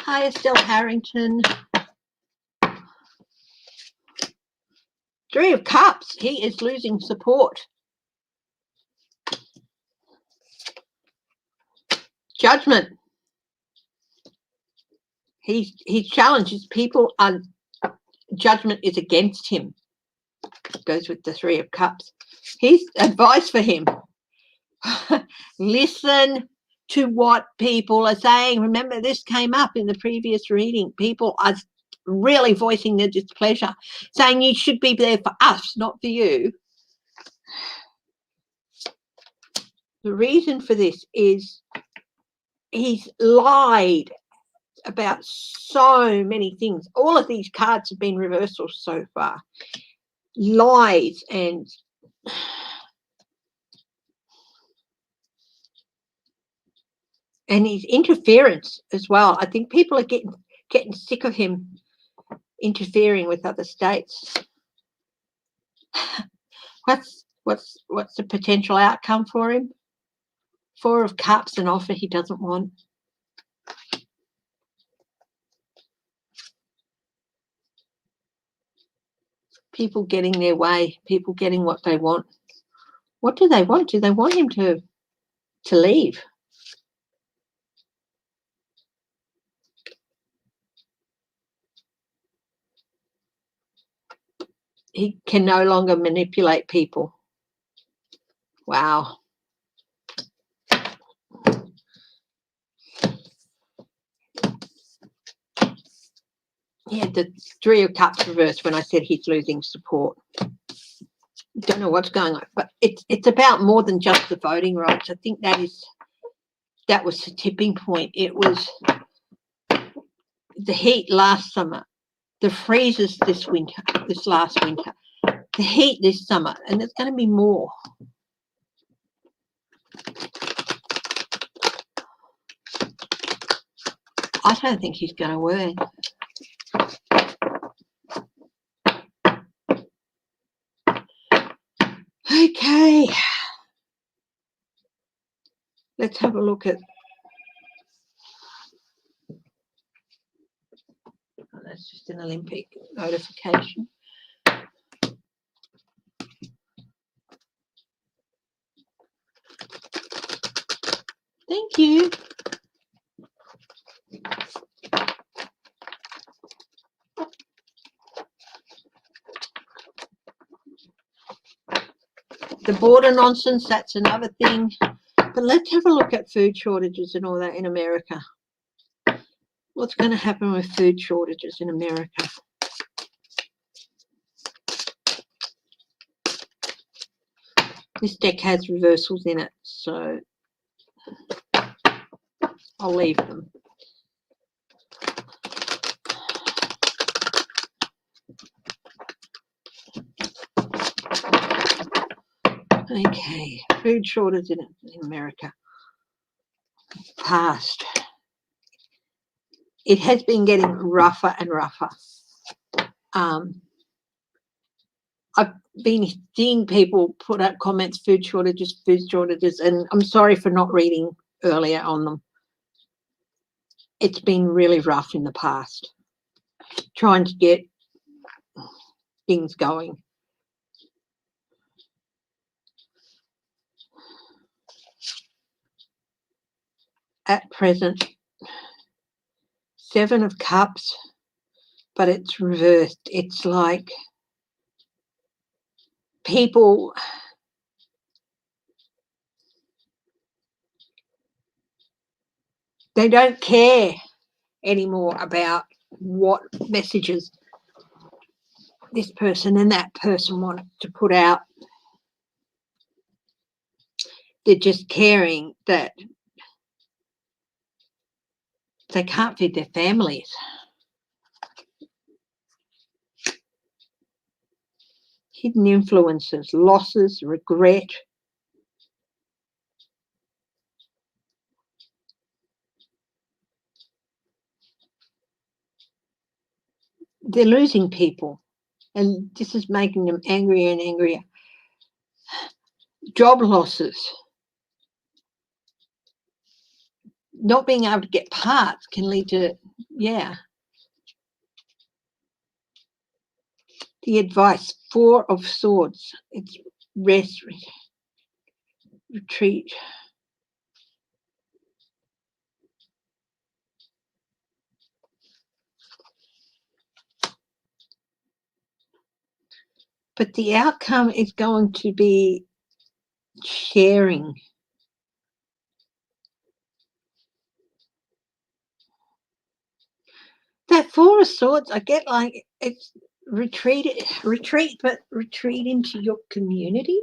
[SPEAKER 2] Hi, Estelle Harrington. 3 of Cups. He is losing support. Judgment. He challenges people. Judgment is against him. Goes with the 3 of Cups. His advice for him. Listen to what people are saying. Remember, this came up in the previous reading. People are really voicing their displeasure, saying you should be there for us, not for you. The reason for this is he's lied about so many things. All of these cards have been reversals so far. Lies and his interference as well. I think people are getting sick of him interfering with other states. What's the potential outcome for him? 4 of Cups, an offer he doesn't want. People getting their way, people getting what they want. What do they want? Do they want him to leave? He can no longer manipulate people. Wow. Yeah, the 3 of Cups reversed when I said he's losing support. Don't know what's going on, but it's about more than just the voting rights. I think that was the tipping point. It was the heat last summer, the freezes this last winter, the heat this summer, and there's going to be more. I don't think he's going to win. Okay. Let's have a look at. Oh, that's just an Olympic notification. Thank you. The border nonsense, that's another thing. But let's have a look at food shortages and all that in America. What's going to happen with food shortages in America? This deck has reversals in it, so I'll leave them. Okay, food shortage in America. Past. It has been getting rougher and rougher. I've been seeing people put out comments, food shortages, and I'm sorry for not reading earlier on them. It's been really rough in the past, trying to get things going. At present, 7 of Cups, but it's reversed. It's like people they don't care anymore about what messages this person and that person wanted to put out. They're just caring that they can't feed their families. Hidden influences, losses, regret. They're losing people, and this is making them angrier and angrier. Job losses. Not being able to get parts can lead to, yeah. The advice, 4 of Swords. It's rest, retreat. But the outcome is going to be sharing. That 4 of Swords, I get like it's retreat, but retreat into your community.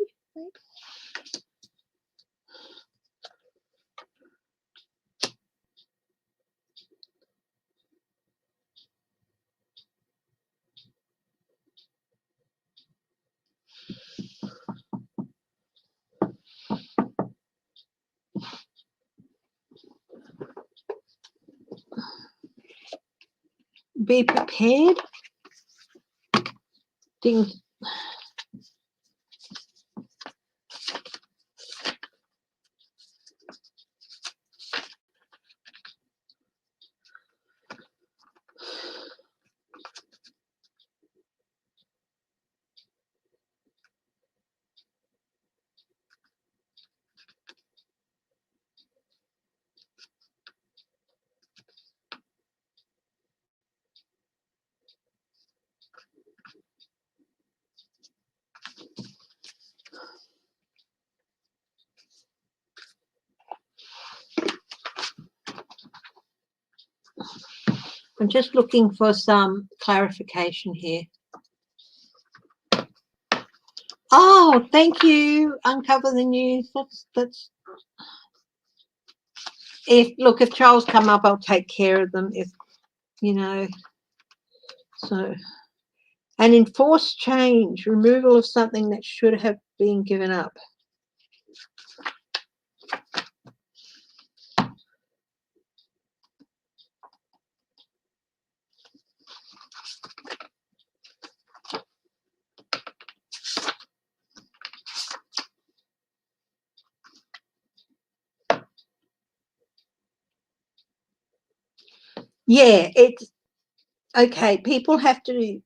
[SPEAKER 2] Be prepared. Things. I'm just looking for some clarification here. Oh, thank you. Uncover the news. That's. If Charles come up, I'll take care of them. If you know, so. An enforced change, removal of something that should have been given up. Yeah, it's okay. People have to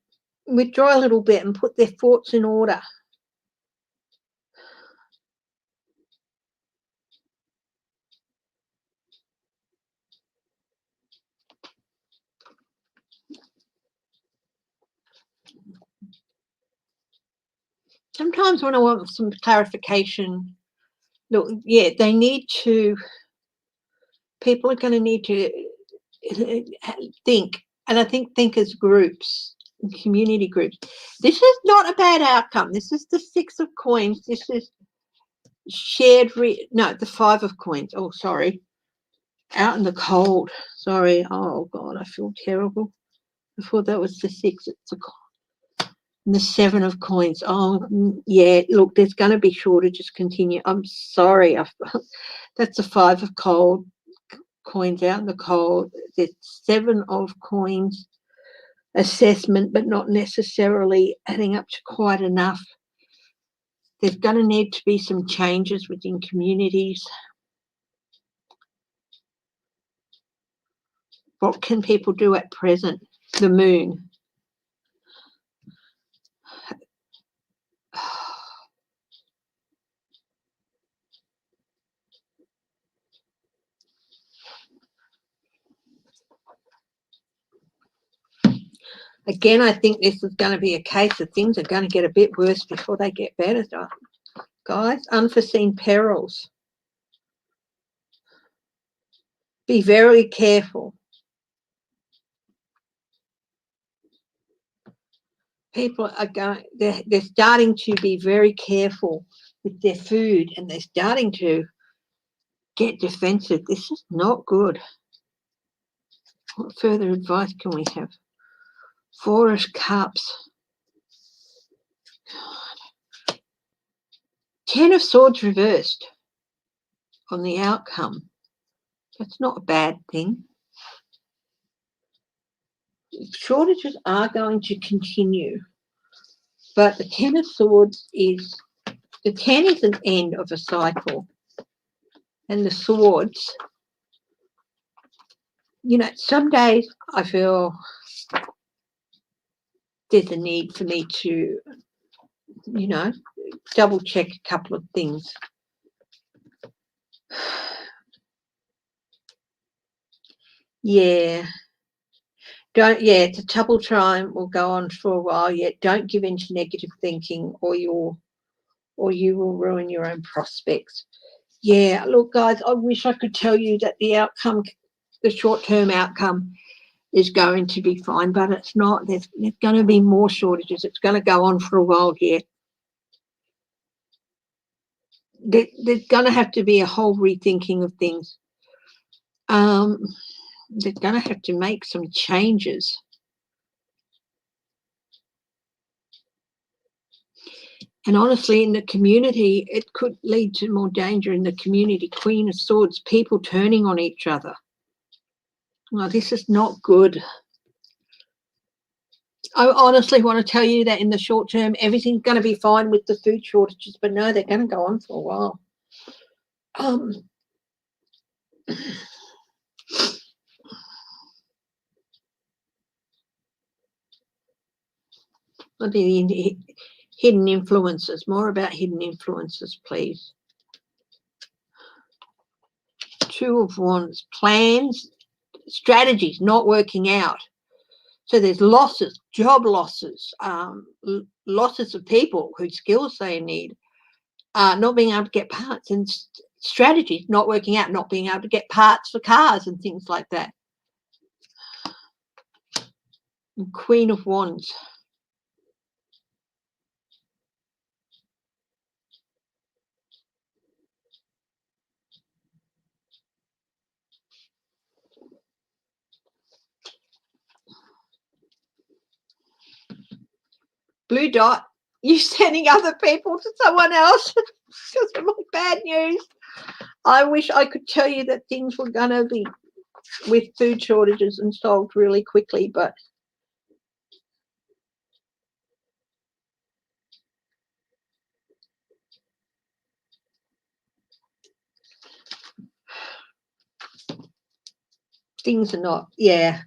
[SPEAKER 2] withdraw a little bit and put their thoughts in order. Sometimes when I want some clarification, look, yeah, they need to, people are going to need to think, and I think as groups, community groups, this is not a bad outcome. This is the 6 of coins. This is shared, no, the 5 of coins. Oh, sorry. Out in the cold. Sorry. Oh, God, I feel terrible. I thought that was the 6. It's the 7 of coins. Oh, yeah, look, there's going to be shortages continue. I'm sorry. That's the 5 of coins out in the cold. There's 7 of coins assessment, but not necessarily adding up to quite enough. There's going to need to be some changes within communities. What can people do at present? The moon. Again, I think this is going to be a case of things are going to get a bit worse before they get better, guys. Unforeseen perils. Be very careful. People are going, they're starting to be very careful with their food, and they're starting to get defensive. This is not good. What further advice can we have? 4 of Cups. God. 10 of Swords reversed on the outcome. That's not a bad thing. Shortages are going to continue, but the 10 of Swords is, the 10 is an end of a cycle, and the Swords, you know, some days I feel there's a need for me to, you know, double check a couple of things. Yeah. It's a double time will go on for a while. Yet don't give in to negative thinking, or you will ruin your own prospects. Yeah, look, guys, I wish I could tell you that the outcome, the short-term outcome, is going to be fine, but it's not. There's going to be more shortages. It's going to go on for a while yet. There's going to have to be a whole rethinking of things. They're going to have to make some changes. And honestly, in the community, it could lead to more danger in the community. Queen of Swords, people turning on each other. Well, this is not good. I honestly want to tell you that in the short term, everything's going to be fine with the food shortages, but no, they're going to go on for a while. What are the hidden influences? More about hidden influences, please. 2 of Wands, plans, strategies not working out. So there's losses, job losses, losses of people whose skills they need, not being able to get parts, and strategies not working out, not being able to get parts for cars and things like that. And Queen of Wands. Blue dot, you sending other people to someone else because of my bad news. I wish I could tell you that things were going to be with food shortages and solved really quickly, but things are not. Yeah,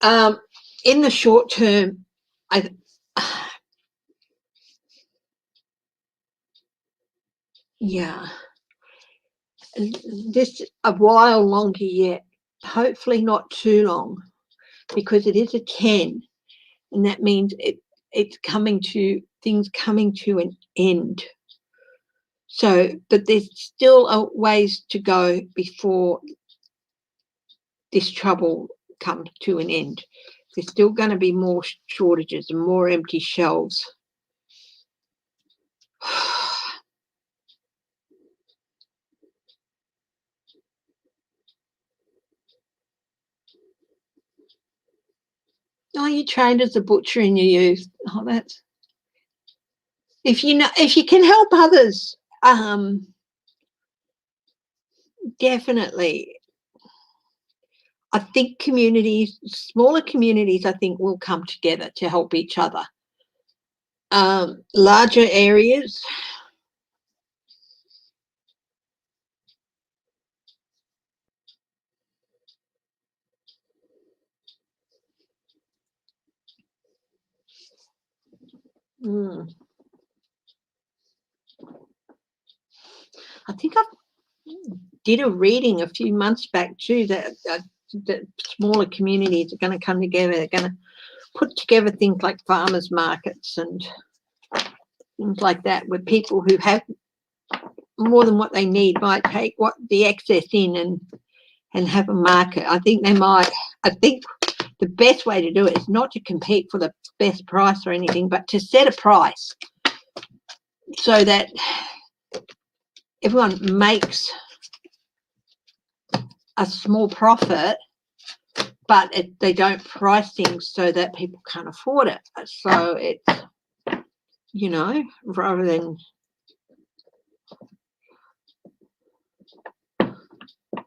[SPEAKER 2] In the short term, yeah, this a while longer yet. Hopefully not too long, because it is a 10, and that means it's coming to things coming to an end. So, but there's still a ways to go before this trouble comes to an end. There's still going to be more shortages and more empty shelves. Oh, you trained as a butcher in your youth. Oh, that's if you can help others, definitely. I think smaller communities, I think, will come together to help each other. Larger areas, I think I did a reading a few months back too that smaller communities are going to come together. They're going to put together things like farmers markets and things like that, where people who have more than what they need might take what the excess in and have a market. I think they might. I think the best way to do it is not to compete for the best price or anything, but to set a price so that everyone makes a small profit, but they don't price things so that people can't afford it. So it's, rather than.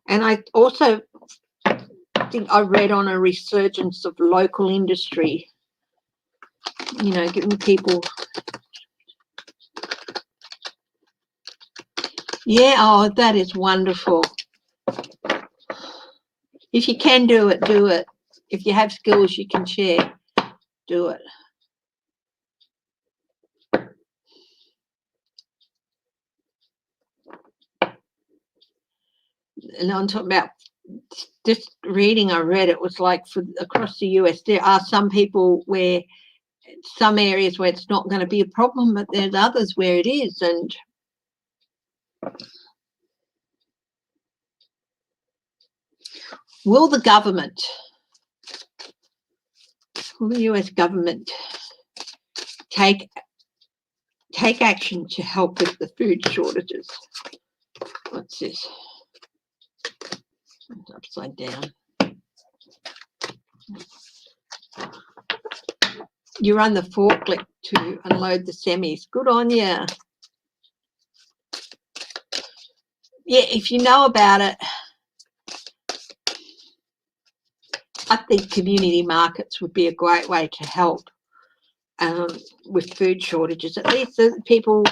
[SPEAKER 2] And I also think I read on a resurgence of local industry, giving people. Yeah, oh, that is wonderful. If you can do it, do it. If you have skills you can share, do it. And I'm talking about this reading I read, it was like across the US, there are some areas where it's not going to be a problem, but there's others where it is. And will the US government take action to help with the food shortages? What's this? It's upside down. You run the forklift to unload the semis. Good on you. Yeah, if you know about it, I think community markets would be a great way to help with food shortages. At least the people,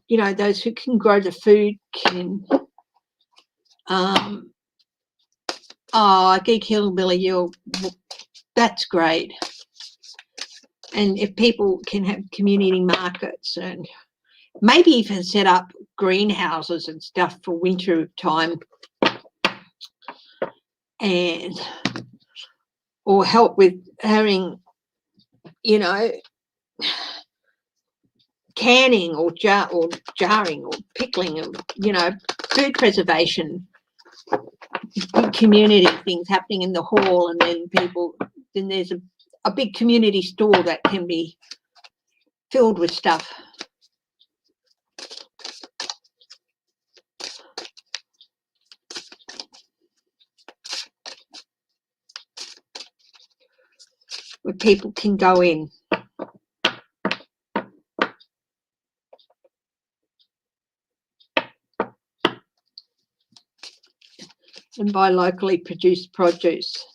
[SPEAKER 2] those who can grow the food can. Geek Hillbilly, that's great. And if people can have community markets and maybe even set up greenhouses and stuff for winter time, or help with having, canning or jarring or pickling, food preservation, big community things happening in the hall, and then there's a big community store that can be filled with stuff. Where people can go in. And buy locally produced produce.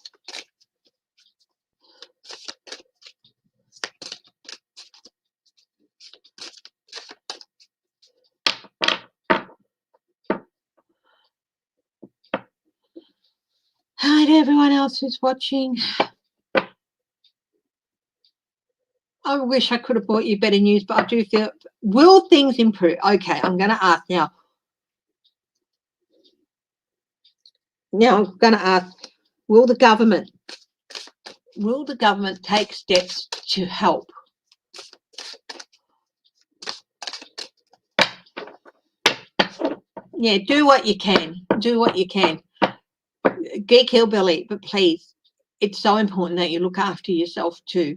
[SPEAKER 2] Hi to everyone else who's watching. I wish I could have brought you better news, but I do feel, will things improve? Okay, I'm going to ask now. Now I'm going to ask, will the government take steps to help? Yeah, do what you can. Do what you can. Geek Hillbilly, but please, it's so important that you look after yourself too.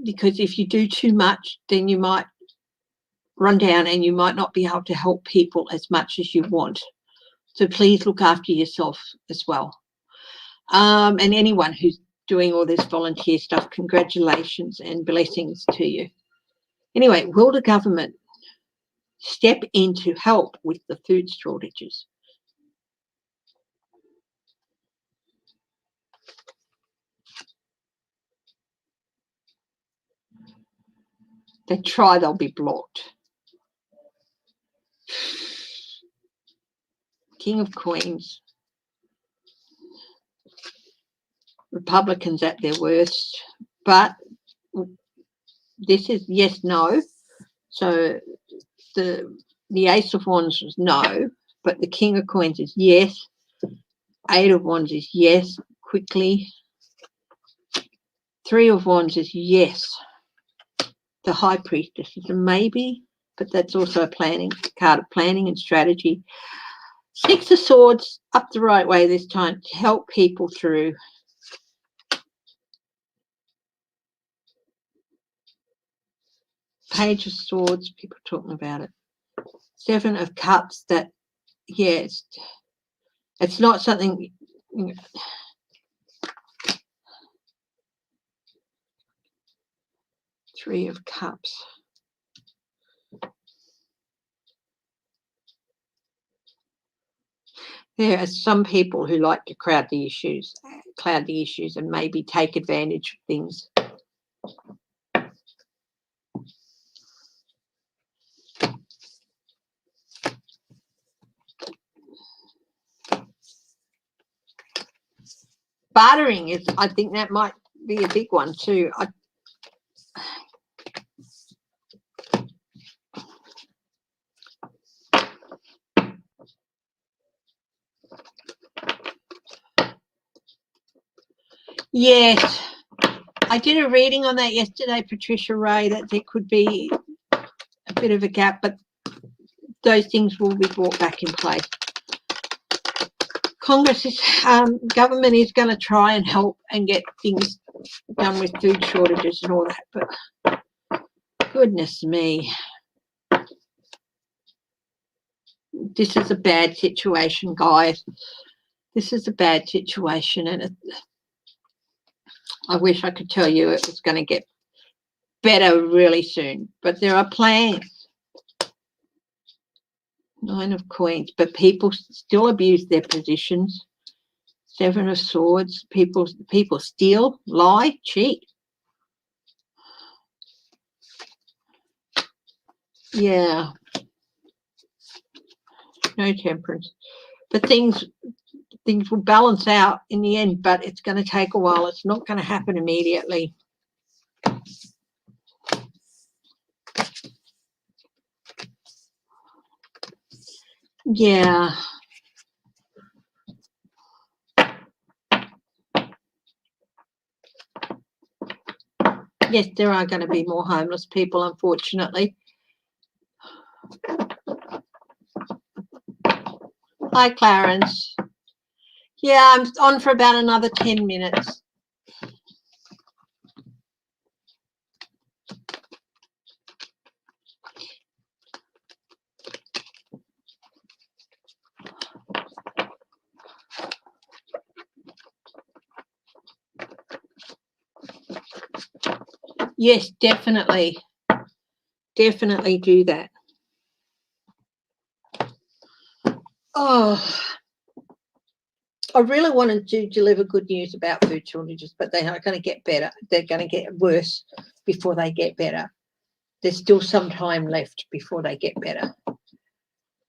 [SPEAKER 2] Because if you do too much, then you might run down and you might not be able to help people as much as you want. So please look after yourself as well. And anyone who's doing all this volunteer stuff, congratulations and blessings to you. Anyway, will the government step in to help with the food shortages? They try, they'll be blocked. King of Queens. Republicans at their worst, but this is yes, no. So the Ace of Wands was no, but the King of Coins is yes. Eight of Wands is yes, quickly. Three of Wands is yes. The High Priestess is a maybe, but that's also a planning card of planning and strategy. Six of Swords up the right way this time to help people through. Page of Swords, people talking about it. Seven of Cups, that, yes, it's not something. Three of Cups. There are some people who like to cloud the issues and maybe take advantage of things. Bartering is, I think that might be a big one too. Yes, I did a reading on that yesterday, Patricia Ray, that there could be a bit of a gap, but those things will be brought back in place. Congress is, government is going to try and help and get things done with food shortages and all that, but goodness me. This is a bad situation, guys. This is a bad situation, and I wish I could tell you it was going to get better really soon, but there are plans. Nine of Coins, but people still abuse their positions. Seven of Swords, people steal, lie, cheat. Yeah. No Temperance. But things will balance out in the end, but it's going to take a while. It's not going to happen immediately. Yeah. Yes, there are going to be more homeless people, unfortunately. Hi, Clarence. Yeah, I'm on for about another 10 minutes. Yes, definitely. Definitely do that. Oh, I really wanted to deliver good news about food shortages, but they are going to get better. They're going to get worse before they get better. There's still some time left before they get better.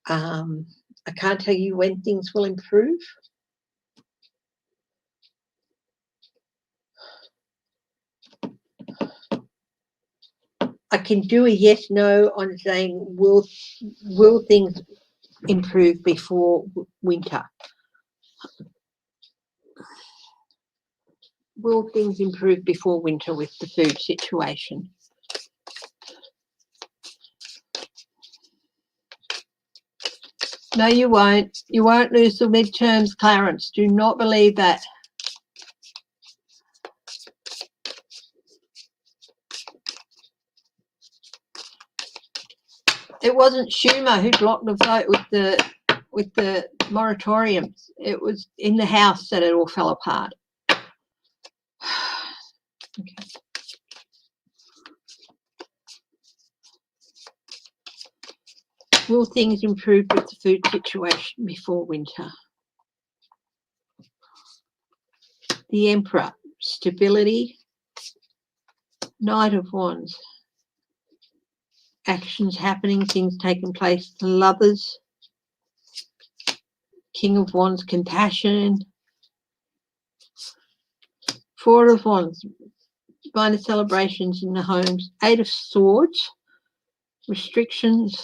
[SPEAKER 2] I can't tell you when things will improve. I can do a yes, no on saying will things improve before winter? Will things improve before winter with the food situation? No, you won't. You won't lose the midterms, Clarence. Do not believe that. It wasn't Schumer who blocked the vote with the moratoriums. It was in the House that it all fell apart. Okay. Will things improve with the food situation before winter? The Emperor, stability. Knight of Wands, actions happening, things taking place. The Lovers, King of Wands, compassion. Four of Wands, minor celebrations in the homes. Eight of Swords, restrictions.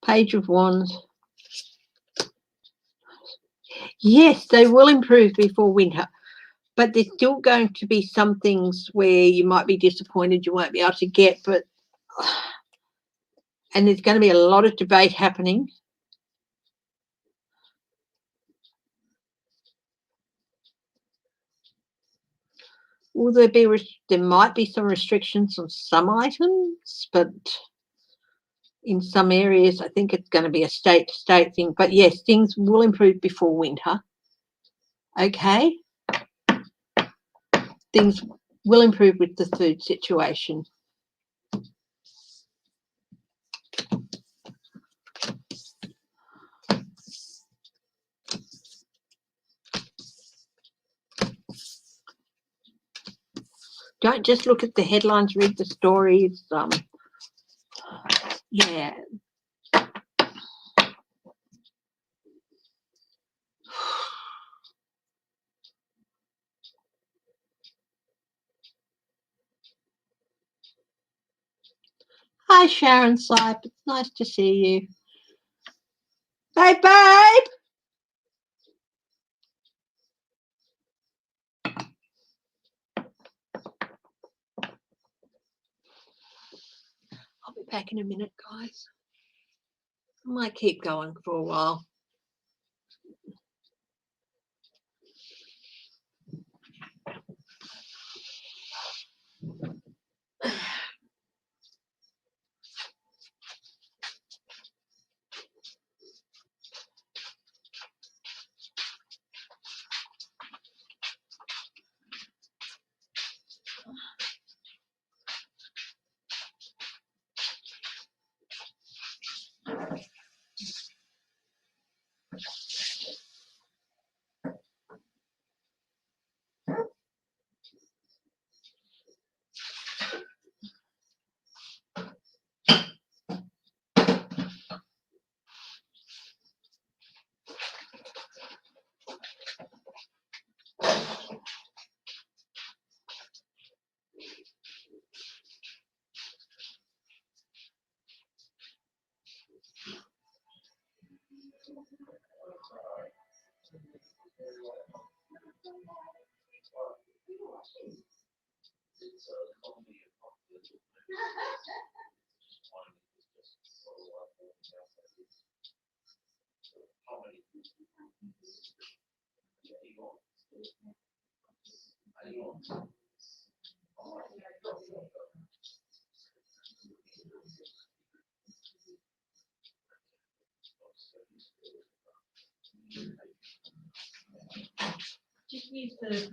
[SPEAKER 2] Page of Wands. Yes, they will improve before winter, but there's still going to be some things where you might be disappointed you won't be able to get, but and there's going to be a lot of debate happening. Will there be, there might be some restrictions on some items, but in some areas I think it's going to be a state-to-state thing. But yes, things will improve before winter. Okay. Things will improve with the food situation. Don't just look at the headlines, read the stories. Yeah. Hi, Sharon Sipe. It's nice to see you. Hey, babe. I'll be back in a minute, guys. I might keep going for a while. Just use the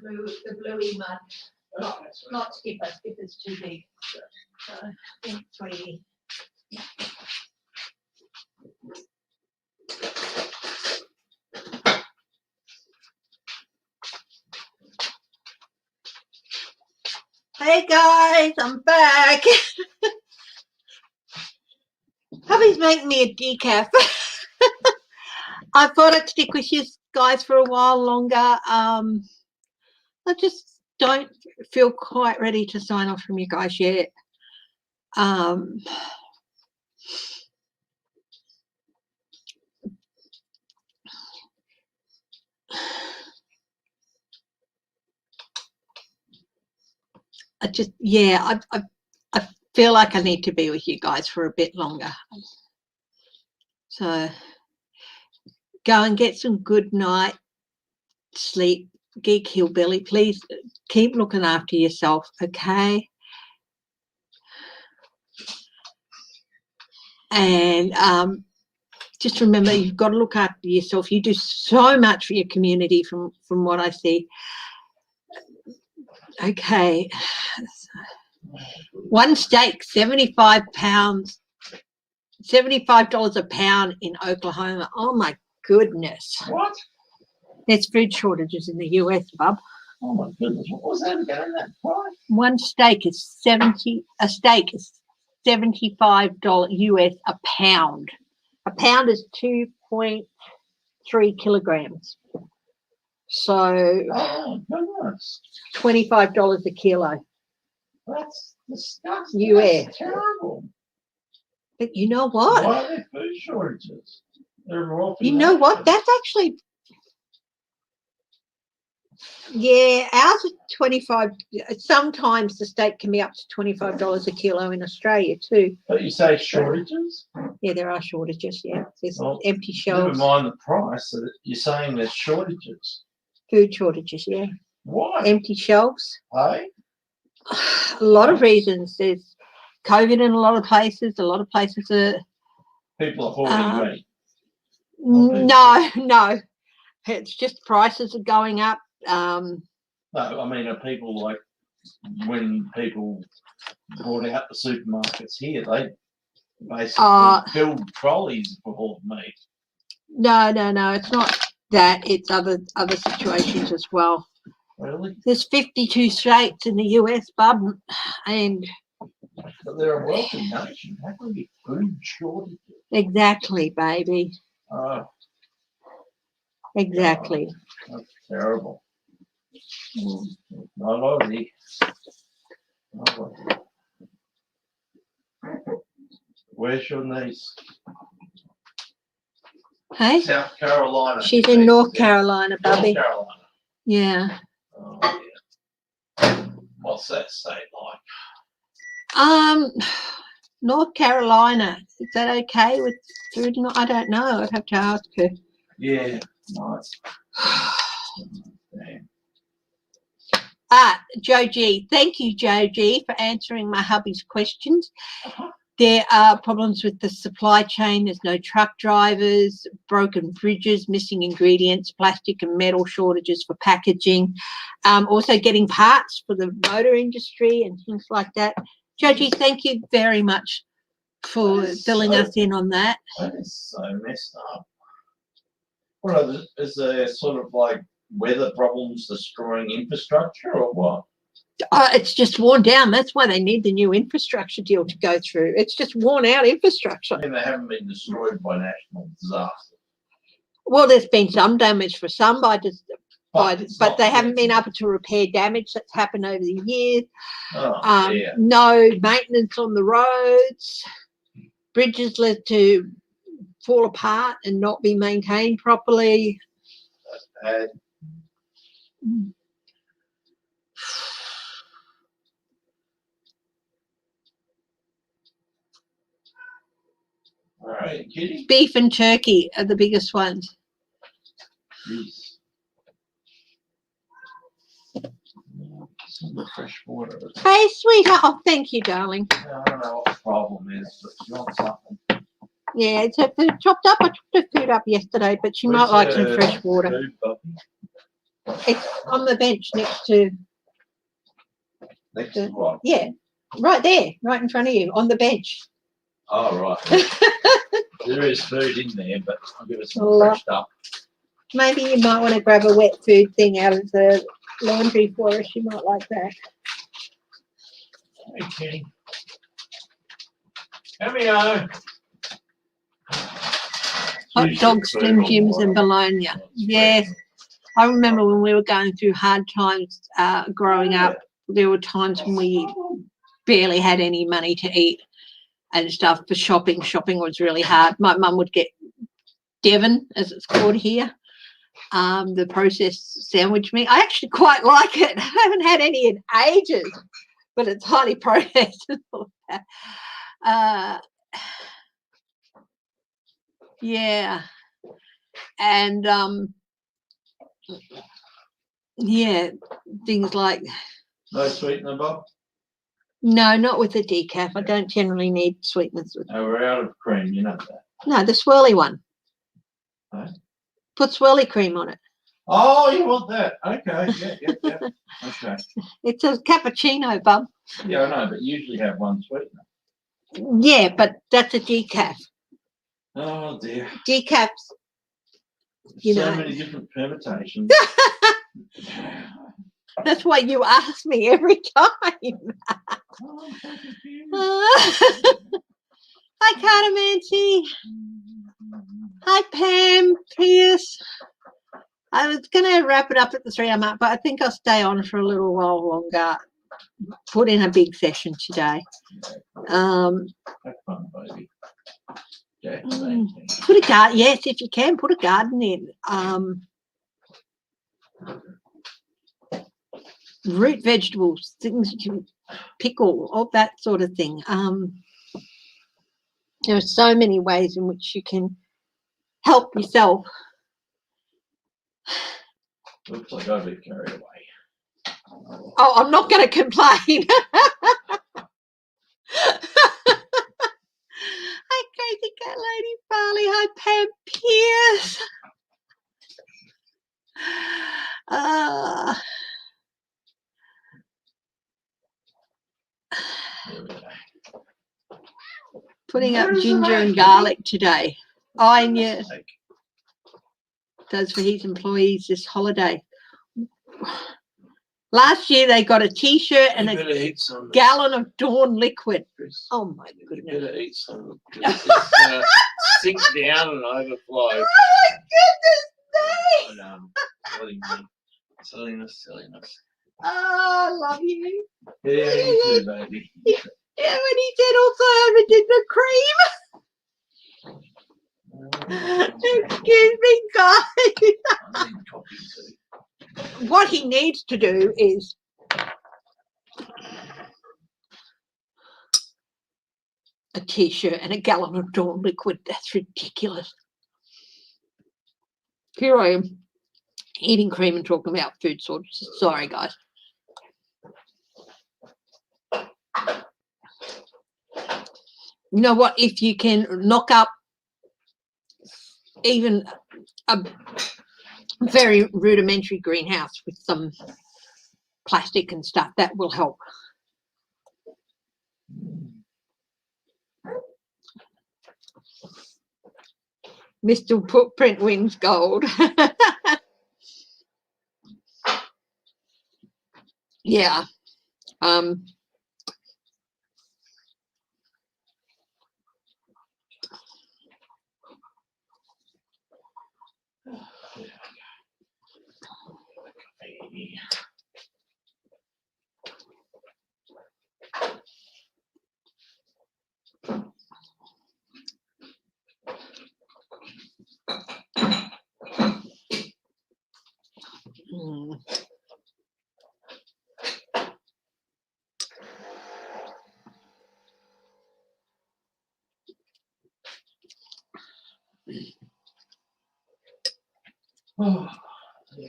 [SPEAKER 2] bluey mud, not skipper. Skipper's too big. So, sweetie. Hey guys, I'm back. Hubby's making me a decaf. I thought I'd stick with you guys for a while longer. I just don't feel quite ready to sign off from you guys yet. I just, yeah, I feel like I need to be with you guys for a bit longer. So go and get some good night sleep, Geek Hillbilly. Please keep looking after yourself, okay? And just remember, you've got to look after yourself. You do so much for your community from what I see. Okay. One steak, £75 a pound in Oklahoma. Oh my goodness.
[SPEAKER 1] What?
[SPEAKER 2] There's food shortages in the US, bub.
[SPEAKER 1] Oh my goodness, what was that again? That price?
[SPEAKER 2] One steak is $75 US a pound. A pound is 2.3 kilograms. So
[SPEAKER 1] oh goodness,
[SPEAKER 2] $25 a kilo.
[SPEAKER 1] that's disgusting.
[SPEAKER 2] US.
[SPEAKER 1] That's terrible.
[SPEAKER 2] But you know what?
[SPEAKER 1] Why are there food shortages?
[SPEAKER 2] You know what? That's actually, yeah, ours is 25. Sometimes the steak can be up to $25 a kilo in Australia too.
[SPEAKER 1] But you say shortages?
[SPEAKER 2] Yeah, there are shortages. Yeah, there's
[SPEAKER 1] Well,
[SPEAKER 2] empty
[SPEAKER 1] never
[SPEAKER 2] shelves.
[SPEAKER 1] mind the price. You're saying there's shortages.
[SPEAKER 2] Food shortages. Yeah,
[SPEAKER 1] Why?
[SPEAKER 2] empty shelves.
[SPEAKER 1] Hey?
[SPEAKER 2] A lot of reasons. There's COVID in a lot of places. A lot of places are.
[SPEAKER 1] People are hoarding meat.
[SPEAKER 2] No. It's just prices are going up.
[SPEAKER 1] No, I mean, are people like when people brought out the supermarkets here, they basically filled trolleys for all the meat.
[SPEAKER 2] No, it's not that. It's other situations as well.
[SPEAKER 1] Really?
[SPEAKER 2] There's 52 states in the US, bub, and
[SPEAKER 1] but they're a wealthy nation. How can we get food shortages?
[SPEAKER 2] Exactly, baby. Exactly.
[SPEAKER 1] That's terrible.
[SPEAKER 2] Mm.
[SPEAKER 1] Not Aussie. Where's your niece?
[SPEAKER 2] Hey?
[SPEAKER 1] South Carolina.
[SPEAKER 2] She's in North Carolina, Bubby.
[SPEAKER 1] North Carolina.
[SPEAKER 2] Yeah.
[SPEAKER 1] Oh, yeah. What's that state like?
[SPEAKER 2] North Carolina. Is that okay with food? I don't know. I'd have to ask her.
[SPEAKER 1] Yeah, nice. Damn.
[SPEAKER 2] Joe G. Thank you, Joe G, for answering my hubby's questions. There are problems with the supply chain. There's no truck drivers, broken bridges, missing ingredients, plastic and metal shortages for packaging, also getting parts for the motor industry and things like that. Joe G, thank you very much for filling us in on that.
[SPEAKER 1] That is so messed up. What is there sort of like weather problems destroying infrastructure or what?
[SPEAKER 2] It's just worn down. That's why they need the new infrastructure deal to go through. It's just worn out infrastructure.
[SPEAKER 1] I mean, they haven't been destroyed by national disaster.
[SPEAKER 2] Well, there's been some damage for some but they haven't been able to repair damage that's happened over the years. No maintenance on the roads. Bridges led to fall apart and not be maintained properly.
[SPEAKER 1] That's bad. All right, kitty.
[SPEAKER 2] Beef and turkey are the biggest ones.
[SPEAKER 1] Jeez. Some fresh water.
[SPEAKER 2] Hey, sweetheart. Oh, thank you, darling.
[SPEAKER 1] I don't know what the problem is, but she wants something.
[SPEAKER 2] Yeah, it's her food chopped up. I chopped her food up yesterday, but she might like some fresh water.
[SPEAKER 1] Food,
[SPEAKER 2] it's on the bench next to.
[SPEAKER 1] Next to what?
[SPEAKER 2] Yeah, right there, right in front of you, on the bench.
[SPEAKER 1] Oh, right. There is food in there, but I'll give it some fresh stuff.
[SPEAKER 2] Maybe you might want to grab a wet food thing out of the laundry for her. She might like that.
[SPEAKER 1] Okay. Come here.
[SPEAKER 2] Hot dog, Slim Jims and bologna. Yes. I remember when we were going through hard times growing up, there were times when we barely had any money to eat and stuff for shopping. Shopping was really hard. My mum would get Devon, as it's called here, the processed sandwich meat. I actually quite like it. I haven't had any in ages, but it's highly processed. Yeah. And yeah, things like
[SPEAKER 1] No sweetener, Bob?
[SPEAKER 2] no, not with the decaf. I don't generally need sweetness with.
[SPEAKER 1] No, we're out of cream, you know that.
[SPEAKER 2] No, the swirly one.
[SPEAKER 1] Huh?
[SPEAKER 2] Put swirly cream on it.
[SPEAKER 1] Oh, you want that? Okay, yeah. Okay.
[SPEAKER 2] It's a cappuccino, bub.
[SPEAKER 1] Yeah, I know, but you usually have one sweetener.
[SPEAKER 2] Yeah, but that's a decaf.
[SPEAKER 1] Oh dear.
[SPEAKER 2] Decafs. You
[SPEAKER 1] So
[SPEAKER 2] know.
[SPEAKER 1] many different permutations.
[SPEAKER 2] That's why you ask me every time.
[SPEAKER 1] Oh, I'm so confused.
[SPEAKER 2] Hi, Carter Hi, Pam, Pierce. I was going to wrap it up at the 3-hour mark, but I think I'll stay on for a little while longer. Put in a big session today.
[SPEAKER 1] Have fun, baby. Yeah,
[SPEAKER 2] Put a garden. Yes, if you can, put a garden in. Root vegetables, things you can pickle, all that sort of thing. There are so many ways in which you can help yourself.
[SPEAKER 1] Looks like I've been carried away.
[SPEAKER 2] Oh, I'm not going to complain. Hi, Crazy Cat Lady Farley. Hi, Pam Pierce. Putting up ginger and garlic today. I knew does for his employees this holiday. Last year they got a T-shirt and a gallon of Dawn liquid. Oh my goodness!
[SPEAKER 1] You better eat some. It's going to sink down and overflow.
[SPEAKER 2] Oh my goodness me!
[SPEAKER 1] Silliness.
[SPEAKER 2] Oh, I love you.
[SPEAKER 1] Yeah, you too, baby.
[SPEAKER 2] Yeah, when he said also haven't did the cream. Excuse me, guys.
[SPEAKER 1] I need coffee too.
[SPEAKER 2] What he needs to do is a T-shirt and a gallon of Dawn liquid. That's ridiculous. Here I am eating cream and talking about food sources. Sorry, guys. You know what? If you can knock up even a very rudimentary greenhouse with some plastic and stuff, that will help. Mr. Footprint wins gold. Yeah.
[SPEAKER 1] Oh, yeah.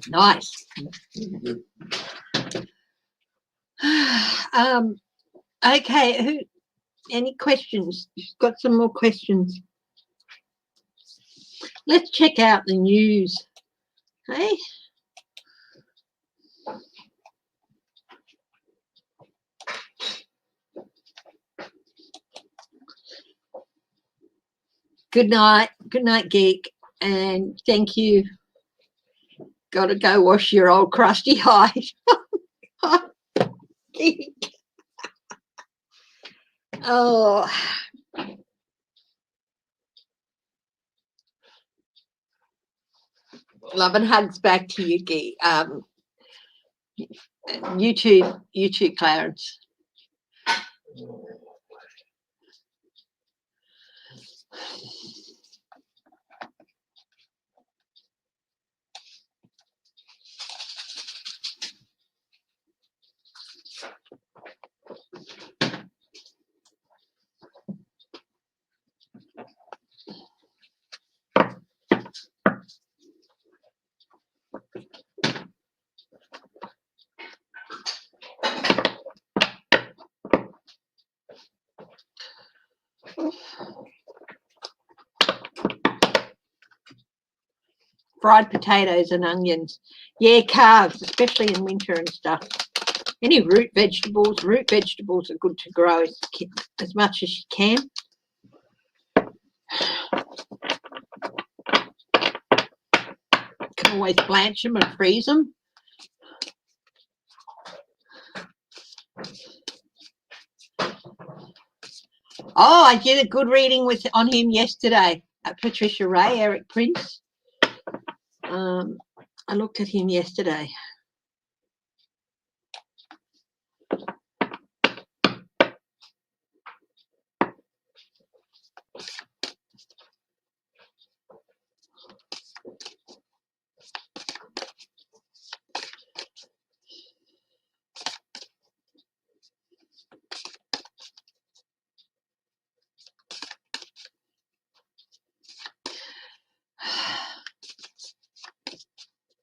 [SPEAKER 2] Nice. Okay, any questions? You've got some more questions. Let's check out the news. Hey. Good night, geek, and thank you. Got to go wash your old crusty hide. Geek. Oh. Love and hugs back to you, geek. You too, Clarence. Fried potatoes and onions. Yeah, carbs, especially in winter and stuff. Any root vegetables are good to grow as much as you can. Can always blanch them and freeze them. Oh, I did a good reading on him yesterday. Patricia Ray, Eric Prince. I looked at him yesterday.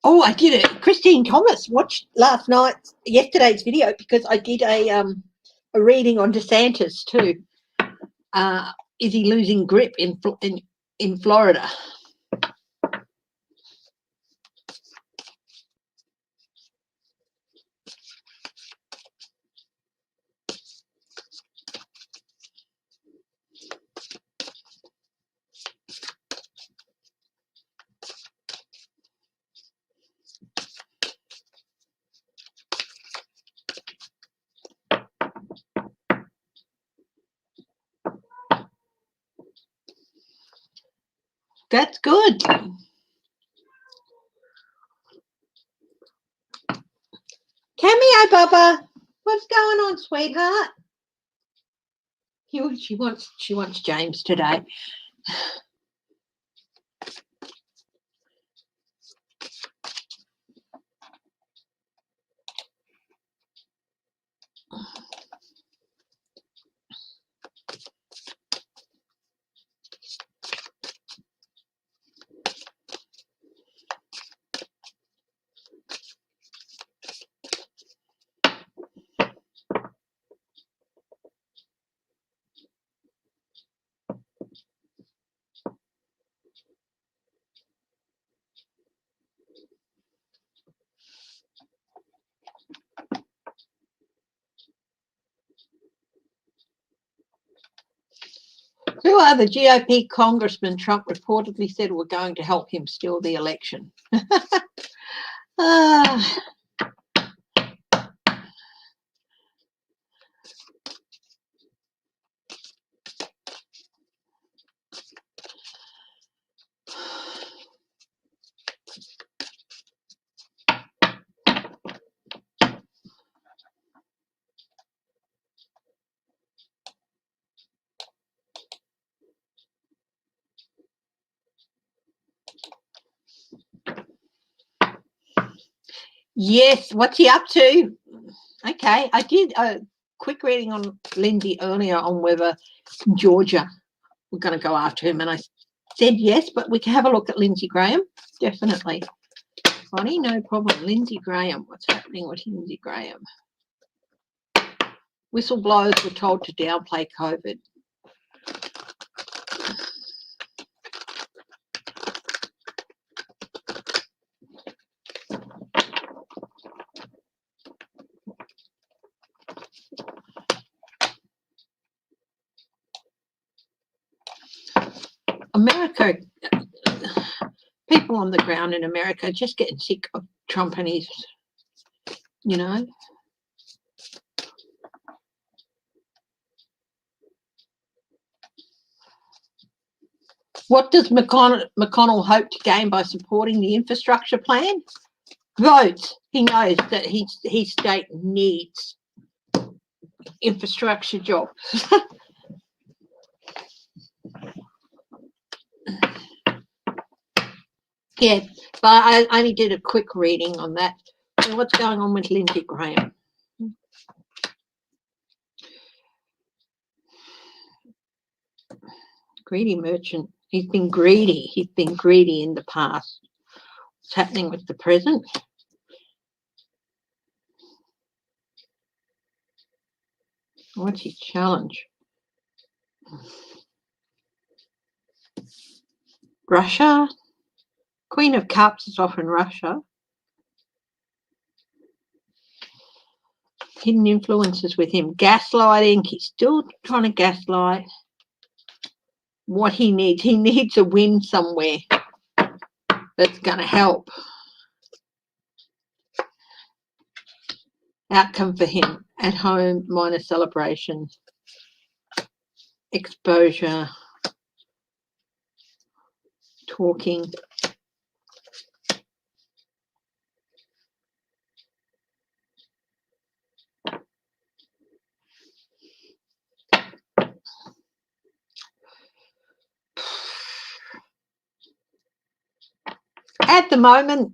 [SPEAKER 2] Oh, I did it. Christine Thomas watched yesterday's video because I did a reading on DeSantis too. Is he losing grip in Florida? That's good. Cameo, Bubba. What's going on, sweetheart? She wants James today. Who are the GOP congressmen Trump reportedly said were going to help him steal the election? Yes, what's he up to? Okay, I did a quick reading on Lindsey earlier on whether Georgia were going to go after him, and I said yes, but we can have a look at Lindsey Graham, definitely. Funny, no problem. Lindsey Graham, what's happening with Lindsey Graham? Whistleblowers were told to downplay COVID. America, people on the ground in America are just getting sick of Trump and his, you know. What does McConnell hope to gain by supporting the infrastructure plan? Votes. He knows that his state needs infrastructure jobs. Yeah, but I only did a quick reading on that. So what's going on with Lindsey Graham? Greedy merchant. He's been greedy. He's been greedy in the past. What's happening with the present? What's his challenge? Russia. Queen of Cups is often Russia. Hidden influences with him. Gaslighting. He's still trying to gaslight. What he needs a win somewhere that's going to help. Outcome for him. At home, minor celebration. Exposure. Talking. At the moment,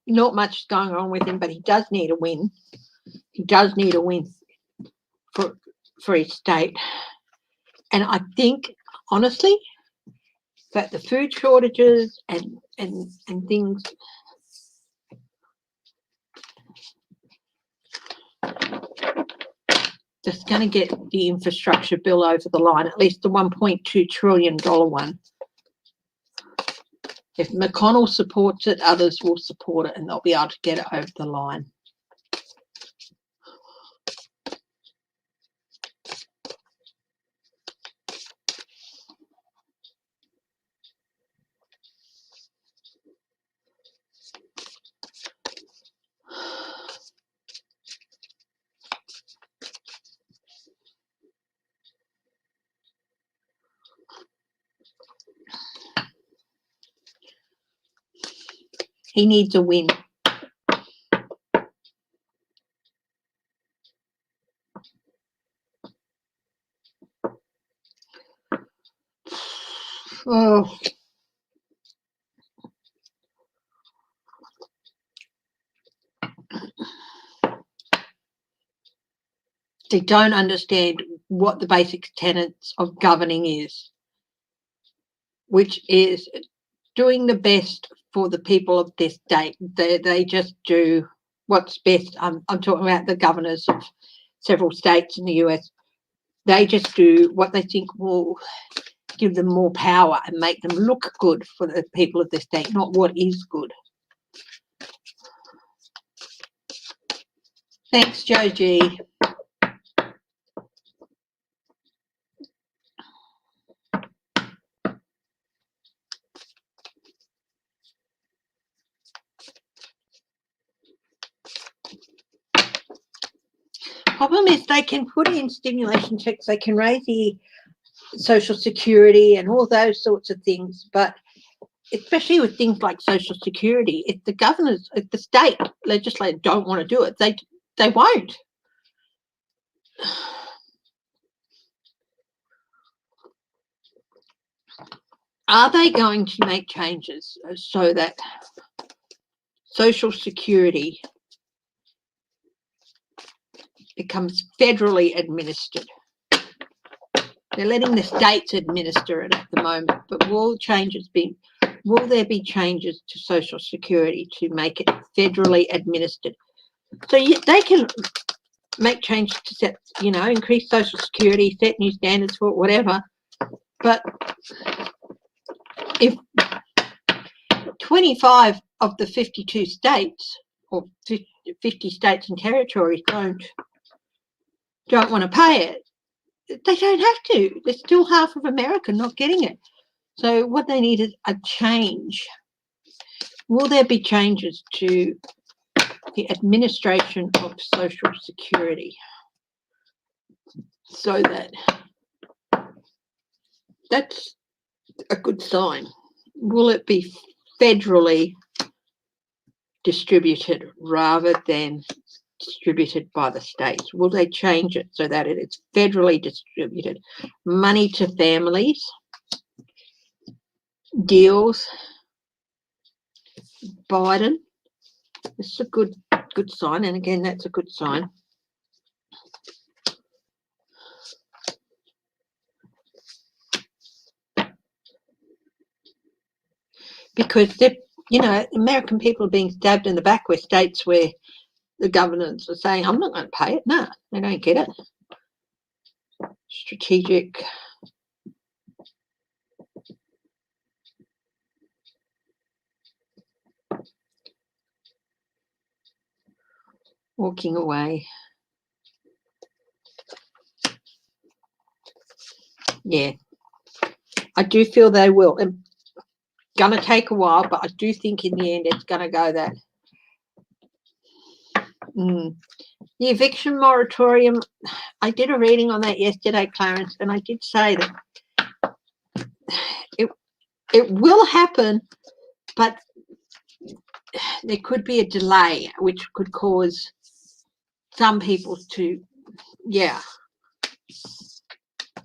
[SPEAKER 2] not much is going on with him, but he does need a win. He does need a win for his state. And I think, honestly, that the food shortages and things just going to get the infrastructure bill over the line, at least the $1.2 trillion one. If McConnell supports it, others will support it and they'll be able to get it over the line. He needs a win. Oh. They don't understand what the basic tenets of governing is, which is doing the best for the people of this state. They just do what's best. I'm talking about the governors of several states in the US. They just do what they think will give them more power and make them look good for the people of the state, not what is good. Thanks, Joe G. Problem is they can put in stimulation checks, they can raise the Social Security and all those sorts of things, but especially with things like Social Security, if the governors, if the state legislators don't want to do it, they won't. Are they going to make changes so that Social Security becomes federally administered? They're letting the states administer it at the moment, but will there be changes to Social Security to make it federally administered? So they can make changes to set, increase Social Security, set new standards for it, whatever. But if 25 of the 52 states or 50 states and territories don't want to pay it, they don't have to. There's still half of America not getting it. So what they need is a change. Will there be changes to the administration of Social Security so that that's a good sign? Will it be federally distributed rather than distributed by the states? Will they change it so that it is federally distributed? Money to families, deals. Biden, this is a good sign, and again, that's a good sign. Because American people are being stabbed in the back with states where the governors are saying, I'm not going to pay it. No, they don't get it. Strategic. Walking away. Yeah. I do feel they will. It's going to take a while, but I do think in the end it's going to go that. The eviction moratorium, I did a reading on that yesterday, Clarence, and I did say that it will happen, but there could be a delay, which could cause some people to, yeah.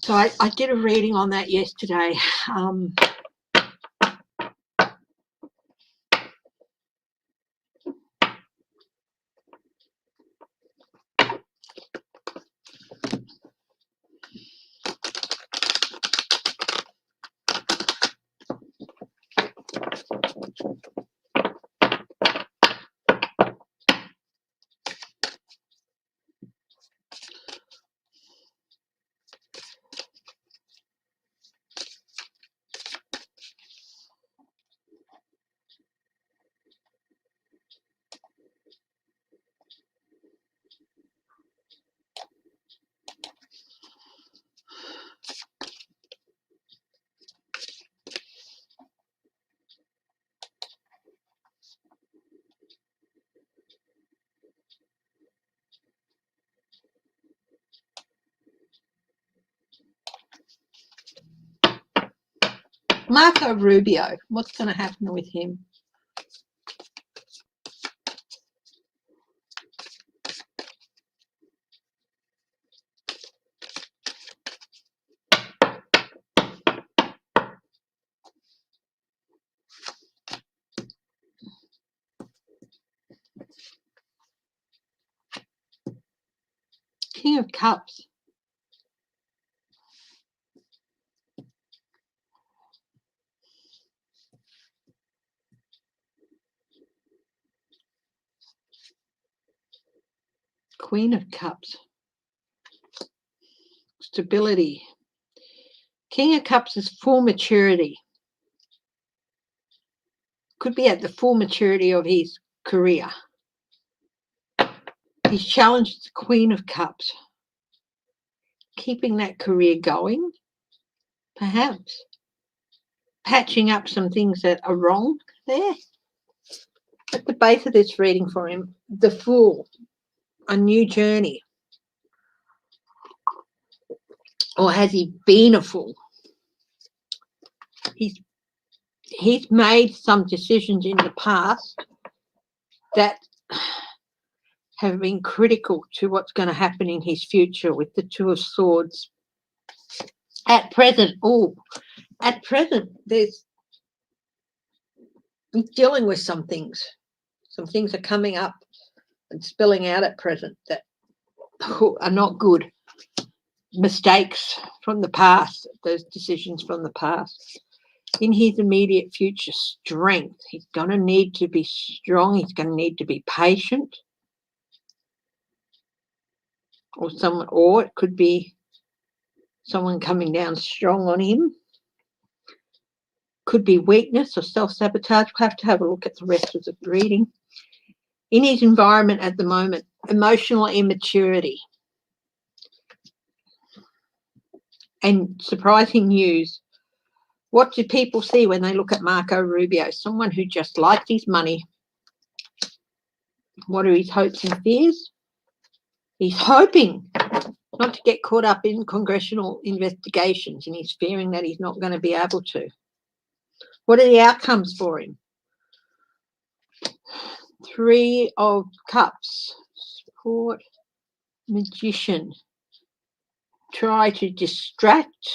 [SPEAKER 2] So I did a reading on that yesterday. Marco Rubio, what's going to happen with him? King of Cups. Queen of Cups. Stability. King of Cups is full maturity. Could be at the full maturity of his career. He's challenged the Queen of Cups. Keeping that career going, perhaps. Patching up some things that are wrong there. At the base of this reading for him, the Fool, a new journey. Or has he been a fool? He's made some decisions in the past that have been critical to what's going to happen in his future with the Two of Swords. At present, he's dealing with some things. Some things are coming up and spilling out at present that are not good. Mistakes from the past, those decisions from the past. In his immediate future, strength. He's going to need to be strong. He's going to need to be patient. Or it could be someone coming down strong on him. Could be weakness or self-sabotage. We'll have to have a look at the rest of the reading. In his environment at the moment, emotional immaturity. And surprising news, What do people see when they look at Marco Rubio? Someone who just likes his money. What are his hopes and fears? He's hoping not to get caught up in congressional investigations, and he's fearing that he's not going to be able to. What are the outcomes for him? 3 of Cups. Support. Magician. Try to distract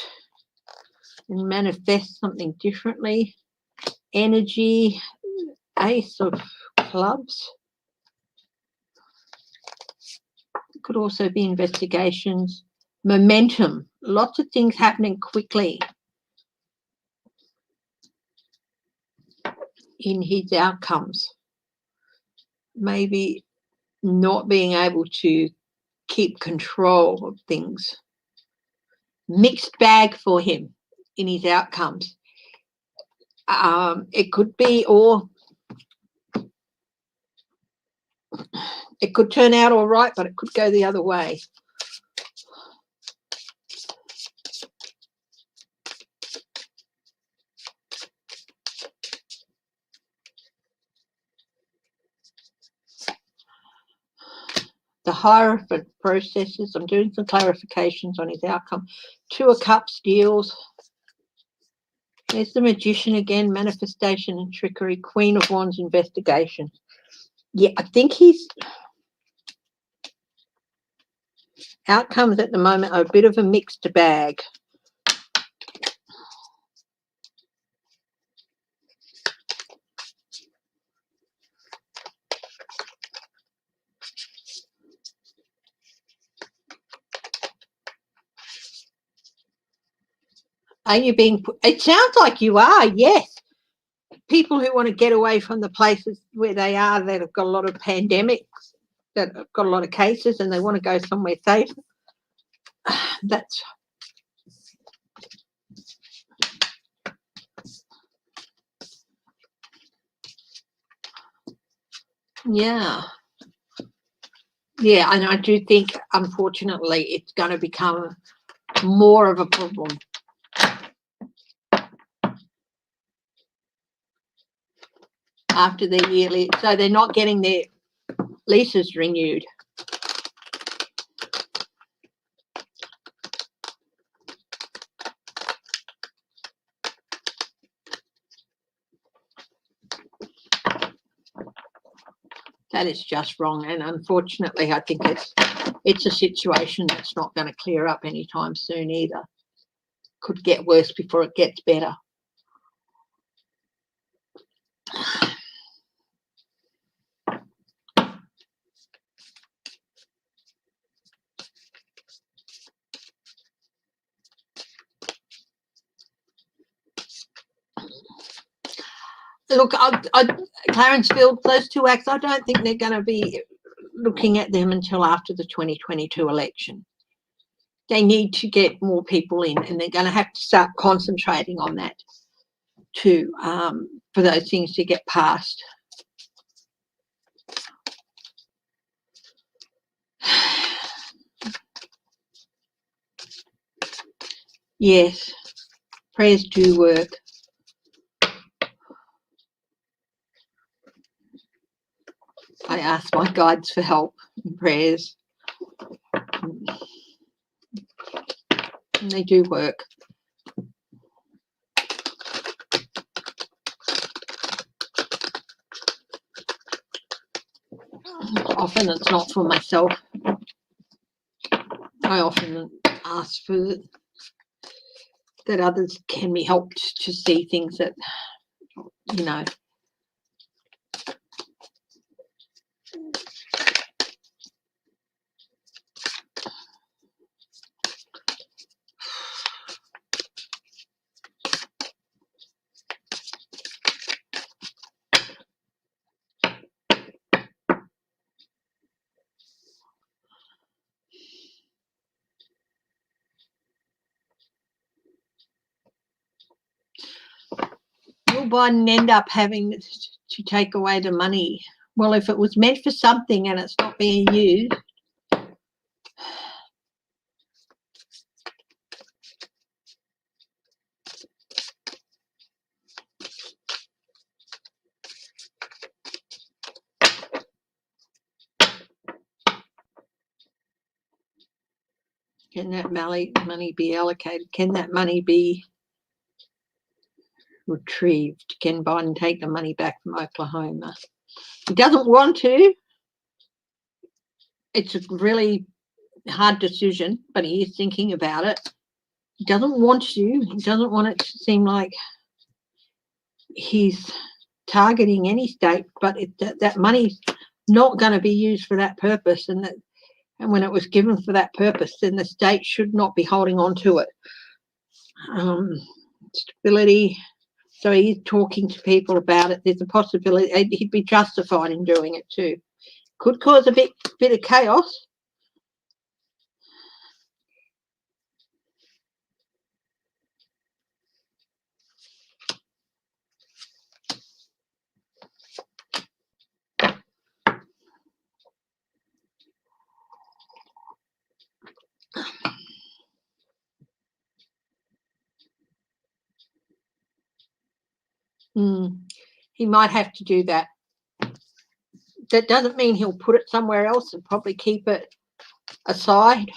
[SPEAKER 2] and manifest something differently. Energy. Ace of Clubs. Could also be investigations. Momentum. Lots of things happening quickly in his outcomes. Maybe not being able to keep control of things. Mixed bag for him in his outcomes. It could be, or it could turn out all right, but it could go the other way. The Hierophant processes. I'm doing some clarifications on his outcome. 2 of Cups deals. There's the Magician again, manifestation and trickery. Queen of Wands, investigation. Yeah, I think his outcomes at the moment are a bit of a mixed bag. Are you being put? It sounds like you are, yes. People who want to get away from the places where they are that have got a lot of pandemics, that have got a lot of cases, and they want to go somewhere safe. That's yeah. Yeah, and I do think, unfortunately, it's going to become more of a problem. After the yearly, so they're not getting their leases renewed. That is just wrong, and unfortunately, I think it's a situation that's not going to clear up anytime soon either. Could get worse before it gets better. Look, Clarenceville, those 2 acts, I don't think they're going to be looking at them until after the 2022 election. They need to get more people in, and they're going to have to start concentrating on that too, for those things to get passed. Yes, prayers do work. I ask my guides for help and prayers, and they do work. Often it's not for myself. I often ask for that others can be helped to see things that, you know, will Biden end up having to take away the money? Well, if it was meant for something and it's not being used, Can that money be allocated? Can that money be retrieved? Can Biden take the money back from Oklahoma? He doesn't want to. It's a really hard decision, but he is thinking about it. He doesn't want to. He doesn't want it to seem like he's targeting any state, but that money's not going to be used for that purpose, and when it was given for that purpose, then the state should not be holding on to it. Stability. So he's talking to people about it. There's a possibility he'd be justified in doing it too. Could cause a bit of chaos. He might have to do that. That doesn't mean he'll put it somewhere else and probably keep it aside.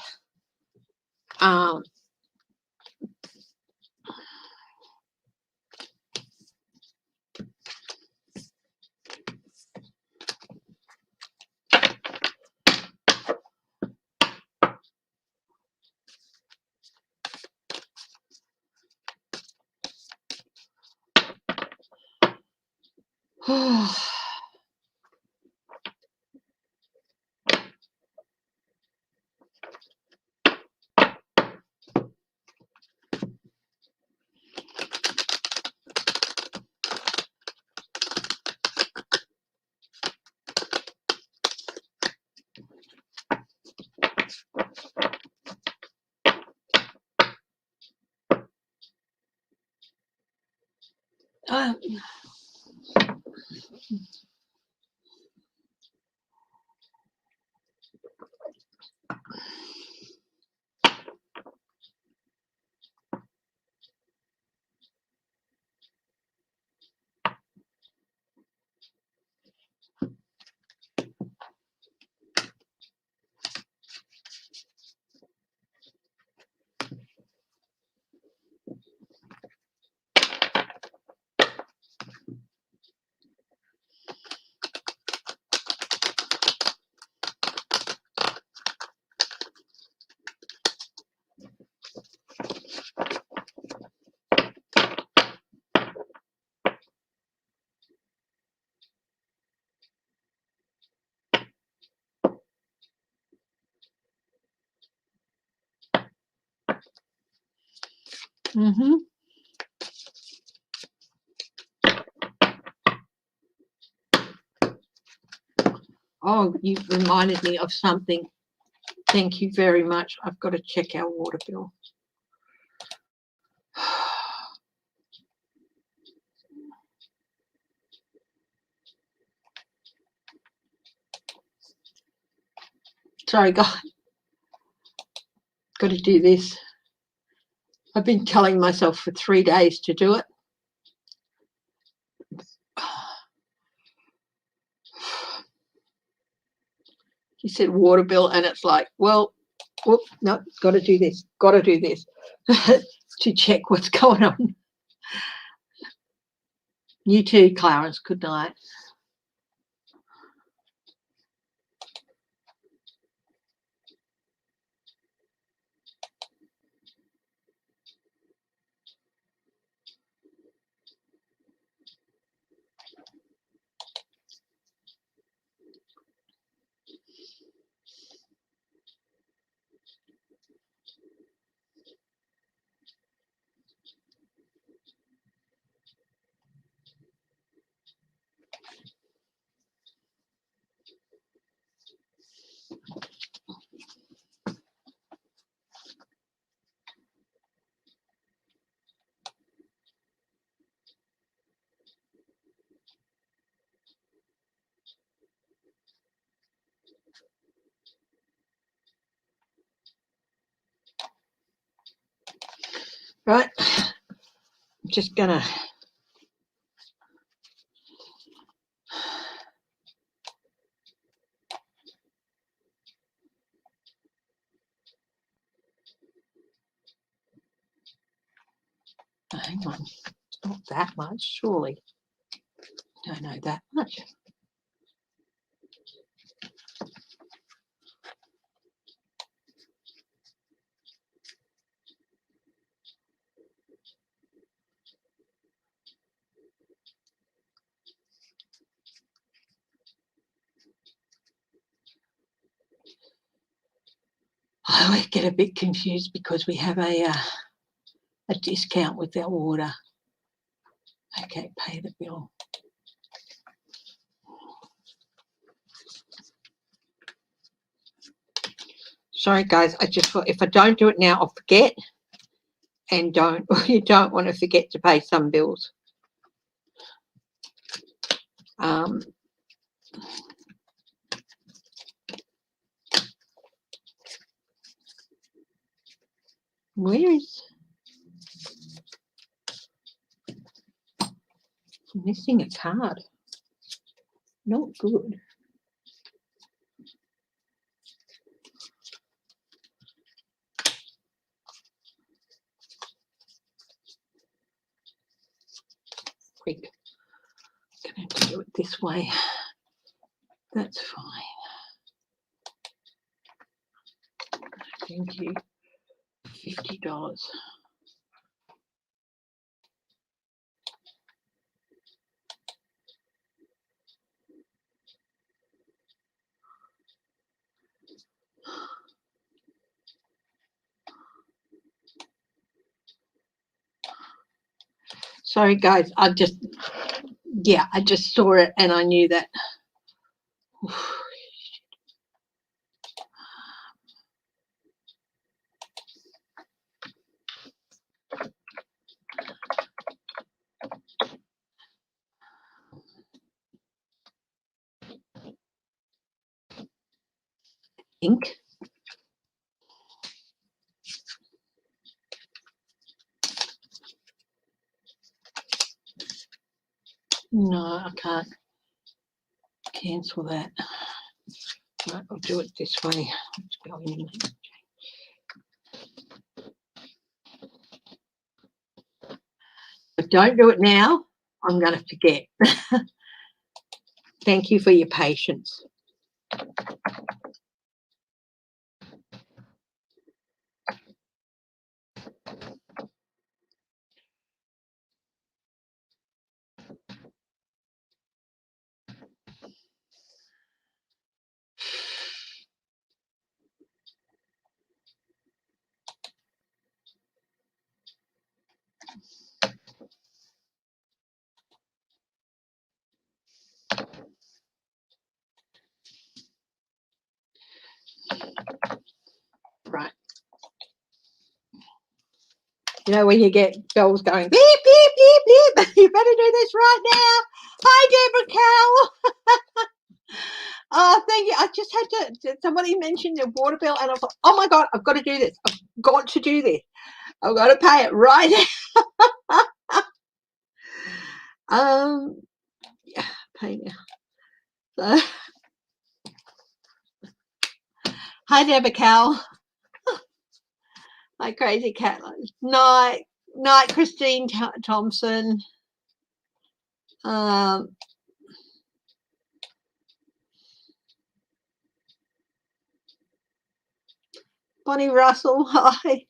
[SPEAKER 2] Oh, you've reminded me of something. Thank you very much. I've got to check our water bill. Sorry, guys. Got to do this. I've been telling myself for 3 days to do it. He said water bill, and it's like, well, whoop, no, got to do this, to check what's going on. You too, Clarence. Good night. Right, I'm just gonna Oh, hang on, it's not that much, surely. Don't know that much. I always get a bit confused because we have a discount with our water. Okay, pay the bill. Sorry, guys. I just thought if I don't do it now, I'll forget. And you don't want to forget to pay some bills. Where is missing a card? Not good. Quick. I'm going to have to do it this way. That's fine. Thank you. $50. Sorry, guys. I just saw it and I knew that. Ink. No, I can't cancel that. Right, I'll do it this way. Let's go in. But don't do it now. I'm going to forget. Thank you for your patience. Right. You know when you get bells going, beep, beep, beep, beep, you better do this right now. Hi, Deborah Cow. Oh, thank you. I just had to, somebody mentioned the water bill and I thought, oh my God, I've got to do this. I've got to do this. I've got to pay it right now. Yeah, pay now. So, hi, Deborah Cow. My crazy cat. Night, Christine Thompson. Bonnie Russell. Hi.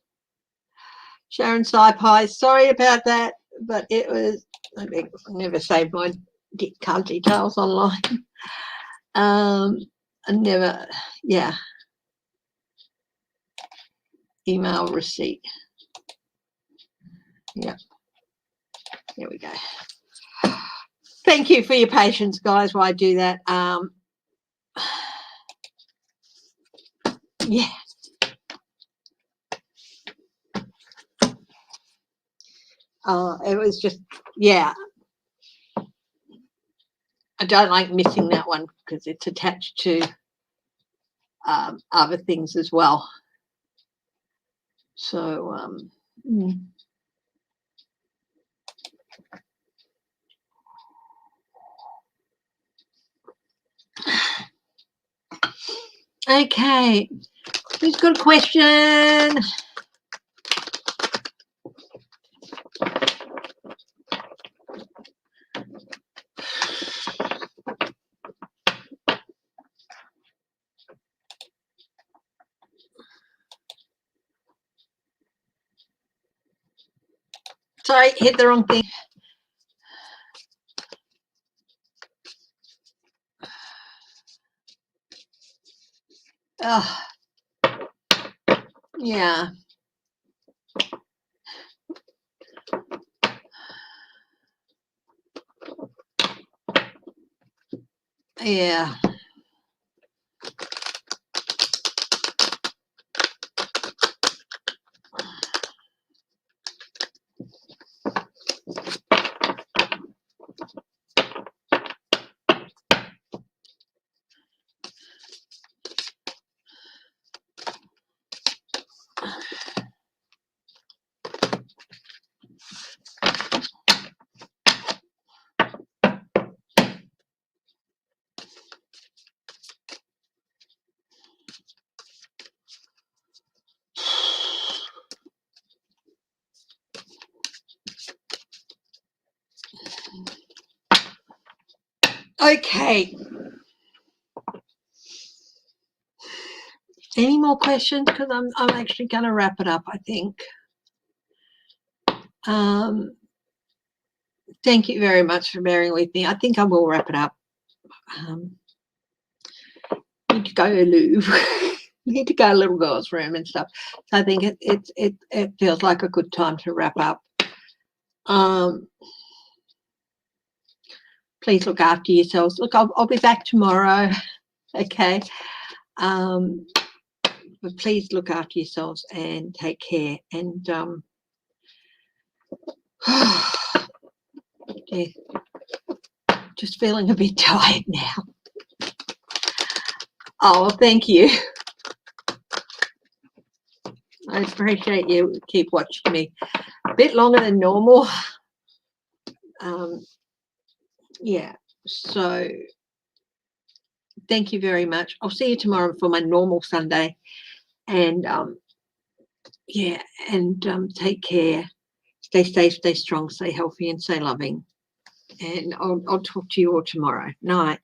[SPEAKER 2] Sharon Sipe. Hi. Sorry about that, but it was. I never saved my card details online. I never. Yeah. Email receipt. Yeah. There we go. Thank you for your patience, guys, while I do that. Yeah. It was just, yeah. I don't like missing that one because it's attached to other things as well. So, okay. Who's got a question? Sorry, hit the wrong thing. Oh, yeah. Yeah. Okay. Any more questions? Because I'm actually going to wrap it up, I think. Thank you very much for bearing with me. I think I will wrap it up. Need to go to loo. Need to go to little girl's room and stuff. So I think it feels like a good time to wrap up. Please look after yourselves. Look, I'll be back tomorrow. Okay. But please look after yourselves and take care. And yeah, just feeling a bit tired now. Oh, well, thank you. I appreciate you keep watching me. A bit longer than normal. Yeah, so thank you very much. I'll see you tomorrow for my normal Sunday. And yeah, and take care. Stay safe, stay strong, stay healthy, and stay loving. And I'll talk to you all tomorrow. Night.